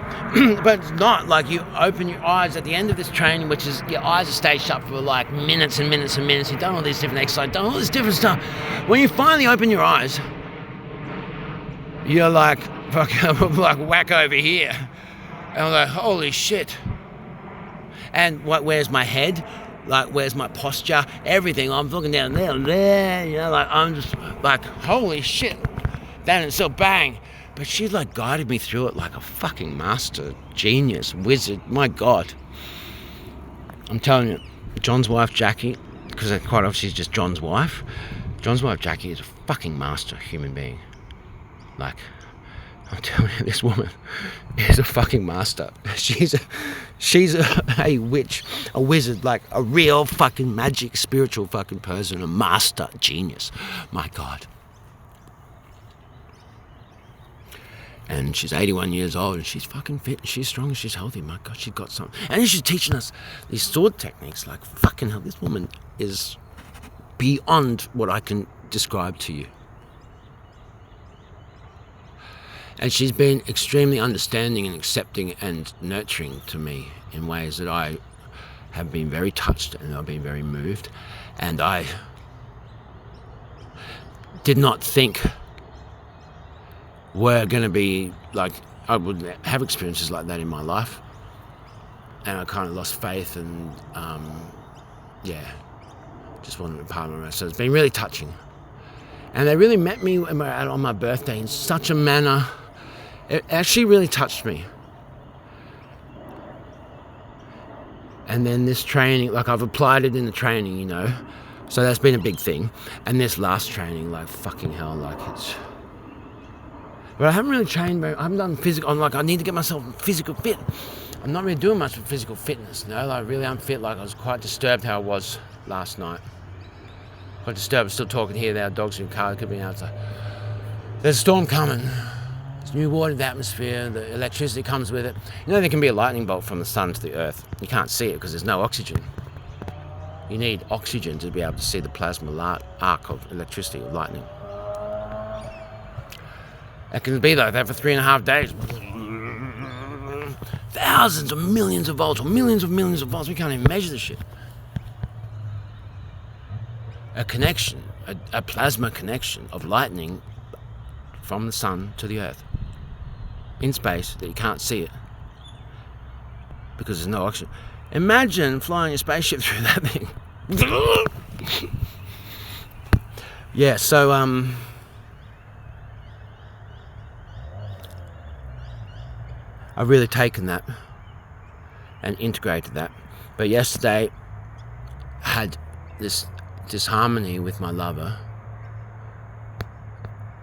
But it's not. You open your eyes at the end of this training, which is your eyes are stayed shut for minutes and minutes and minutes. You've done all these different exercises, done all this different stuff. When you finally open your eyes, you're fucking whack over here. And I'm like, holy shit. And where's my head? Where's my posture? Everything. I'm looking down there, I'm just holy shit. Then it's so bang. But she guided me through it like a fucking master, genius, wizard. My God. I'm telling you, John's wife, Jackie, because quite often she's just John's wife. John's wife, Jackie, is a fucking master human being. I'm telling you, this woman is a fucking master. She's a witch, a wizard, a real fucking magic, spiritual fucking person, a master, genius. My God. And she's 81 years old, and she's fucking fit, and she's strong, and she's healthy. My God, she's got something. And she's teaching us these sword techniques. Fucking hell, this woman is beyond what I can describe to you. And she's been extremely understanding and accepting and nurturing to me in ways that I have been very touched and I've been very moved. And I did not think were going to be I would have experiences like that in my life. And I kind of lost faith and, just wanted to be part of my. So it's been really touching. And they really met me on my birthday in such a manner. It actually really touched me. And then this training, I've applied it in the training, So that's been a big thing. And this last training, fucking hell, it's... But I haven't really trained, I haven't done physical, I need to get myself physical fit. I'm not really doing much for physical fitness, I really am fit. I was quite disturbed how I was last night. Quite disturbed, I'm still talking here, there are dogs in the car, could be outside. There's a storm coming. It's new water in the atmosphere, the electricity comes with it. There can be a lightning bolt from the sun to the earth. You can't see it because there's no oxygen. You need oxygen to be able to see the plasma arc of electricity, of lightning. It can be like that for 3.5 days. Thousands of millions of volts, or millions of volts. We can't even measure the shit. A connection, a plasma connection of lightning from the sun to the earth in space that you can't see it because there's no oxygen. Imagine flying a spaceship through that thing. Yeah, so I've really taken that and integrated that. But yesterday I had this disharmony with my lover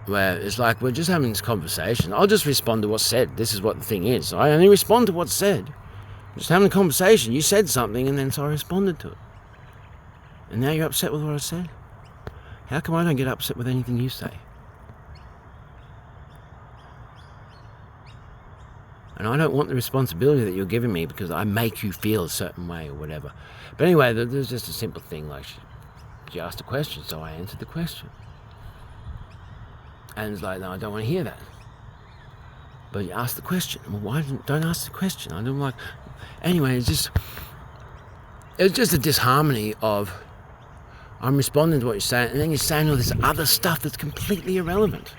where it's we're just having this conversation. I'll just respond to what's said. This is what the thing is. I only respond to what's said. I'm just having a conversation. You said something and then so I responded to it. And now you're upset with what I said? How come I don't get upset with anything you say? And I don't want the responsibility that you're giving me because I make you feel a certain way or whatever. But anyway, there's just a simple thing she asked a question, so I answered the question. And it's no, I don't want to hear that. But you asked the question. Well, why don't ask the question? I don't Anyway, it was just a disharmony of I'm responding to what you're saying, and then you're saying all this other stuff that's completely irrelevant.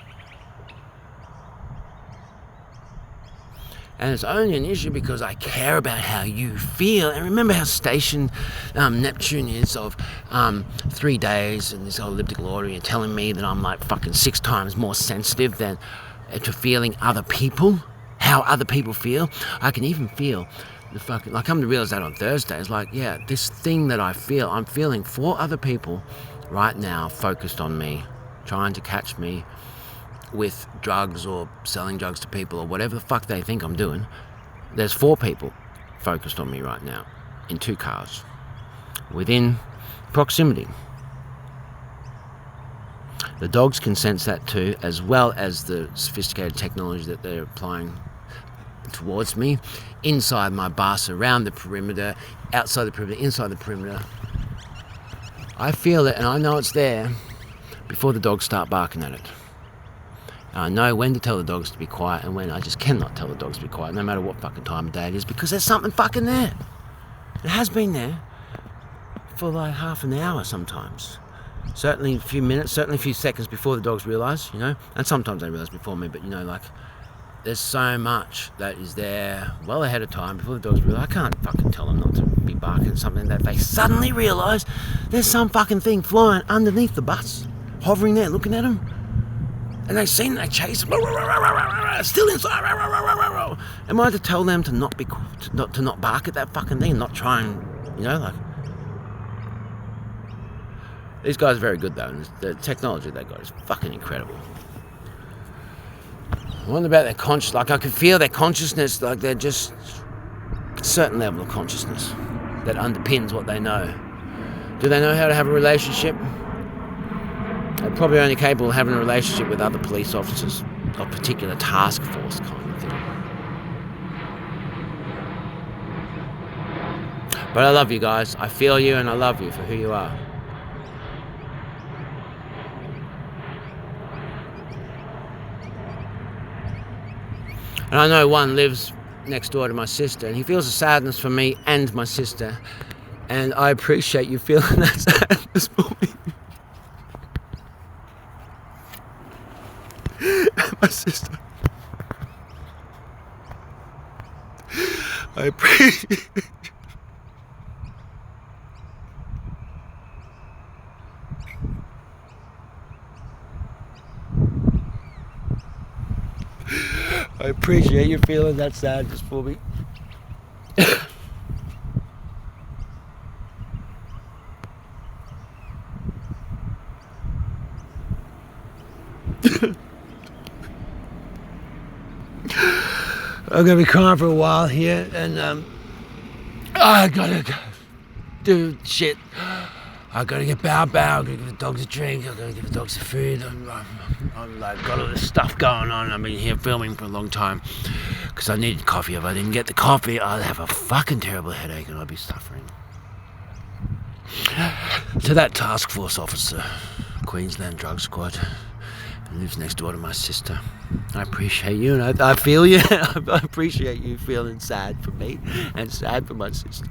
And it's only an issue because I care about how you feel. And remember how stationed Neptune is of 3 days in this whole elliptical order. You're telling me that I'm fucking 6 times more sensitive than to feeling other people, how other people feel. I can even feel the fucking... I come to realize that on Thursday. It's this thing that I'm feeling for other people right now, focused on me, trying to catch me with drugs or selling drugs to people or whatever the fuck they think I'm doing. There's 4 people focused on me right now in 2 cars within proximity. The dogs can sense that too, as well as the sophisticated technology that they're applying towards me, inside my bus, around the perimeter, outside the perimeter, inside the perimeter. I feel it and I know it's there before the dogs start barking at it. And I know when to tell the dogs to be quiet and when I just cannot tell the dogs to be quiet, no matter what fucking time of day it is, because there's something fucking there. It has been there for like half an hour sometimes. Certainly a few minutes, certainly a few seconds before the dogs realise, you know, and sometimes they realise before me, but you know, like, there's so much that is there well ahead of time before the dogs realise. I can't fucking tell them not to be barking something that they suddenly realise there's some fucking thing flying underneath the bus, hovering there, looking at them. And they've seen, they chase, still inside. Am I to tell them to not bark at that fucking thing and not try and, you know, like. These guys are very good though, and the technology they got is fucking incredible. I wonder about their conscious, like I can feel their consciousness, like they're just a certain level of consciousness that underpins what they know. Do they know how to have a relationship? They're probably only capable of having a relationship with other police officers of particular task force kind of thing. But I love you guys. I feel you and I love you for who you are. And I know one lives next door to my sister, and he feels a sadness for me and my sister. And I appreciate you feeling that sadness for me. And my sister. I appreciate I appreciate you feeling that sadness for me. I'm gonna be crying for a while here, and I gotta go do shit. I gotta get bow, I gotta give the dogs a drink, I gotta give the dogs the food. I'm like, got all this stuff going on. I've been here filming for a long time because I needed coffee. If I didn't get the coffee, I'd have a fucking terrible headache and I'd be suffering. To that task force officer, Queensland Drug Squad, who lives next door to my sister, I appreciate you, and I feel you. I appreciate you feeling sad for me and sad for my sister.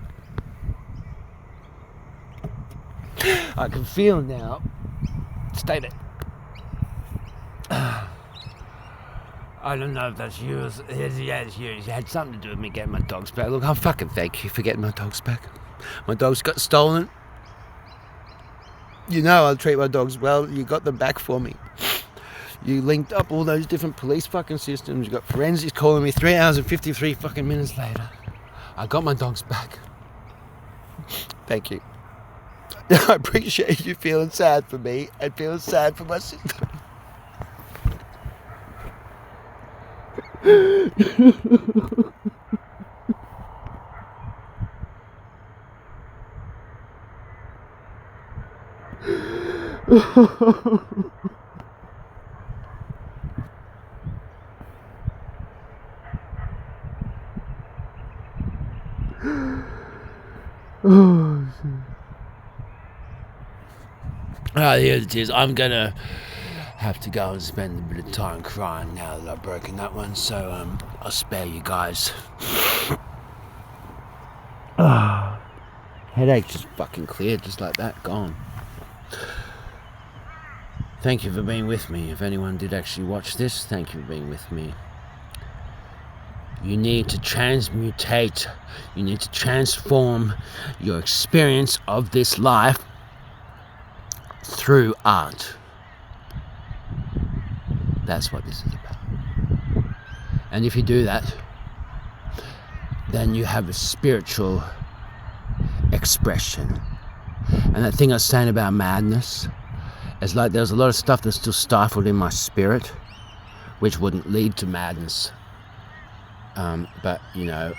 I can feel now. Stay there. I don't know if that's you. Yeah, it's you. It had something to do with me getting my dogs back. Look, I'll fucking thank you for getting my dogs back. My dogs got stolen. You know I'll treat my dogs well. You got them back for me. You linked up all those different police fucking systems. You got forensics calling me 3 hours and 53 fucking minutes later. I got my dogs back. Thank you. I appreciate you feeling sad for me and feeling sad for my sister. Oh, shit. Here it is. I'm gonna have to go and spend a bit of time crying now that I've broken that one, so I'll spare you guys. Headache just fucking cleared, just like that, gone. Thank you for being with me. If anyone did actually watch this, thank you for being with me. You need to transmutate, you need to transform your experience of this life through art. That's what this is about. And if you do that, then you have a spiritual expression. And that thing I was saying about madness, it's like there's a lot of stuff that's still stifled in my spirit, which wouldn't lead to madness. But, you know,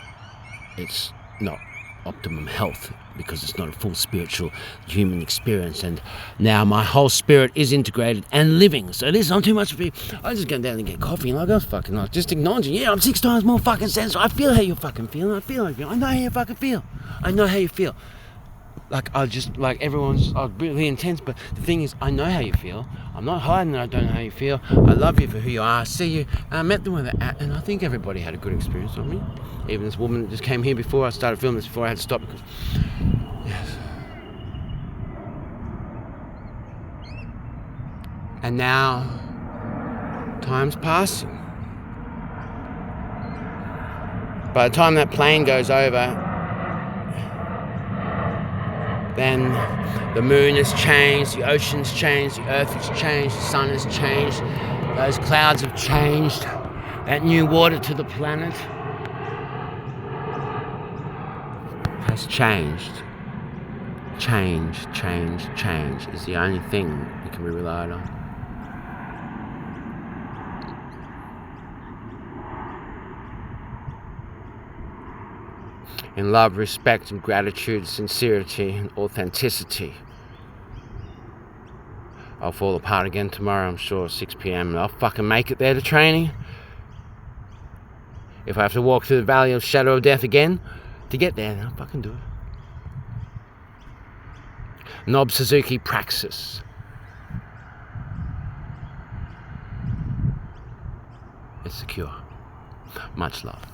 it's not optimum health because it's not a full spiritual human experience. And now my whole spirit is integrated and living. So this is not too much for me. I just go down and get coffee and I go fucking like just acknowledging, yeah, I'm 6 times more fucking sensitive. I feel how you fucking feel. I feel how you feel. I know how you fucking feel. I know how you feel. Like I just like everyone's really intense, but the thing is, I know how you feel. I'm not hiding that I don't know how you feel. I love you for who you are. I see you. And I met them where they're at, and I think everybody had a good experience on me. Even this woman that just came here before I started filming this, before I had to stop because yes. And now time's passing. By the time that plane goes over, then the moon has changed, the ocean's changed, the earth has changed, the sun has changed, those clouds have changed, that new water to the planet has changed. Change is the only thing that can be relied on. In love, respect, and gratitude, sincerity, and authenticity. I'll fall apart again tomorrow, I'm sure, 6 p.m. and I'll fucking make it there to training. If I have to walk through the valley of shadow of death again to get there, then I'll fucking do it. Nobbs, Suzuki, Praxis. It's secure. Much love.